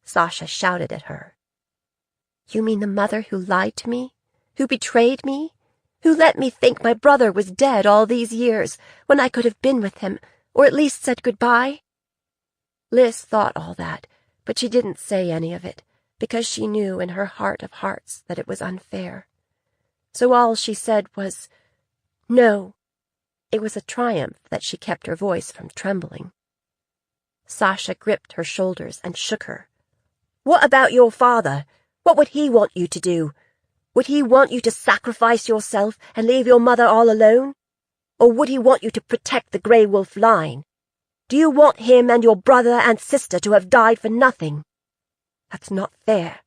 Sasha shouted at her. You mean the mother who lied to me? Who betrayed me? Who let me think my brother was dead all these years, when I could have been with him, or at least said goodbye? Liz thought all that, but she didn't say any of it, because she knew in her heart of hearts that it was unfair. So all she said was, no. It was a triumph that she kept her voice from trembling. Sasha gripped her shoulders and shook her. What about your father? What would he want you to do? Would he want you to sacrifice yourself and leave your mother all alone? Or would he want you to protect the Grey Wolf line? Do you want him and your brother and sister to have died for nothing? That's not fair,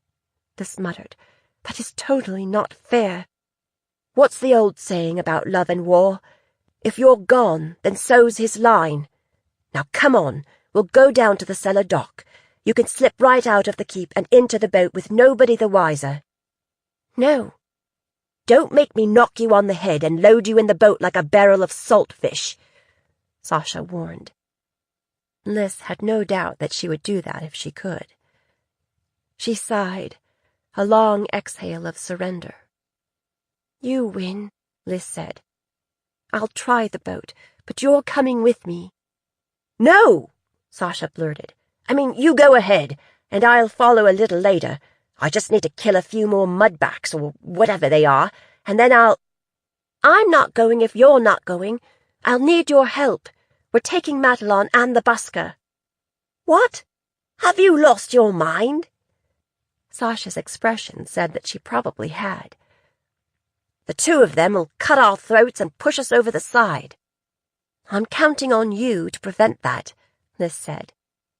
Liz muttered. That is totally not fair. What's the old saying about love and war? If you're gone, then so's his line. Now come on, we'll go down to the cellar dock. You can slip right out of the keep and into the boat with nobody the wiser. No. Don't make me knock you on the head and load you in the boat like a barrel of saltfish, Sasha warned. Liz had no doubt that she would do that if she could. She sighed, a long exhale of surrender. You win, Liz said. I'll try the boat, but you're coming with me. No, Sasha blurted. I mean, you go ahead, and I'll follow a little later. I just need to kill a few more mudbacks or whatever they are, and then I'm not going if you're not going. I'll need your help. We're taking Madelon and the busker. What? Have you lost your mind? Sasha's expression said that she probably had. The two of them will cut our throats and push us over the side. I'm counting on you to prevent that, Liz said.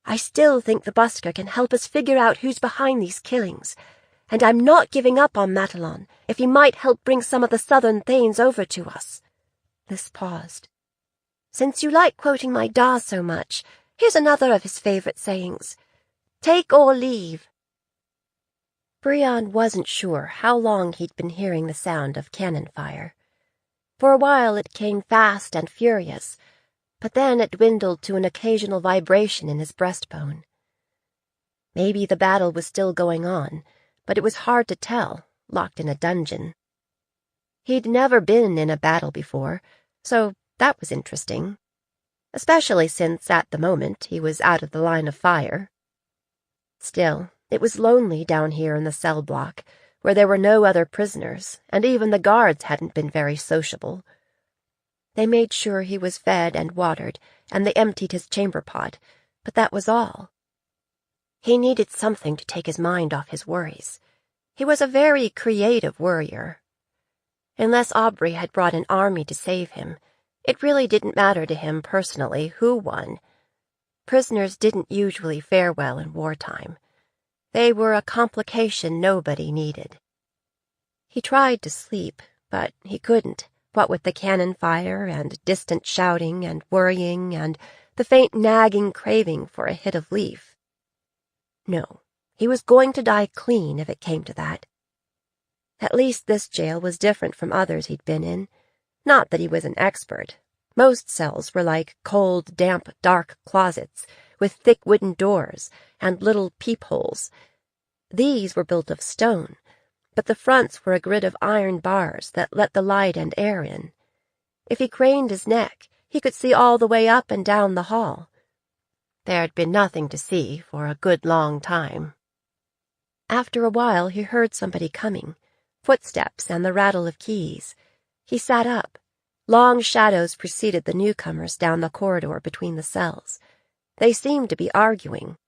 I still think the busker can help us figure out who's behind these killings, and I'm not giving up on Madelon if he might help bring some of the southern Thanes over to us. Liz paused. Since you like quoting my Da so much, here's another of his favorite sayings. Take or leave. Brian wasn't sure how long he'd been hearing the sound of cannon fire. For a while it came fast and furious, but then it dwindled to an occasional vibration in his breastbone. Maybe the battle was still going on, but it was hard to tell, locked in a dungeon. He'd never been in a battle before, so that was interesting, especially since at the moment he was out of the line of fire. Still, it was lonely down here in the cell block, where there were no other prisoners, and even the guards hadn't been very sociable. They made sure he was fed and watered, and they emptied his chamber pot, but that was all. He needed something to take his mind off his worries. He was a very creative worrier. Unless Aubrey had brought an army to save him, it really didn't matter to him personally who won. Prisoners didn't usually fare well in wartime. They were a complication nobody needed. He tried to sleep, but he couldn't, what with the cannon fire and distant shouting and worrying and the faint nagging craving for a hit of leaf. No, he was going to die clean if it came to that. At least this jail was different from others he'd been in. Not that he was an expert. Most cells were like cold, damp, dark closets with thick wooden doors and little peepholes. These were built of stone, but the fronts were a grid of iron bars that let the light and air in. If he craned his neck, he could see all the way up and down the hall. There'd been nothing to see for a good long time. After a while he heard somebody coming, footsteps and the rattle of keys. He sat up. Long shadows preceded the newcomers down the corridor between the cells. They seemed to be arguing.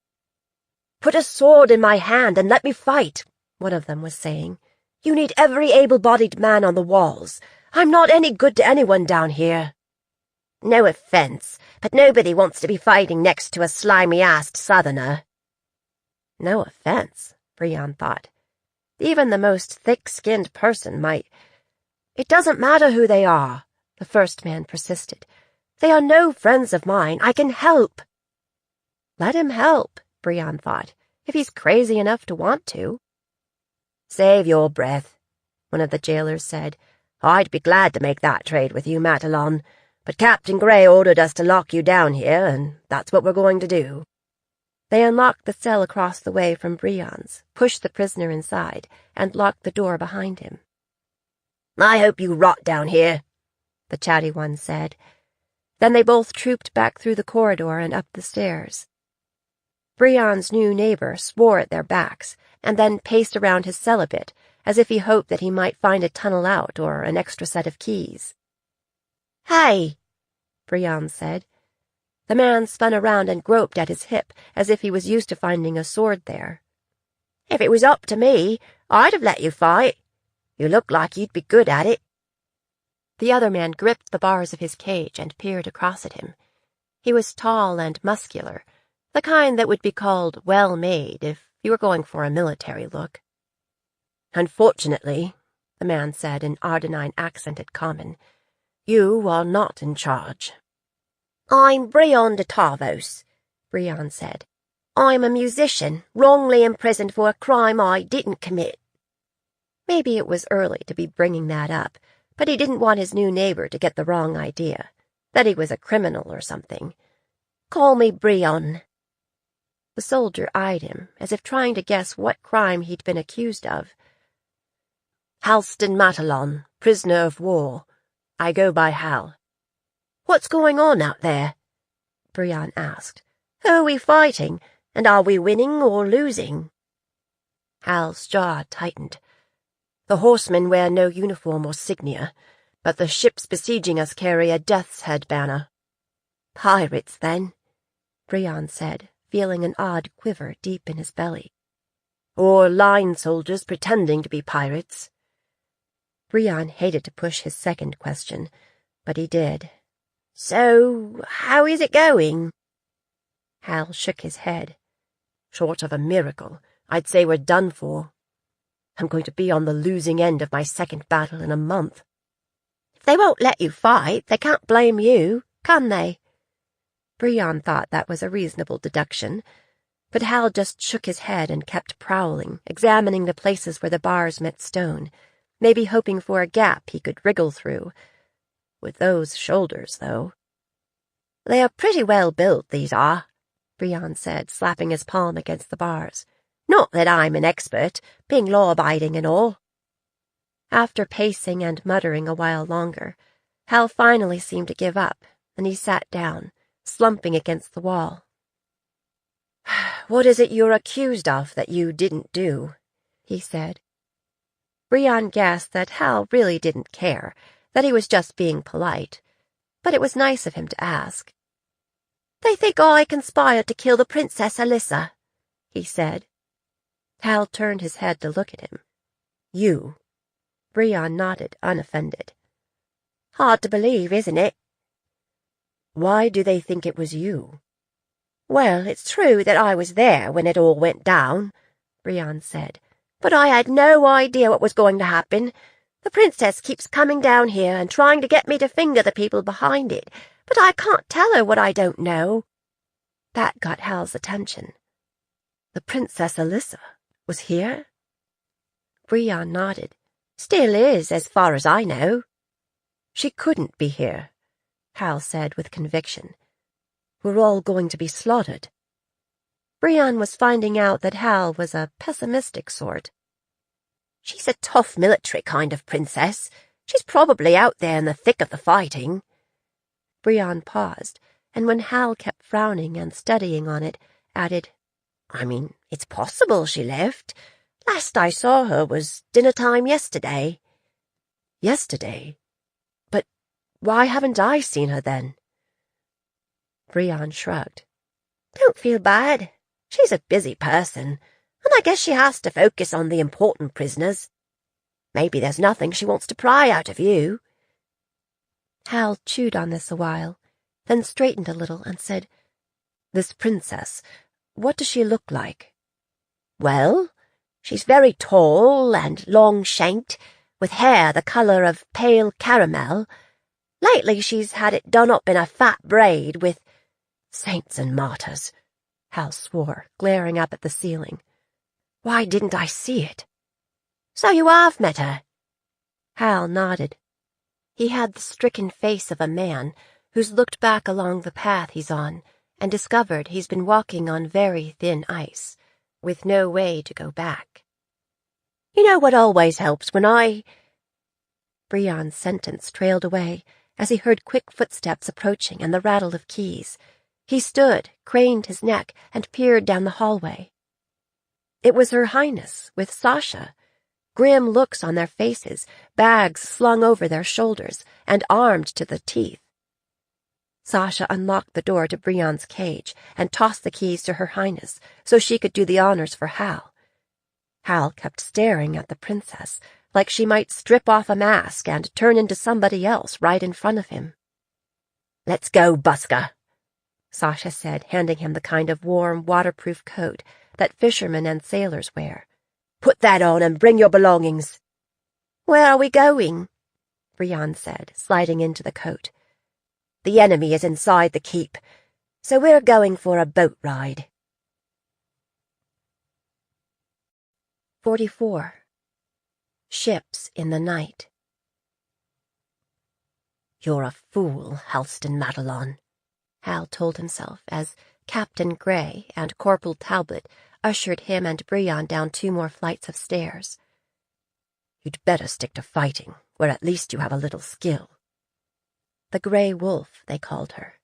"Put a sword in my hand and let me fight," one of them was saying. "You need every able-bodied man on the walls. I'm not any good to anyone down here." "No offense, but nobody wants to be fighting next to a slimy-assed southerner." No offense, Brian thought. Even the most thick-skinned person might... "It doesn't matter who they are," the first man persisted. "They are no friends of mine. I can help." Let him help, Brian thought. if he's crazy enough to want to. Save your breath, one of the jailers said. I'd be glad to make that trade with you, Matalon, but Captain Grey ordered us to lock you down here, and that's what we're going to do. They unlocked the cell across the way from Brion's, pushed the prisoner inside, and locked the door behind him. I hope you rot down here, the chatty one said. Then they both trooped back through the corridor and up the stairs. Brion's new neighbor swore at their backs, and then paced around his cell a bit, as if he hoped that he might find a tunnel out or an extra set of keys. Hey, Brion said. The man spun around and groped at his hip, as if he was used to finding a sword there. If it was up to me, I'd have let you fight. You look like you'd be good at it. The other man gripped the bars of his cage and peered across at him. He was tall and muscular, the kind that would be called well-made if you were going for a military look. Unfortunately, the man said in Ardenine-accented common, you are not in charge. I'm Brion de Tarvos, Brion said. I'm a musician, wrongly imprisoned for a crime I didn't commit. Maybe it was early to be bringing that up, but he didn't want his new neighbor to get the wrong idea, that he was a criminal or something. Call me Brion. The soldier eyed him, as if trying to guess what crime he'd been accused of. Halston Matalon, prisoner of war. I go by Hal. What's going on out there? Brion asked. Who are we fighting, and are we winning or losing? Hal's jaw tightened. The horsemen wear no uniform or signia, but the ships besieging us carry a death's head banner. Pirates, then, Brion said, feeling an odd quiver deep in his belly. Or line soldiers pretending to be pirates. Brion hated to push his second question, but he did. So, how is it going? Hal shook his head. Short of a miracle, I'd say we're done for. I'm going to be on the losing end of my second battle in a month. If they won't let you fight, they can't blame you, can they? Brion thought that was a reasonable deduction, but Hal just shook his head and kept prowling, examining the places where the bars met stone, maybe hoping for a gap he could wriggle through. With those shoulders, though. They are pretty well built, these are, Brion said, slapping his palm against the bars. Not that I'm an expert, being law-abiding and all. After pacing and muttering a while longer, Hal finally seemed to give up, and he sat down, slumping against the wall. What is it you're accused of that you didn't do? He said. Brion guessed that Hal really didn't care, that he was just being polite, but it was nice of him to ask. They think I conspired to kill the Princess Alyssa, he said. Hal turned his head to look at him. You? Brion nodded, unoffended. Hard to believe, isn't it? Why do they think it was you? Well, it's true that I was there when it all went down, Brion said, but I had no idea what was going to happen. The princess keeps coming down here and trying to get me to finger the people behind it, but I can't tell her what I don't know. That got Hal's attention. The Princess Alyssa was here? Brion nodded. Still is, as far as I know. She couldn't be here, Hal said with conviction. We're all going to be slaughtered. Brion was finding out that Hal was a pessimistic sort. She's a tough military kind of princess. She's probably out there in the thick of the fighting. Brion paused, and when Hal kept frowning and studying on it, added, I mean, it's possible she left. Last I saw her was dinner time yesterday. Yesterday? But why haven't I seen her then? Brion shrugged. Don't feel bad. She's a busy person, and I guess she has to focus on the important prisoners. Maybe there's nothing she wants to pry out of you. Hal chewed on this a while, then straightened a little and said, This princess, what does she look like? Well, she's very tall and long-shanked, with hair the colour of pale caramel. Lately she's had it done up in a fat braid with saints and martyrs. Hal swore, glaring up at the ceiling. Why didn't I see it? So you have met her? Hal nodded. He had the stricken face of a man who's looked back along the path he's on and discovered he's been walking on very thin ice, with no way to go back. You know what always helps when I... Brion's sentence trailed away as he heard quick footsteps approaching and the rattle of keys. He stood, craned his neck, and peered down the hallway. It was Her Highness, with Sasha. Grim looks on their faces, bags slung over their shoulders, and armed to the teeth. Sasha unlocked the door to Brion's cage and tossed the keys to Her Highness so she could do the honors for Hal. Hal kept staring at the princess, like she might strip off a mask and turn into somebody else right in front of him. "Let's go, busker," Sasha said, handing him the kind of warm, waterproof coat that fishermen and sailors wear. "Put that on and bring your belongings." "Where are we going?" Brion said, sliding into the coat. "The enemy is inside the keep, so we're going for a boat ride." 44. Ships in the Night. "You're a fool, Halston Madelon," Hal told himself as Captain Gray and Corporal Talbot ushered him and Brion down 2 more flights of stairs. "You'd better stick to fighting, where at least you have a little skill." The Grey Wolf, they called her.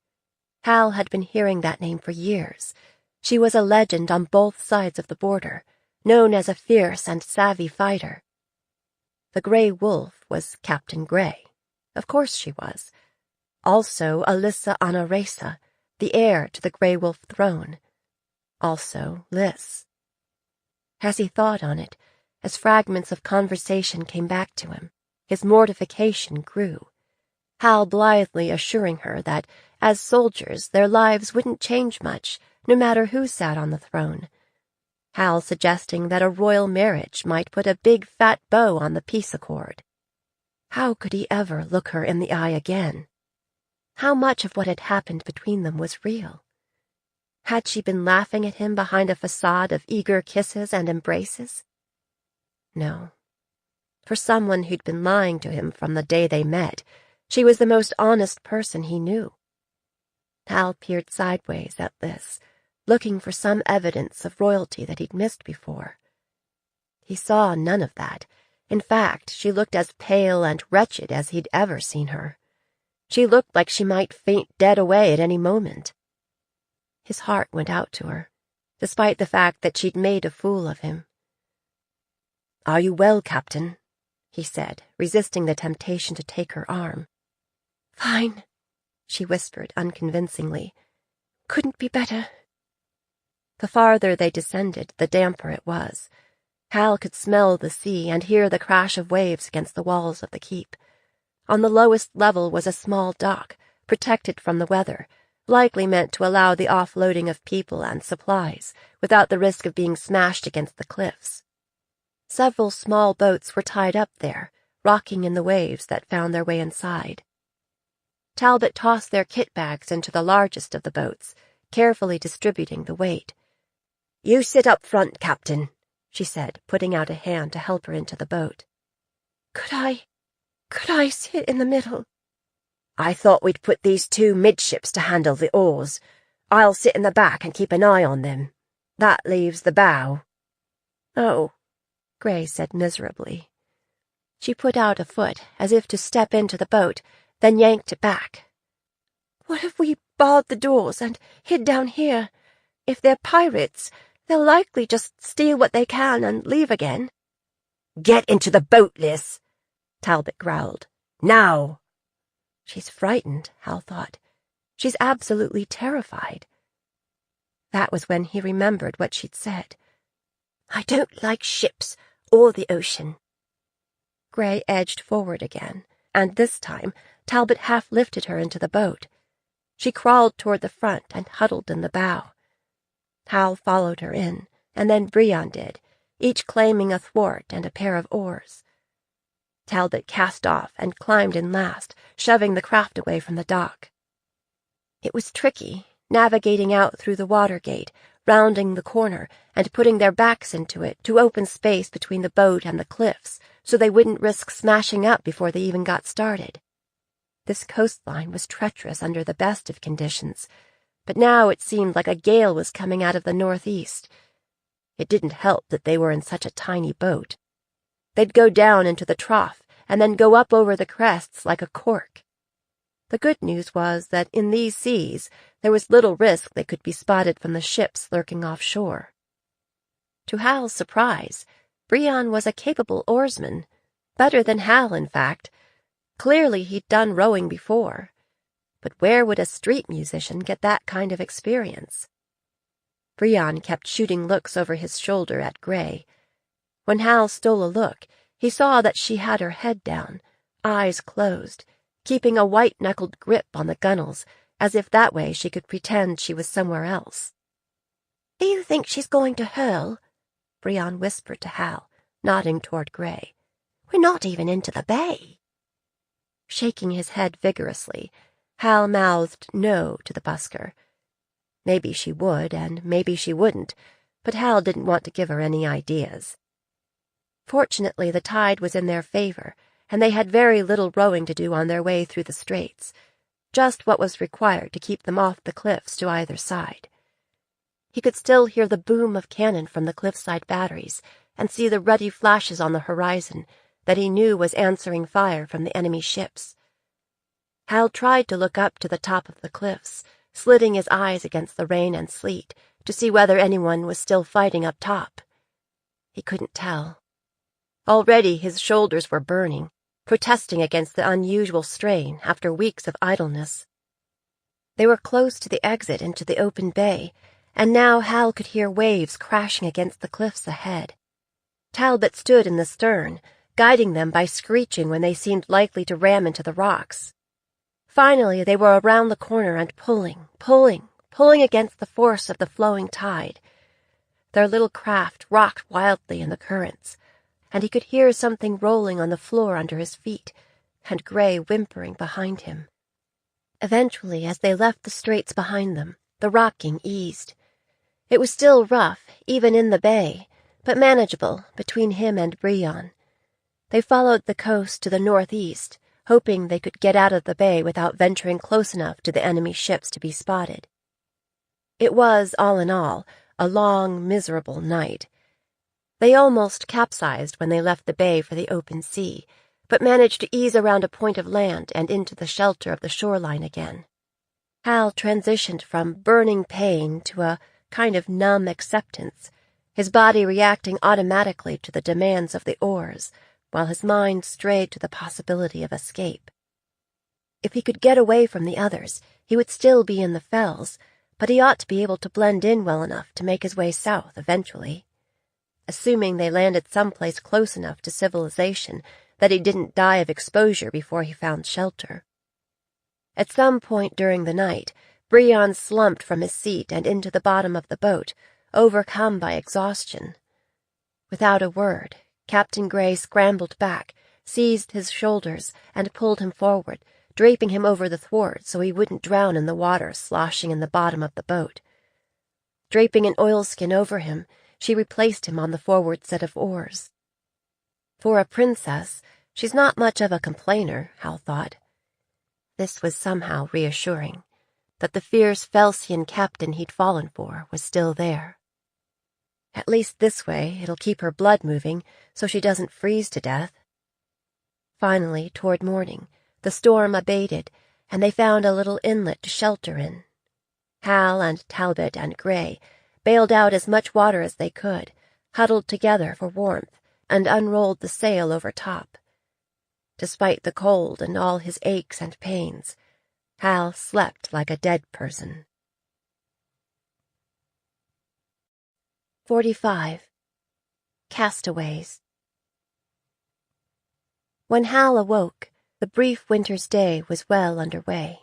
Hal had been hearing that name for years. She was a legend on both sides of the border, known as a fierce and savvy fighter. The Grey Wolf was Captain Gray. Of course she was. Also Alyssa Anaresa, the heir to the Grey Wolf throne. Also Lys. As he thought on it, as fragments of conversation came back to him, his mortification grew. Hal blithely assuring her that, as soldiers, their lives wouldn't change much, no matter who sat on the throne. Hal suggesting that a royal marriage might put a big fat bow on the peace accord. How could he ever look her in the eye again? How much of what had happened between them was real? Had she been laughing at him behind a facade of eager kisses and embraces? No. For someone who'd been lying to him from the day they met, she was the most honest person he knew. Hal peered sideways at Lys, looking for some evidence of royalty that he'd missed before. He saw none of that. In fact, she looked as pale and wretched as he'd ever seen her. She looked like she might faint dead away at any moment. His heart went out to her, despite the fact that she'd made a fool of him. "Are you well, Captain?" he said, resisting the temptation to take her arm. "Fine," she whispered unconvincingly. "Couldn't be better." The farther they descended, the damper it was. Hal could smell the sea and hear the crash of waves against the walls of the keep. On the lowest level was a small dock, protected from the weather, likely meant to allow the offloading of people and supplies, without the risk of being smashed against the cliffs. Several small boats were tied up there, rocking in the waves that found their way inside. Talbot tossed their kit bags into the largest of the boats, carefully distributing the weight. "You sit up front, Captain," she said, putting out a hand to help her into the boat. Could I sit in the middle?" "I thought we'd put these 2 midships to handle the oars. I'll sit in the back and keep an eye on them. That leaves the bow." "Oh," Gray said miserably. She put out a foot as if to step into the boat, then yanked it back. "What if we barred the doors and hid down here? If they're pirates, they'll likely just steal what they can and leave again." "Get into the boat, Lys," Talbot growled. "Now!" She's frightened, Hal thought. She's absolutely terrified. That was when he remembered what she'd said. "I don't like ships or the ocean." Gray edged forward again, and this time Talbot half lifted her into the boat. She crawled toward the front and huddled in the bow. Hal followed her in, and then Brion did, each claiming a thwart and a pair of oars. Talbot cast off and climbed in last, shoving the craft away from the dock. It was tricky, navigating out through the water gate, rounding the corner and putting their backs into it to open space between the boat and the cliffs so they wouldn't risk smashing up before they even got started. This coastline was treacherous under the best of conditions, but now it seemed like a gale was coming out of the northeast. It didn't help that they were in such a tiny boat. They'd go down into the trough and then go up over the crests like a cork. The good news was that in these seas there was little risk they could be spotted from the ships lurking offshore. To Hal's surprise, Brion was a capable oarsman, better than Hal, in fact. Clearly he'd done rowing before. But where would a street musician get that kind of experience? Brion kept shooting looks over his shoulder at Gray. When Hal stole a look, he saw that she had her head down, eyes closed, keeping a white-knuckled grip on the gunwales, as if that way she could pretend she was somewhere else. "Do you think she's going to hurl?" Brion whispered to Hal, nodding toward Gray. "We're not even into the bay." Shaking his head vigorously, Hal mouthed no to the busker. Maybe she would, and maybe she wouldn't, but Hal didn't want to give her any ideas. Fortunately, the tide was in their favor, and they had very little rowing to do on their way through the straits, just what was required to keep them off the cliffs to either side. He could still hear the boom of cannon from the cliffside batteries and see the ruddy flashes on the horizon that he knew was answering fire from the enemy ships. Hal tried to look up to the top of the cliffs, slitting his eyes against the rain and sleet to see whether anyone was still fighting up top. He couldn't tell. Already his shoulders were burning, protesting against the unusual strain after weeks of idleness. They were close to the exit into the open bay, and now Hal could hear waves crashing against the cliffs ahead. Talbot stood in the stern, guiding them by screeching when they seemed likely to ram into the rocks. Finally, they were around the corner and pulling against the force of the flowing tide. Their little craft rocked wildly in the currents, and he could hear something rolling on the floor under his feet, and Gray whimpering behind him. Eventually, as they left the straits behind them, the rocking eased. It was still rough, even in the bay, but manageable between him and Brion. They followed the coast to the northeast, hoping they could get out of the bay without venturing close enough to the enemy ships to be spotted. It was, all in all, a long, miserable night. They almost capsized when they left the bay for the open sea, but managed to ease around a point of land and into the shelter of the shoreline again. Hal transitioned from burning pain to a kind of numb acceptance, his body reacting automatically to the demands of the oars, while his mind strayed to the possibility of escape. If he could get away from the others, he would still be in the fells, but he ought to be able to blend in well enough to make his way south eventually. Assuming they landed someplace close enough to civilization that he didn't die of exposure before he found shelter. At some point during the night, Brion slumped from his seat and into the bottom of the boat, overcome by exhaustion. Without a word, Captain Gray scrambled back, seized his shoulders, and pulled him forward, draping him over the thwart so he wouldn't drown in the water sloshing in the bottom of the boat. Draping an oilskin over him, she replaced him on the forward set of oars. For a princess, she's not much of a complainer, Hal thought. This was somehow reassuring, that the fierce Felsian captain he'd fallen for was still there. At least this way it'll keep her blood moving so she doesn't freeze to death. Finally, toward morning, the storm abated, and they found a little inlet to shelter in. Hal and Talbot and Gray bailed out as much water as they could, huddled together for warmth, and unrolled the sail over top. Despite the cold and all his aches and pains, Hal slept like a dead person. 45. Castaways. When Hal awoke, the brief winter's day was well underway.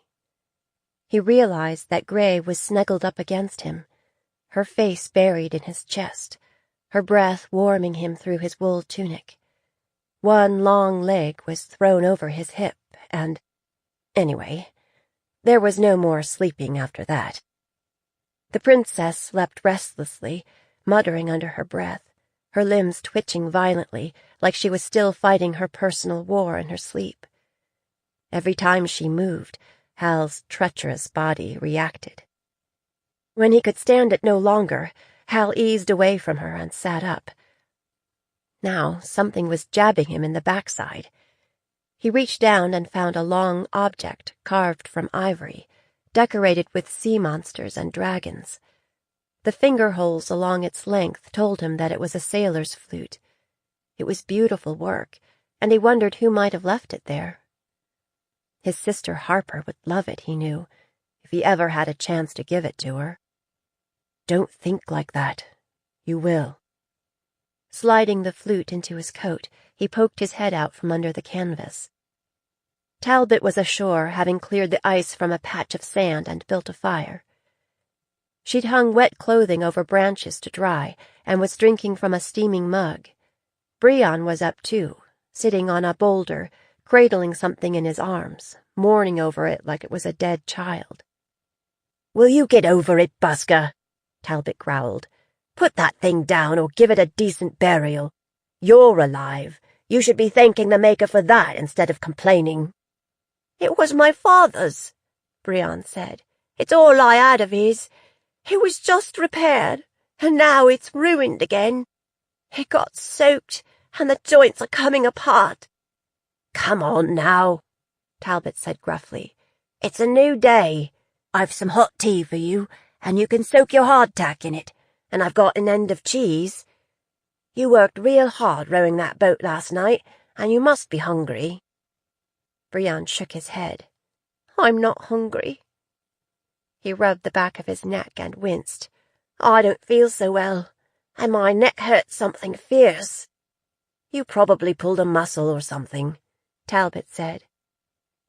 He realized that Gray was snuggled up against him, her face buried in his chest, her breath warming him through his wool tunic. One long leg was thrown over his hip, and, anyway, there was no more sleeping after that. The princess slept restlessly, muttering under her breath, her limbs twitching violently like she was still fighting her personal war in her sleep. Every time she moved, Hal's treacherous body reacted. When he could stand it no longer, Hal eased away from her and sat up. Now something was jabbing him in the backside. He reached down and found a long object carved from ivory, decorated with sea monsters and dragons. The finger holes along its length told him that it was a sailor's flute. It was beautiful work, and he wondered who might have left it there. His sister Harper would love it, he knew, if he ever had a chance to give it to her. "Don't think like that. You will." Sliding the flute into his coat, he poked his head out from under the canvas. Talbot was ashore, having cleared the ice from a patch of sand and built a fire. She'd hung wet clothing over branches to dry and was drinking from a steaming mug. Brion was up too, sitting on a boulder, cradling something in his arms, mourning over it like it was a dead child. "Will you get over it, Busker?" Talbot growled. "Put that thing down or give it a decent burial. You're alive. You should be thanking the Maker for that instead of complaining." "It was my father's," Brion said. "It's all I had of his. It was just repaired, and now it's ruined again. It got soaked, and the joints are coming apart." "Come on now," Talbot said gruffly. "It's a new day. I've some hot tea for you, and you can soak your hardtack in it, and I've got an end of cheese. You worked real hard rowing that boat last night, and you must be hungry." Brion shook his head. "I'm not hungry." He rubbed the back of his neck and winced. "I don't feel so well, and my neck hurts something fierce." "You probably pulled a muscle or something," Talbot said.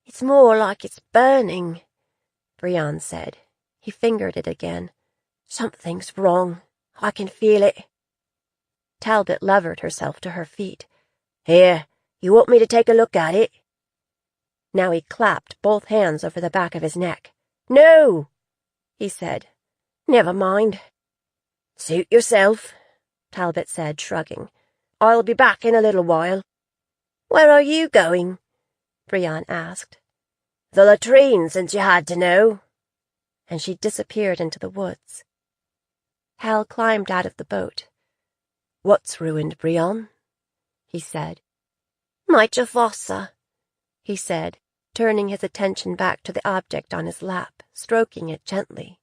"It's more like it's burning," Brion said. He fingered it again. "Something's wrong. I can feel it." Talbot levered herself to her feet. "Here, you want me to take a look at it?" Now he clapped both hands over the back of his neck. "No," he said. "Never mind." "Suit yourself," Talbot said, shrugging. "I'll be back in a little while." "Where are you going?" Brion asked. "The latrine, since you had to know." And she disappeared into the woods. Hal climbed out of the boat. "What's ruined, Brion?" he said. "My Jafasa," he said, turning his attention back to the object on his lap, stroking it gently.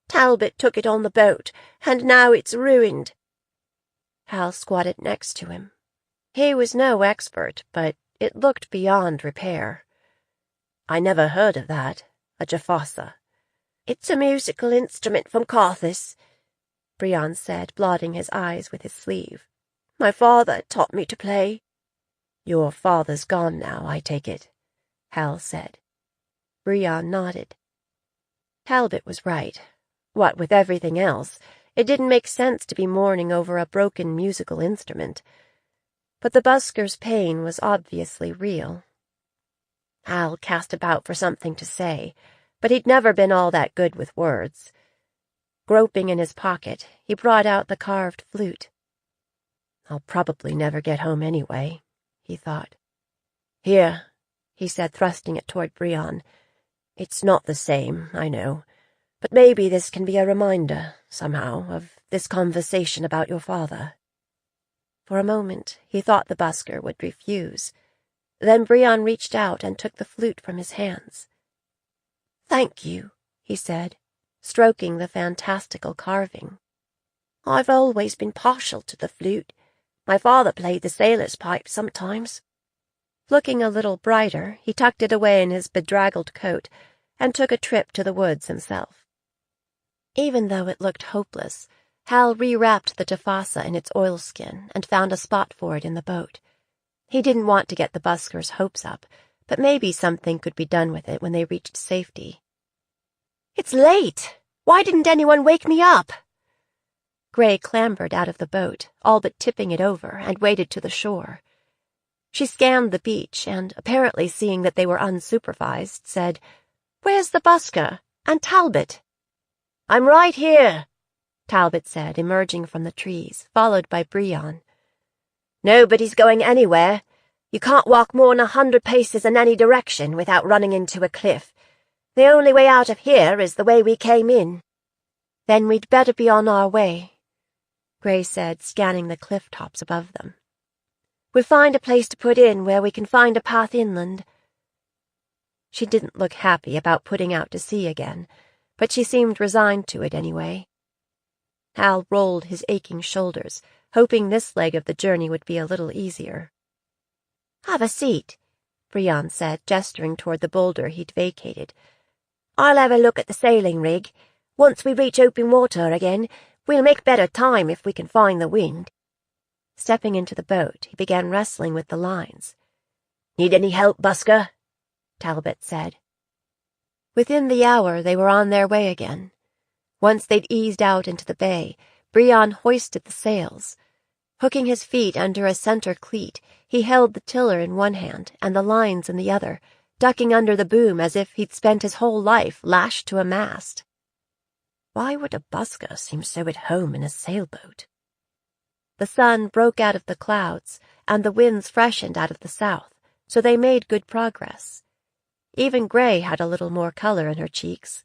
"Talbot took it on the boat, and now it's ruined." Hal squatted next to him. He was no expert, but it looked beyond repair. "I never heard of that, a Jafasa." "It's a musical instrument from Carthus," Brion said, blotting his eyes with his sleeve. "My father taught me to play." "Your father's gone now, I take it," Hal said. Brion nodded. Talbot was right. What with everything else, it didn't make sense to be mourning over a broken musical instrument. But the busker's pain was obviously real. Hal cast about for something to say, but he'd never been all that good with words. Groping in his pocket, he brought out the carved flute. "I'll probably never get home anyway," he thought. "Here," he said, thrusting it toward Brion. "It's not the same, I know, but maybe this can be a reminder, somehow, of this conversation about your father." For a moment, he thought the busker would refuse. Then Brion reached out and took the flute from his hands. "Thank you," he said, stroking the fantastical carving. "I've always been partial to the flute. My father played the sailor's pipe sometimes." Looking a little brighter, he tucked it away in his bedraggled coat and took a trip to the woods himself. Even though it looked hopeless, Hal rewrapped the Jafasa in its oilskin and found a spot for it in the boat. He didn't want to get the busker's hopes up, but maybe something could be done with it when they reached safety. "It's late! Why didn't anyone wake me up?" Gray clambered out of the boat, all but tipping it over, and waded to the shore. She scanned the beach and, apparently seeing that they were unsupervised, said, "Where's the busker? And Talbot?" I'm right here, Talbot said, emerging from the trees, followed by Brion. Nobody's going anywhere. You can't walk more than 100 paces in any direction without running into a cliff. The only way out of here is the way we came in. Then we'd better be on our way, Gray said, scanning the cliff tops above them. We'll find a place to put in where we can find a path inland. She didn't look happy about putting out to sea again, but she seemed resigned to it anyway. Hal rolled his aching shoulders, hoping this leg of the journey would be a little easier. Have a seat, Brion said, gesturing toward the boulder he'd vacated. I'll have a look at the sailing rig. Once we reach open water again, we'll make better time if we can find the wind. Stepping into the boat, he began wrestling with the lines. Need any help, Busker? Talbot said. Within the hour, they were on their way again. Once they'd eased out into the bay, Brion hoisted the sails. Hooking his feet under a center cleat, he held the tiller in one hand and the lines in the other, ducking under the boom as if he'd spent his whole life lashed to a mast. Why would a busker seem so at home in a sailboat? The sun broke out of the clouds, and the winds freshened out of the south, so they made good progress. Even Gray had a little more color in her cheeks.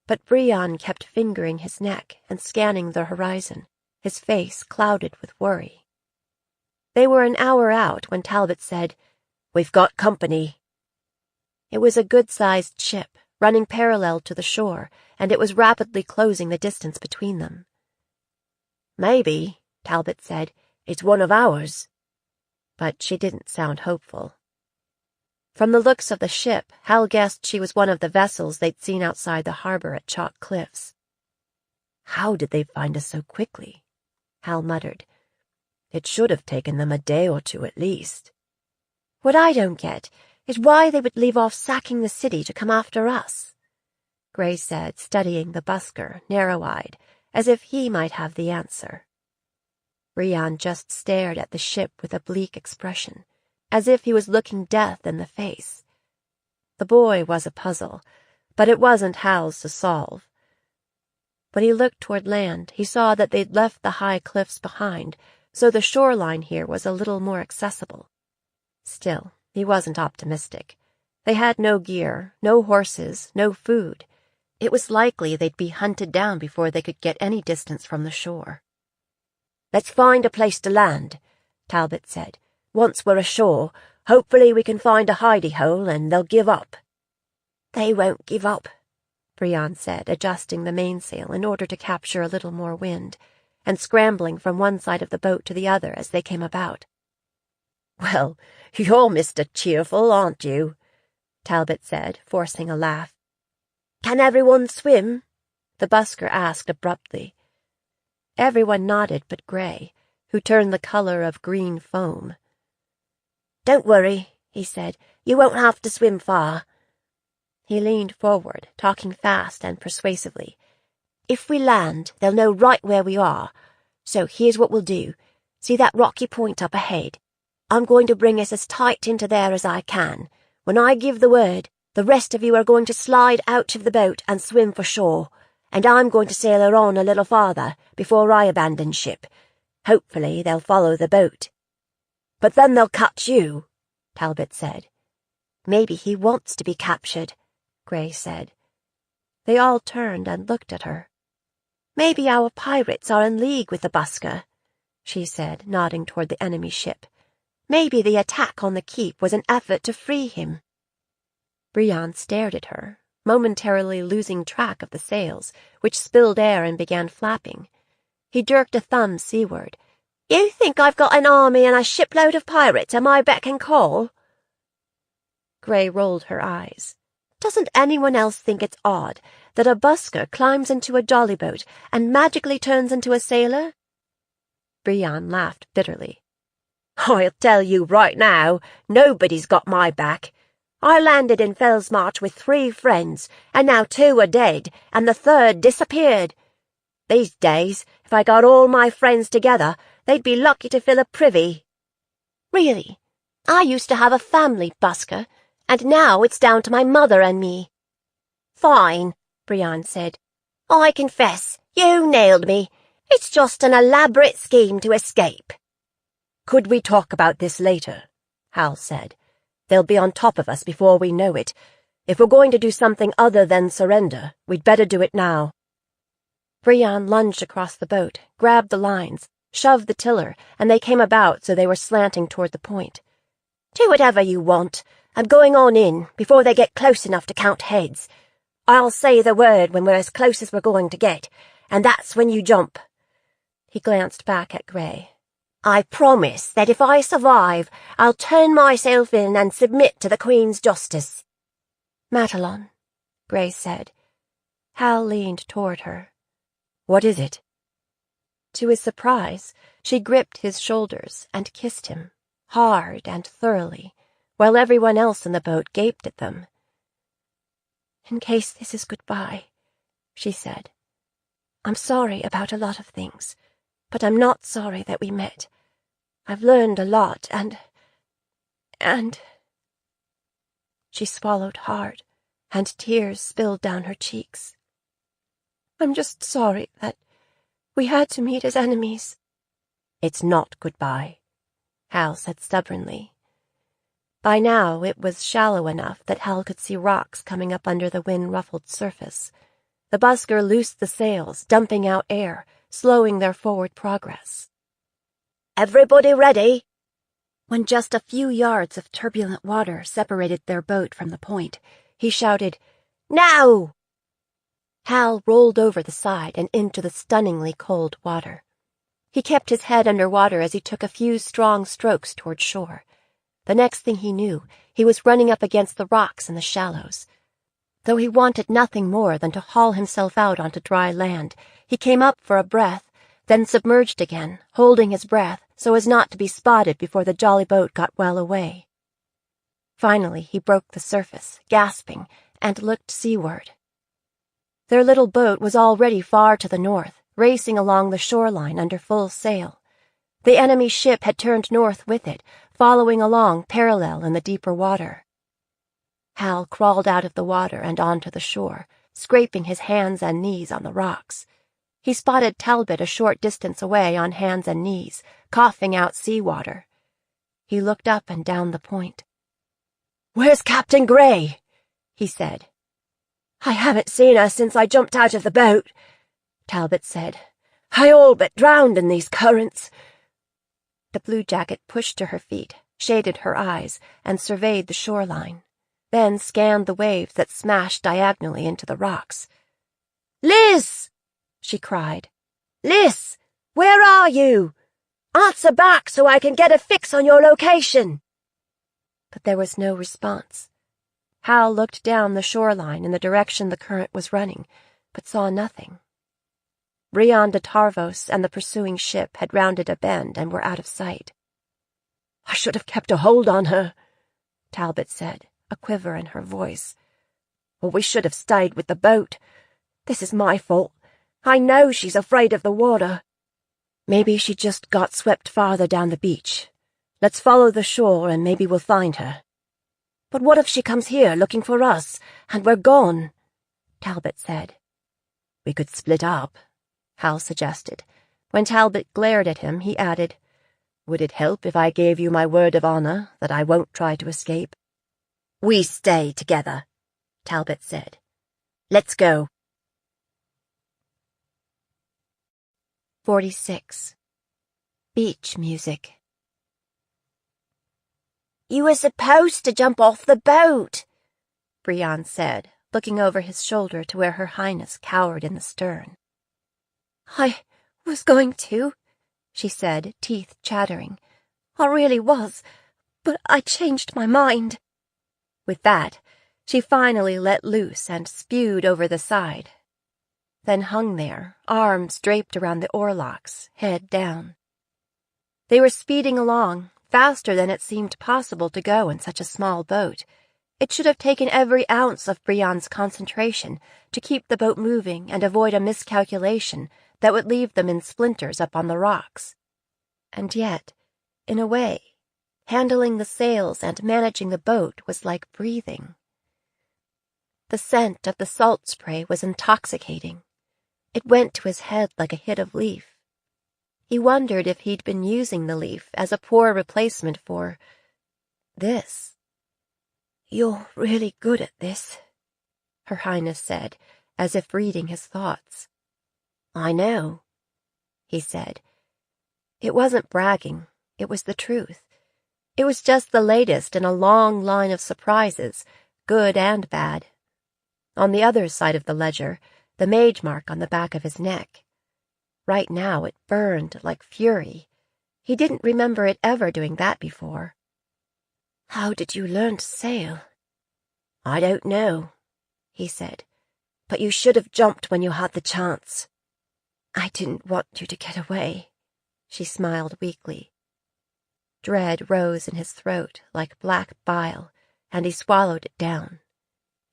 But Brion kept fingering his neck and scanning the horizon, his face clouded with worry. They were an hour out when Talbot said, We've got company. It was a good-sized ship, running parallel to the shore, and it was rapidly closing the distance between them. Maybe, Talbot said, it's one of ours. But she didn't sound hopeful. From the looks of the ship, Hal guessed she was one of the vessels they'd seen outside the harbor at Chalk Cliffs. How did they find us so quickly? Hal muttered. It should have taken them a day or two at least. What I don't get is why they would leave off sacking the city to come after us, Gray said, studying the busker, narrow-eyed, as if he might have the answer. Brion just stared at the ship with a bleak expression, as if he was looking death in the face. The boy was a puzzle, but it wasn't Hal's to solve. When he looked toward land, he saw that they'd left the high cliffs behind, so the shoreline here was a little more accessible. Still, he wasn't optimistic. They had no gear, no horses, no food. It was likely they'd be hunted down before they could get any distance from the shore. Let's find a place to land, Talbot said. Once we're ashore, hopefully we can find a hidey-hole and they'll give up. They won't give up, Brion said, adjusting the mainsail in order to capture a little more wind, and scrambling from one side of the boat to the other as they came about. Well, you're Mr. Cheerful, aren't you? Talbot said, forcing a laugh. Can everyone swim? The busker asked abruptly. Everyone nodded but Gray, who turned the color of green foam. Don't worry, he said. You won't have to swim far. He leaned forward, talking fast and persuasively. If we land, they'll know right where we are. So here's what we'll do. See that rocky point up ahead? I'm going to bring us as tight into there as I can. When I give the word, the rest of you are going to slide out of the boat and swim for shore, and I'm going to sail her on a little farther before I abandon ship. Hopefully they'll follow the boat. But then they'll catch you, Talbot said. Maybe he wants to be captured, Gray said. They all turned and looked at her. Maybe our pirates are in league with the busker, she said, nodding toward the enemy ship. Maybe the attack on the keep was an effort to free him. Brion stared at her, momentarily losing track of the sails, which spilled air and began flapping. He jerked a thumb seaward. You think I've got an army and a shipload of pirates at my beck and call? Gray rolled her eyes. Doesn't anyone else think it's odd that a busker climbs into a jolly boat and magically turns into a sailor? Brion laughed bitterly. I'll tell you right now, nobody's got my back. I landed in Fellsmarch with 3 friends, and now 2 are dead, and the 3rd disappeared. These days, if I got all my friends together, they'd be lucky to fill a privy. Really, I used to have a family, busker, and now it's down to my mother and me. Fine, Brion said. I confess, you nailed me. It's just an elaborate scheme to escape. Could we talk about this later? Hal said. They'll be on top of us before we know it. If we're going to do something other than surrender, we'd better do it now. Brion lunged across the boat, grabbed the lines, shoved the tiller, and they came about so they were slanting toward the point. Do whatever you want. I'm going on in before they get close enough to count heads. I'll say the word when we're as close as we're going to get, and that's when you jump. He glanced back at Grey. I promise that if I survive, I'll turn myself in and submit to the Queen's justice. Matalon, Grey said. Hal leaned toward her. What is it? To his surprise, she gripped his shoulders and kissed him, hard and thoroughly, while everyone else in the boat gaped at them. In case this is goodbye, she said. I'm sorry about a lot of things, but I'm not sorry that we met. I've learned a lot, and... She swallowed hard, and tears spilled down her cheeks. I'm just sorry that we had to meet as enemies. It's not goodbye, Hal said stubbornly. By now it was shallow enough that Hal could see rocks coming up under the wind-ruffled surface. The busker loosed the sails, dumping out air, slowing their forward progress. Everybody ready? When just a few yards of turbulent water separated their boat from the point, he shouted, Now! Hal rolled over the side and into the stunningly cold water. He kept his head under water as he took a few strong strokes toward shore. The next thing he knew, he was running up against the rocks in the shallows. Though he wanted nothing more than to haul himself out onto dry land, he came up for a breath, then submerged again, holding his breath so as not to be spotted before the jolly boat got well away. Finally, he broke the surface, gasping, and looked seaward. Their little boat was already far to the north, racing along the shoreline under full sail. The enemy ship had turned north with it, following along parallel in the deeper water. Hal crawled out of the water and onto the shore, scraping his hands and knees on the rocks. He spotted Talbot a short distance away on hands and knees, coughing out seawater. He looked up and down the point. "Where's Captain Grey?" he said. I haven't seen her since I jumped out of the boat, Talbot said. I all but drowned in these currents. The bluejacket pushed to her feet, shaded her eyes, and surveyed the shoreline, then scanned the waves that smashed diagonally into the rocks. Liz! she cried. Liz, where are you? Answer back so I can get a fix on your location. But there was no response. Hal looked down the shoreline in the direction the current was running, but saw nothing. Rion de Tarvos and the pursuing ship had rounded a bend and were out of sight. I should have kept a hold on her, Talbot said, a quiver in her voice. Or we should have stayed with the boat. This is my fault. I know she's afraid of the water. Maybe she just got swept farther down the beach. Let's follow the shore and maybe we'll find her. But what if she comes here looking for us, and we're gone? Talbot said. We could split up, Hal suggested. When Talbot glared at him, he added, Would it help if I gave you my word of honor that I won't try to escape? We stay together, Talbot said. Let's go. 46. Beach music. You were supposed to jump off the boat, Brion said, looking over his shoulder to where Her Highness cowered in the stern. I was going to, she said, teeth chattering. I really was, but I changed my mind. With that, she finally let loose and spewed over the side, then hung there, arms draped around the oarlocks, head down. They were speeding along, faster than it seemed possible to go in such a small boat. It should have taken every ounce of Brion's concentration to keep the boat moving and avoid a miscalculation that would leave them in splinters up on the rocks. And yet, in a way, handling the sails and managing the boat was like breathing. The scent of the salt spray was intoxicating. It went to his head like a hit of leaf. He wondered if he'd been using the leaf as a poor replacement for this. "You're really good at this," Her Highness said, as if reading his thoughts. "I know," he said. It wasn't bragging, it was the truth. It was just the latest in a long line of surprises, good and bad. On the other side of the ledger, the mage mark on the back of his neck. Right now it burned like fury. He didn't remember it ever doing that before. "How did you learn to sail?" "I don't know," he said, "but you should have jumped when you had the chance." "I didn't want you to get away," she smiled weakly. Dread rose in his throat like black bile, and he swallowed it down.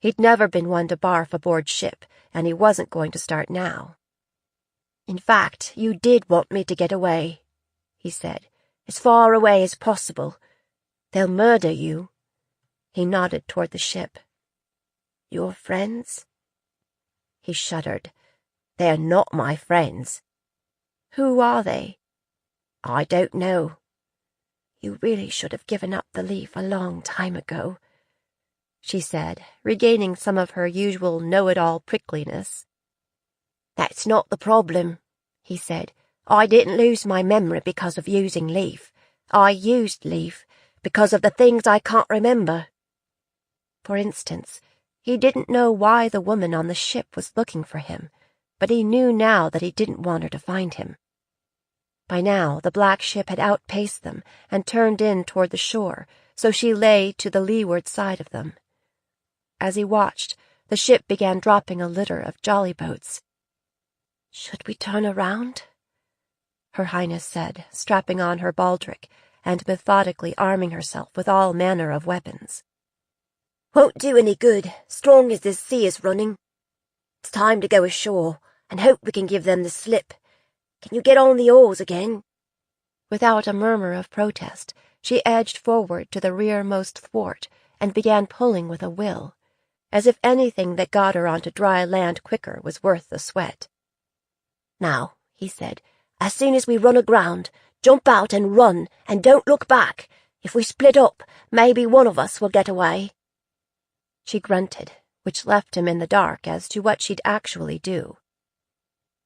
He'd never been one to barf aboard ship, and he wasn't going to start now. "In fact, you did want me to get away," he said, "as far away as possible. They'll murder you." He nodded toward the ship. "Your friends?" He shuddered. "They're not my friends." "Who are they?" "I don't know." "You really should have given up the leaf a long time ago," she said, regaining some of her usual know-it-all prickliness. "That's not the problem," he said. "I didn't lose my memory because of using leaf. I used leaf because of the things I can't remember." For instance, he didn't know why the woman on the ship was looking for him, but he knew now that he didn't want her to find him. By now, the black ship had outpaced them and turned in toward the shore, so she lay to the leeward side of them. As he watched, the ship began dropping a litter of jolly boats. "Should we turn around?" Her Highness said, strapping on her baldric and methodically arming herself with all manner of weapons. "Won't do any good, strong as this sea is running. It's time to go ashore and hope we can give them the slip. Can you get on the oars again?" Without a murmur of protest, she edged forward to the rearmost thwart and began pulling with a will, as if anything that got her onto dry land quicker was worth the sweat. "Now," he said, "as soon as we run aground, jump out and run, and don't look back. If we split up, maybe one of us will get away." She grunted, which left him in the dark as to what she'd actually do.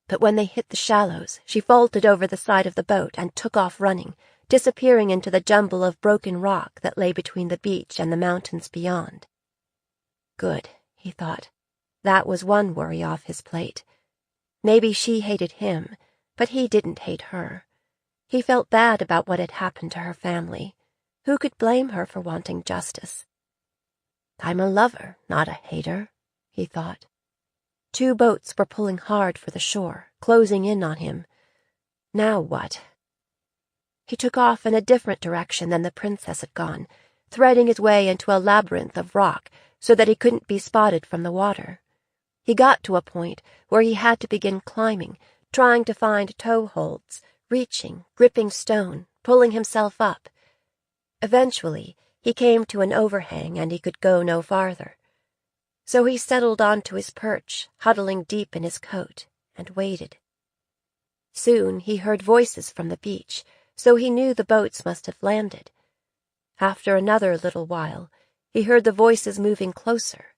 But when they hit the shallows, she vaulted over the side of the boat and took off running, disappearing into the jumble of broken rock that lay between the beach and the mountains beyond. Good, he thought. That was one worry off his plate. Maybe she hated him, but he didn't hate her. He felt bad about what had happened to her family. Who could blame her for wanting justice? "I'm a lover, not a hater," he thought. 2 boats were pulling hard for the shore, closing in on him. Now what? He took off in a different direction than the princess had gone, threading his way into a labyrinth of rock so that he couldn't be spotted from the water. He got to a point where he had to begin climbing, trying to find toe-holds, reaching, gripping stone, pulling himself up. Eventually, he came to an overhang and he could go no farther. So he settled onto his perch, huddling deep in his coat, and waited. Soon he heard voices from the beach, so he knew the boats must have landed. After another little while, he heard the voices moving closer,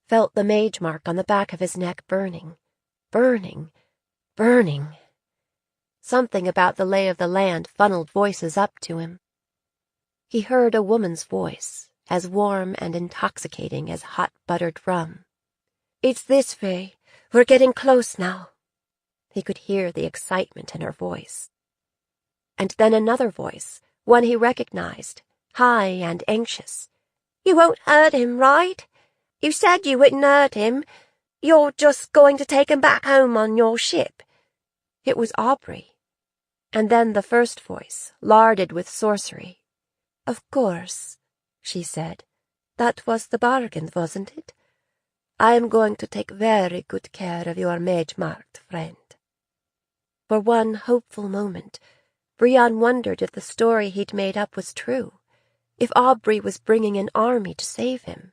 felt the mage mark on the back of his neck burning, burning, burning. Something about the lay of the land funneled voices up to him. He heard a woman's voice, as warm and intoxicating as hot buttered rum. "It's this way. We're getting close now." He could hear the excitement in her voice. And then another voice, one he recognized, high and anxious. "You won't hurt him, right? You said you wouldn't hurt him. You're just going to take him back home on your ship." It was Aubrey. And then the first voice, larded with sorcery. "Of course," she said. "That was the bargain, wasn't it? I am going to take very good care of your mage-marked friend." For one hopeful moment, Brian wondered if the story he'd made up was true, if Aubrey was bringing an army to save him.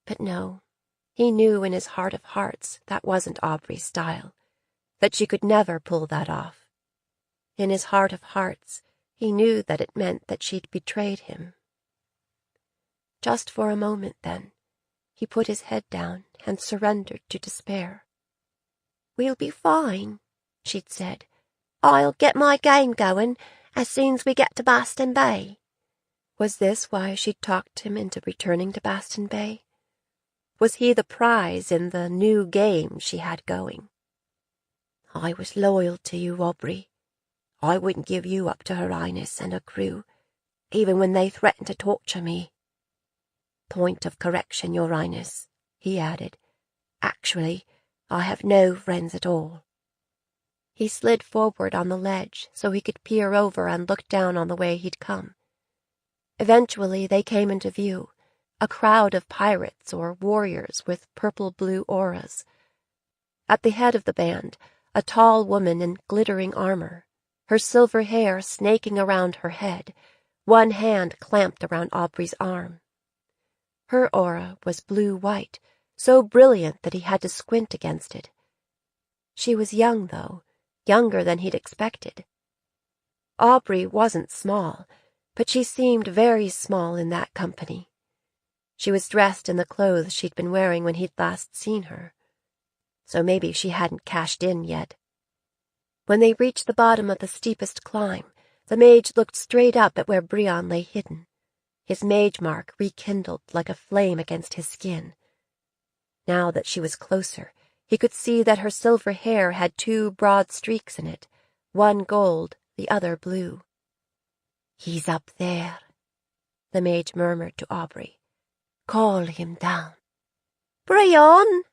But no, He knew in his heart of hearts that wasn't Aubrey's style, that she could never pull that off. In his heart of hearts, he knew that it meant that she'd betrayed him. Just for a moment, then, he put his head down and surrendered to despair. "We'll be fine," she'd said. "I'll get my game going as soon as we get to Baston Bay." Was this why she'd talked him into returning to Baston Bay? Was he the prize in the new game she had going? "I was loyal to you, Aubrey. I wouldn't give you up to Her Highness and her crew, even when they threatened to torture me. Point of correction, Your Highness," he added. "Actually, I have no friends at all." He slid forward on the ledge so he could peer over and look down on the way he'd come. Eventually they came into view, a crowd of pirates or warriors with purple-blue auras. At the head of the band, a tall woman in glittering armor, her silver hair snaking around her head, one hand clamped around Aubrey's arm. Her aura was blue-white, so brilliant that he had to squint against it. She was young, though, younger than he'd expected. Aubrey wasn't small, but she seemed very small in that company. She was dressed in the clothes she'd been wearing when he'd last seen her. So maybe she hadn't cashed in yet. When they reached the bottom of the steepest climb, the mage looked straight up at where Brion lay hidden, his mage mark rekindled like a flame against his skin. Now that she was closer, he could see that her silver hair had two broad streaks in it, one gold, the other blue. "He's up there," the mage murmured to Aubrey. "Call him down." "Brion!"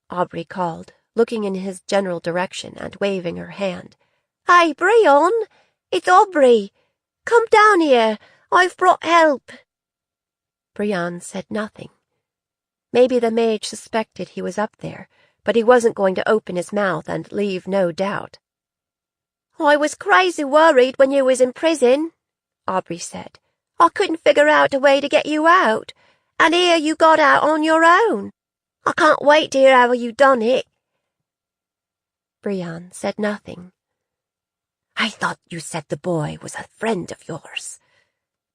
Aubrey called, looking in his general direction and waving her hand. "Hey, Brion! It's Aubrey! Come down here! I've brought help!" Brion said nothing. Maybe the mage suspected he was up there, but he wasn't going to open his mouth and leave no doubt. "I was crazy worried when you was in prison," Aubrey said. "I couldn't figure out a way to get you out, and here you got out on your own. I can't wait to hear how you done it." Brion said nothing. "I thought you said the boy was a friend of yours,"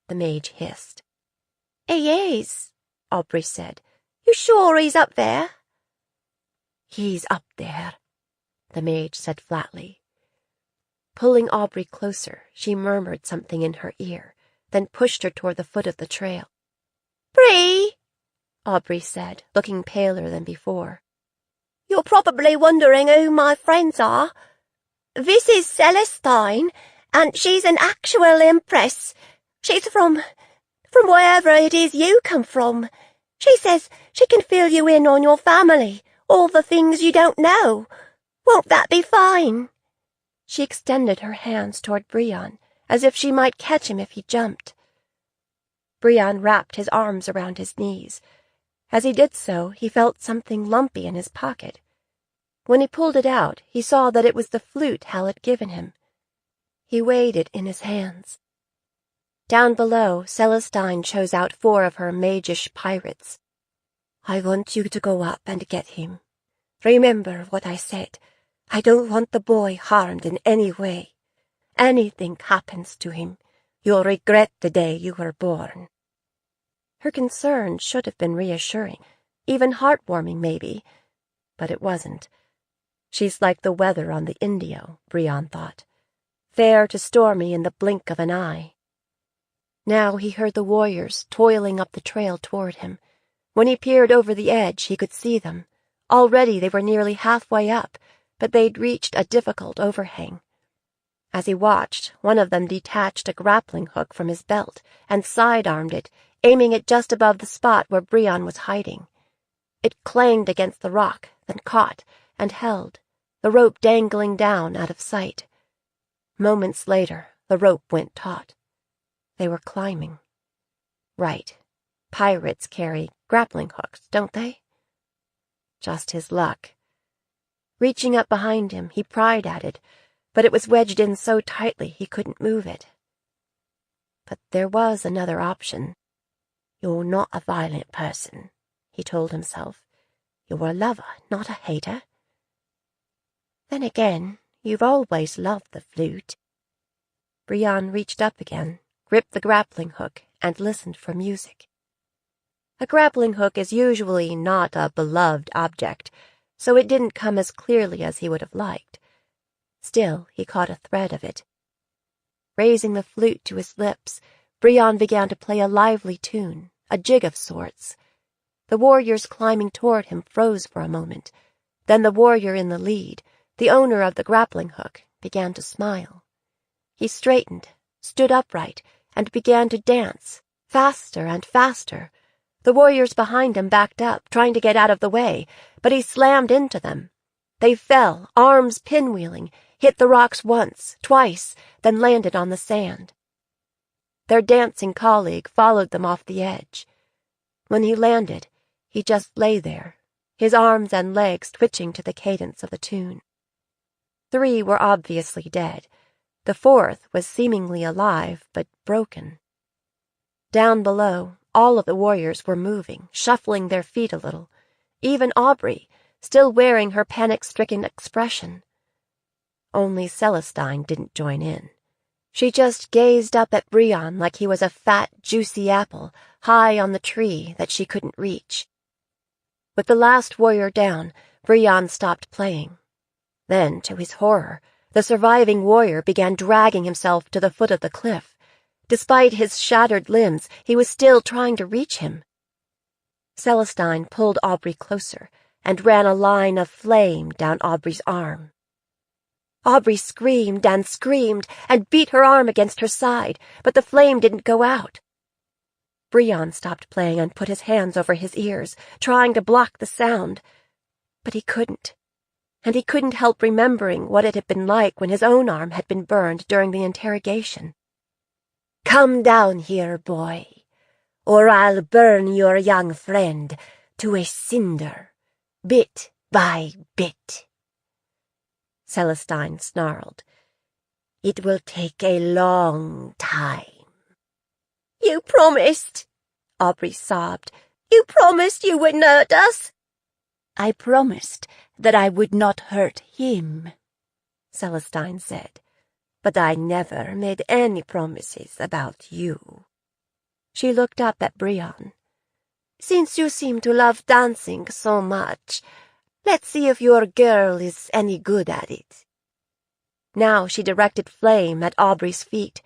the mage hissed. "He is," Aubrey said. "You sure he's up there?" "He's up there," the mage said flatly. Pulling Aubrey closer, she murmured something in her ear, then pushed her toward the foot of the trail. "Bree," Aubrey said, looking paler than before. "You're probably wondering who my friends are. This is Celestine, and she's an actual empress. She's from wherever it is you come from. She says she can fill you in on your family, all the things you don't know. Won't that be fine?" She extended her hands toward Brion, as if she might catch him if he jumped. Brion wrapped his arms around his knees. As he did so, he felt something lumpy in his pocket. When he pulled it out, he saw that it was the flute Hal had given him. He weighed it in his hands. Down below, Celestine chose out 4 of her mage-ish pirates. "I want you to go up and get him. Remember what I said. I don't want the boy harmed in any way. Anything happens to him, you'll regret the day you were born." Her concern should have been reassuring, even heartwarming maybe, but it wasn't. She's like the weather on the Indio, Brion thought, fair to stormy in the blink of an eye. Now he heard the warriors toiling up the trail toward him. When he peered over the edge, he could see them. Already they were nearly halfway up, but they'd reached a difficult overhang. As he watched, one of them detached a grappling hook from his belt and side-armed it, aiming it just above the spot where Brion was hiding. It clanged against the rock, then caught and held, the rope dangling down out of sight. Moments later, the rope went taut. They were climbing. Right. Pirates carry grappling hooks, don't they? Just his luck. Reaching up behind him, he pried at it, but it was wedged in so tightly he couldn't move it. But there was another option. "You're not a violent person," he told himself. You're a lover, not a hater. Then again, you've always loved the flute. Brienne reached up again, gripped the grappling hook, and listened for music. A grappling hook is usually not a beloved object, so it didn't come as clearly as he would have liked. Still, he caught a thread of it. Raising the flute to his lips, Brienne began to play a lively tune, a jig of sorts. The warriors climbing toward him froze for a moment. Then the warrior in the lead, the owner of the grappling hook, began to smile. He straightened, stood upright, and began to dance, faster and faster. The warriors behind him backed up, trying to get out of the way, but he slammed into them. They fell, arms pinwheeling, hit the rocks once, twice, then landed on the sand. Their dancing colleague followed them off the edge. When he landed, he just lay there, his arms and legs twitching to the cadence of the tune. 3 were obviously dead. The 4th was seemingly alive, but broken. Down below, all of the warriors were moving, shuffling their feet a little. Even Aubrey, still wearing her panic-stricken expression. Only Celestine didn't join in. She just gazed up at Brienne like he was a fat, juicy apple high on the tree that she couldn't reach. With the last warrior down, Brienne stopped playing. Then, to his horror, the surviving warrior began dragging himself to the foot of the cliff. Despite his shattered limbs, he was still trying to reach him. Celestine pulled Aubrey closer and ran a line of flame down Aubrey's arm. Aubrey screamed and beat her arm against her side, but the flame didn't go out. Brienne stopped playing and put his hands over his ears, trying to block the sound. But he couldn't. And he couldn't help remembering what it had been like when his own arm had been burned during the interrogation. "Come down here, boy, or I'll burn your young friend to a cinder, bit by bit." Celestine snarled. "It will take a long time." "You promised," Aubrey sobbed. "You promised you wouldn't hurt us." "I promised that I would not hurt him," Celestine said, "but I never made any promises about you." She looked up at Brienne. "Since you seem to love dancing so much, let's see if your girl is any good at it." Now she directed flame at Aubrey's feet.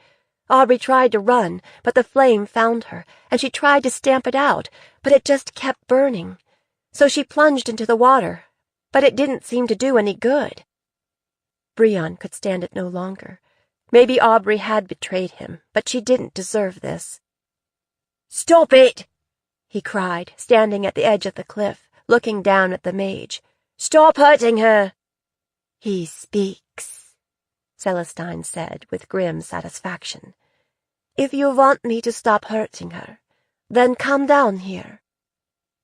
Aubrey tried to run, but the flame found her, and she tried to stamp it out, but it just kept burning. So she plunged into the water, but it didn't seem to do any good. Brienne could stand it no longer. Maybe Aubrey had betrayed him, but she didn't deserve this. "Stop it!" he cried, standing at the edge of the cliff, looking down at the mage. "Stop hurting her!" "He speaks," Celestine said with grim satisfaction. "If you want me to stop hurting her, then come down here."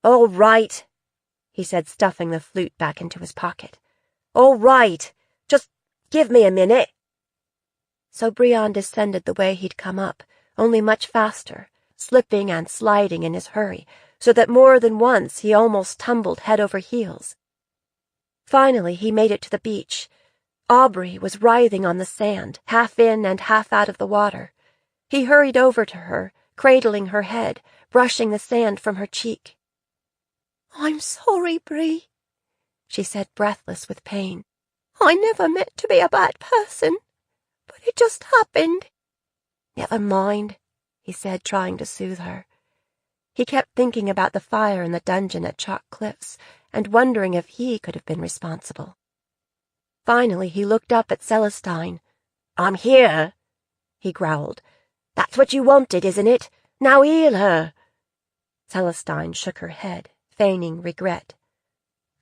"All right," he said, stuffing the flute back into his pocket. "All right. Just give me a minute." So Brienne descended the way he'd come up, only much faster, slipping and sliding in his hurry, so that more than once he almost tumbled head over heels. Finally he made it to the beach. Aubrey was writhing on the sand, half in and half out of the water. He hurried over to her, cradling her head, brushing the sand from her cheek. "I'm sorry, Brie," she said, breathless with pain. "I never meant to be a bad person, but it just happened." "Never mind," he said, trying to soothe her. He kept thinking about the fire in the dungeon at Chalk Cliffs and wondering if he could have been responsible. Finally, he looked up at Celestine. "I'm here," he growled. "That's what you wanted, isn't it? Now heal her." Celestine shook her head, feigning regret.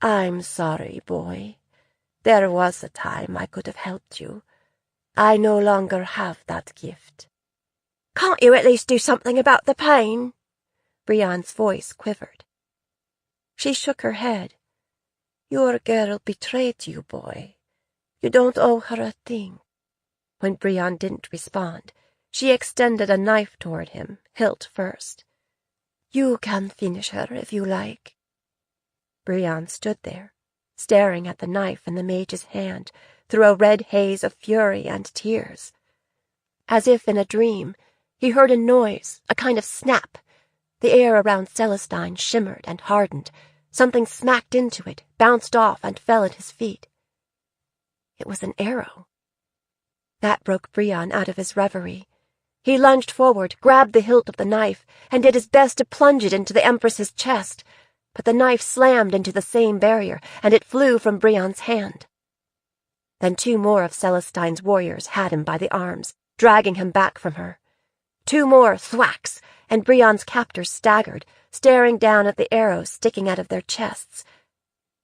"I'm sorry, boy. There was a time I could have helped you. I no longer have that gift." "Can't you at least do something about the pain?" Brienne's voice quivered. She shook her head. "Your girl betrayed you, boy. You don't owe her a thing." When Brienne didn't respond, she extended a knife toward him, hilt first. "You can finish her if you like." Brion stood there, staring at the knife in the mage's hand through a red haze of fury and tears. As if in a dream, he heard a noise, a kind of snap. The air around Celestine shimmered and hardened. Something smacked into it, bounced off, and fell at his feet. It was an arrow. That broke Brion out of his reverie. He lunged forward, grabbed the hilt of the knife, and did his best to plunge it into the Empress's chest, but the knife slammed into the same barrier, and it flew from Brion's hand. Then 2 more of Celestine's warriors had him by the arms, dragging him back from her. 2 more thwacks, and Brion's captors staggered, staring down at the arrows sticking out of their chests.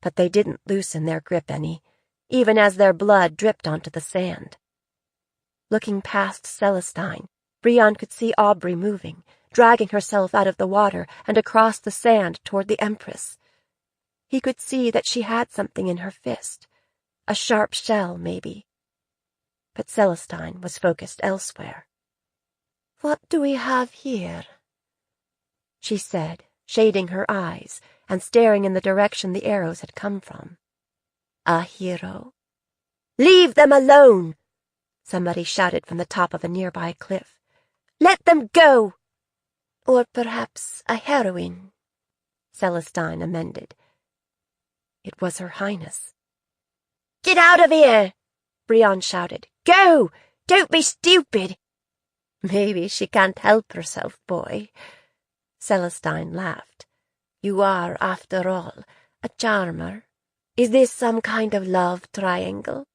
But they didn't loosen their grip any, even as their blood dripped onto the sand. Looking past Celestine, Brion could see Aubrey moving, dragging herself out of the water and across the sand toward the Empress. He could see that she had something in her fist, a sharp shell, maybe. But Celestine was focused elsewhere. "What do we have here?" she said, shading her eyes and staring in the direction the arrows had come from. "A hero?" "Leave them alone!" somebody shouted from the top of a nearby cliff. "Let them go!" "Or perhaps a heroine," Celestine amended. It was Her Highness. "Get out of here!" Brion shouted. "Go! Don't be stupid!" "Maybe she can't help herself, boy." Celestine laughed. "You are, after all, a charmer. Is this some kind of love triangle?"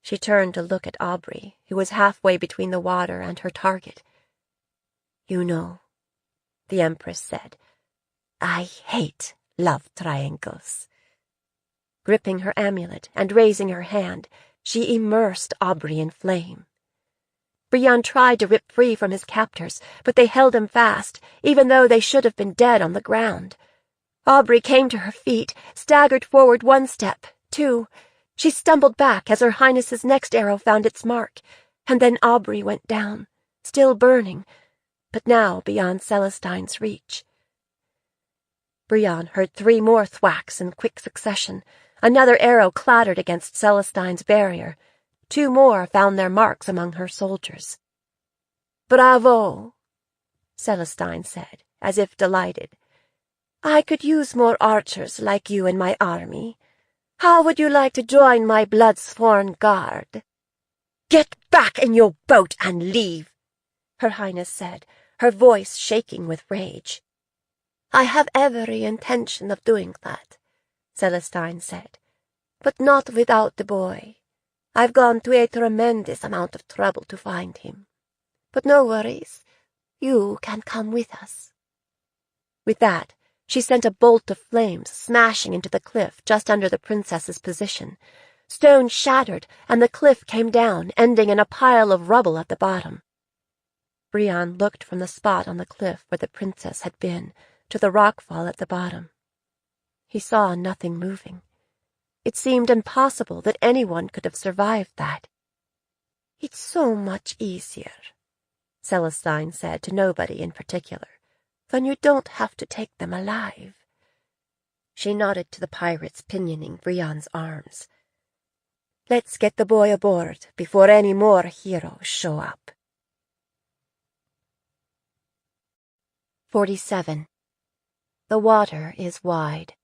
She turned to look at Aubrey, who was halfway between the water and her target. "You know," the Empress said, "I hate love triangles." Gripping her amulet and raising her hand, she immersed Aubrey in flame. Brion tried to rip free from his captors, but they held him fast, even though they should have been dead on the ground. Aubrey came to her feet, staggered forward 1 step, 2. She stumbled back as Her Highness's next arrow found its mark, and then Aubrey went down, still burning, but now beyond Celestine's reach. Brion heard 3 more thwacks in quick succession. Another arrow clattered against Celestine's barrier. 2 more found their marks among her soldiers. "Bravo," Celestine said, as if delighted. "I could use more archers like you in my army. How would you like to join my blood-sworn guard?" "Get back in your boat and leave," Her Highness said, her voice shaking with rage. "I have every intention of doing that," Celestine said, "but not without the boy. I've gone to a tremendous amount of trouble to find him. But no worries. You can come with us." With that, she sent a bolt of flames smashing into the cliff just under the princess's position. Stone shattered, and the cliff came down, ending in a pile of rubble at the bottom. Brion looked from the spot on the cliff where the princess had been to the rockfall at the bottom. He saw nothing moving. It seemed impossible that anyone could have survived that. "It's so much easier," Celestine said to nobody in particular, "when you don't have to take them alive." She nodded to the pirates pinioning Brion's arms. "Let's get the boy aboard before any more heroes show up." 47. The water is wide.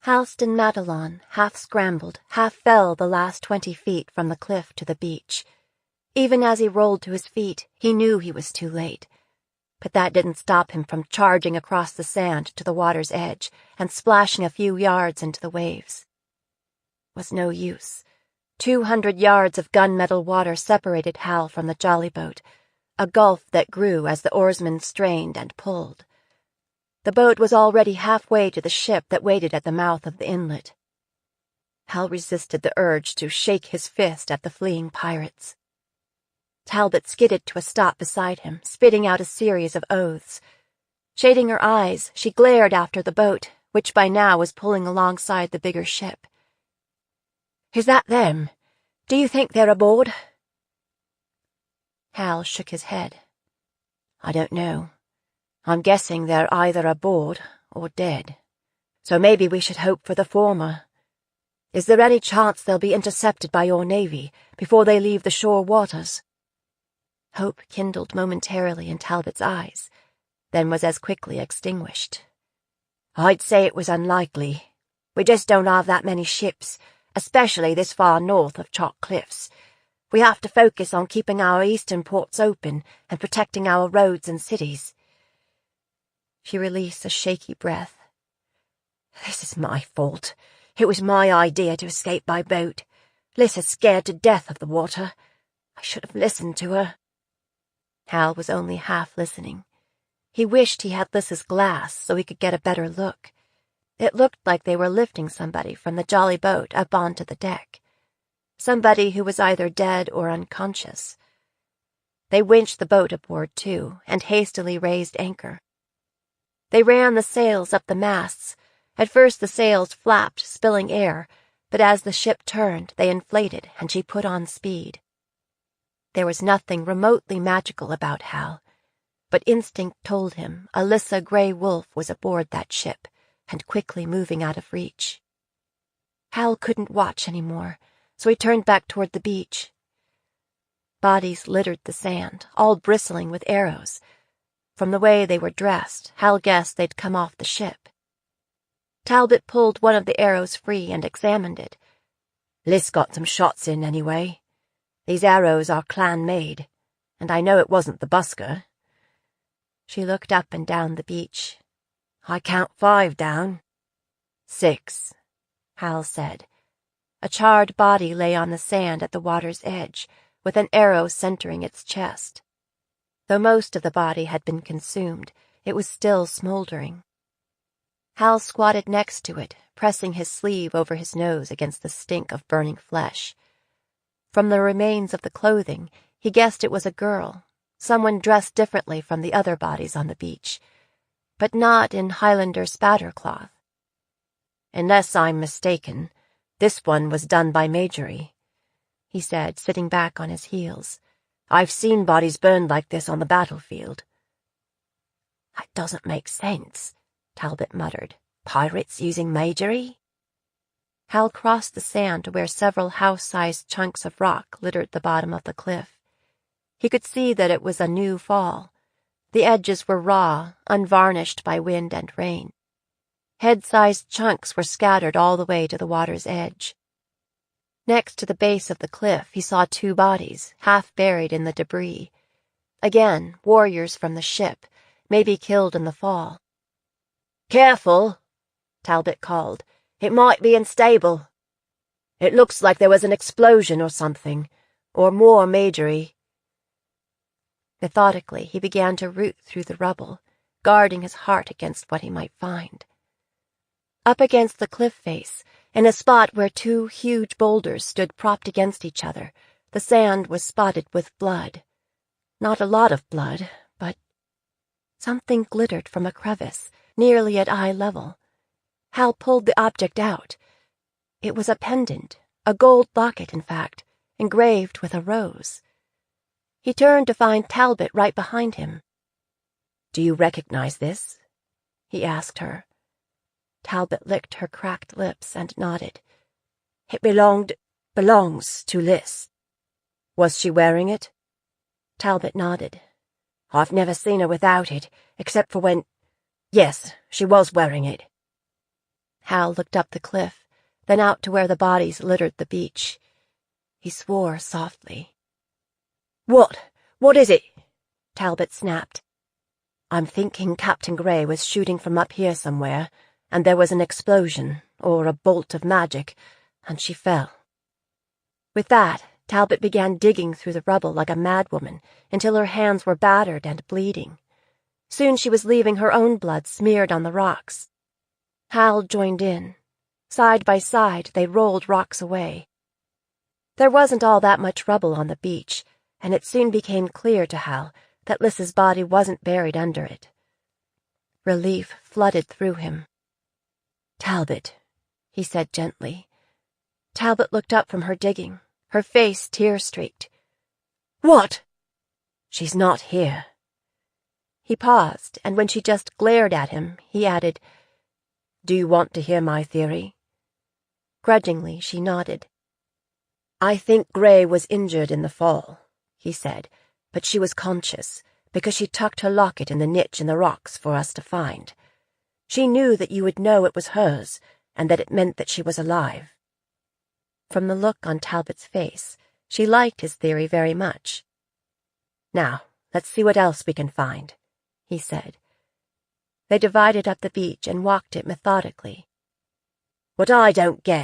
Halston Madelon half scrambled, half fell the last 20 feet from the cliff to the beach. Even as he rolled to his feet, he knew he was too late. But that didn't stop him from charging across the sand to the water's edge and splashing a few yards into the waves. It was no use. 200 yards of gunmetal water separated Hal from the jolly boat, a gulf that grew as the oarsmen strained and pulled. The boat was already halfway to the ship that waited at the mouth of the inlet. Hal resisted the urge to shake his fist at the fleeing pirates. Talbot skidded to a stop beside him, spitting out a series of oaths. Shading her eyes, she glared after the boat, which by now was pulling alongside the bigger ship. "Is that them? Do you think they're aboard?" Hal shook his head. "I don't know. I'm guessing they're either aboard or dead. So maybe we should hope for the former. Is there any chance they'll be intercepted by your navy before they leave the shore waters?" Hope kindled momentarily in Talbot's eyes, then was as quickly extinguished. "I'd say it was unlikely. We just don't have that many ships, especially this far north of Chalk Cliffs. We have to focus on keeping our eastern ports open and protecting our roads and cities." She released a shaky breath. "This is my fault. It was my idea to escape by boat. Lissa's scared to death of the water. I should have listened to her." Hal was only half listening. He wished he had Lissa's glass so he could get a better look. It looked like they were lifting somebody from the jolly boat up onto the deck. Somebody who was either dead or unconscious. They winched the boat aboard, too, and hastily raised anchor. They ran the sails up the masts. At first the sails flapped, spilling air, but as the ship turned, they inflated, and she put on speed. There was nothing remotely magical about Hal, but instinct told him Alyssa Grey Wolf was aboard that ship and quickly moving out of reach. Hal couldn't watch any more, so he turned back toward the beach. Bodies littered the sand, all bristling with arrows. From the way they were dressed, Hal guessed they'd come off the ship. Talbot pulled one of the arrows free and examined it. "Liz got some shots in, anyway. These arrows are clan-made, and I know it wasn't the busker." She looked up and down the beach. "I count 5 down." "6, Hal said. A charred body lay on the sand at the water's edge, with an arrow centering its chest. Though most of the body had been consumed, it was still smoldering. Hal squatted next to it, pressing his sleeve over his nose against the stink of burning flesh. From the remains of the clothing, he guessed it was a girl, someone dressed differently from the other bodies on the beach, but not in Highlander spatter cloth. "Unless I'm mistaken, this one was done by Majory," he said, sitting back on his heels. "I've seen bodies burned like this on the battlefield." "That doesn't make sense," Talbot muttered. "Pirates using Majory?" Hal crossed the sand to where several house-sized chunks of rock littered the bottom of the cliff. He could see that it was a new fall. The edges were raw, unvarnished by wind and rain. Head-sized chunks were scattered all the way to the water's edge. Next to the base of the cliff, he saw 2 bodies, half buried in the debris. Again, warriors from the ship, maybe killed in the fall. "Careful," Talbot called. "It might be unstable. It looks like there was an explosion or something, or more Majory." Methodically, he began to root through the rubble, guarding his heart against what he might find. Up against the cliff face, in a spot where 2 huge boulders stood propped against each other, the sand was spotted with blood. Not a lot of blood, but something glittered from a crevice, nearly at eye level. Hal pulled the object out. It was a pendant, a gold locket, in fact, engraved with a rose. He turned to find Talbot right behind him. "Do you recognize this?" he asked her. Talbot licked her cracked lips and nodded. "It belongs to Liz." "Was she wearing it?" Talbot nodded. "I've never seen her without it, except for when— Yes, she was wearing it." Hal looked up the cliff, then out to where the bodies littered the beach. He swore softly. What is it?" Talbot snapped. "I'm thinking Captain Grey was shooting from up here somewhere, and there was an explosion, or a bolt of magic, and she fell." With that, Talbot began digging through the rubble like a madwoman until her hands were battered and bleeding. Soon she was leaving her own blood smeared on the rocks. Hal joined in. Side by side, they rolled rocks away. There wasn't all that much rubble on the beach, and it soon became clear to Hal that Lys's body wasn't buried under it. Relief flooded through him. "Talbot," he said gently. Talbot looked up from her digging, her face tear-streaked. "What?" "She's not here." He paused, and when she just glared at him, he added, Do you want to hear my theory?" Grudgingly, she nodded. "I think Gray was injured in the fall," he said, "but she was conscious, because she tucked her locket in the niche in the rocks for us to find. She knew that you would know it was hers, and that it meant that she was alive." From the look on Talbot's face, she liked his theory very much. "Now, let's see what else we can find," he said. They divided up the beach and walked it methodically. "What I don't get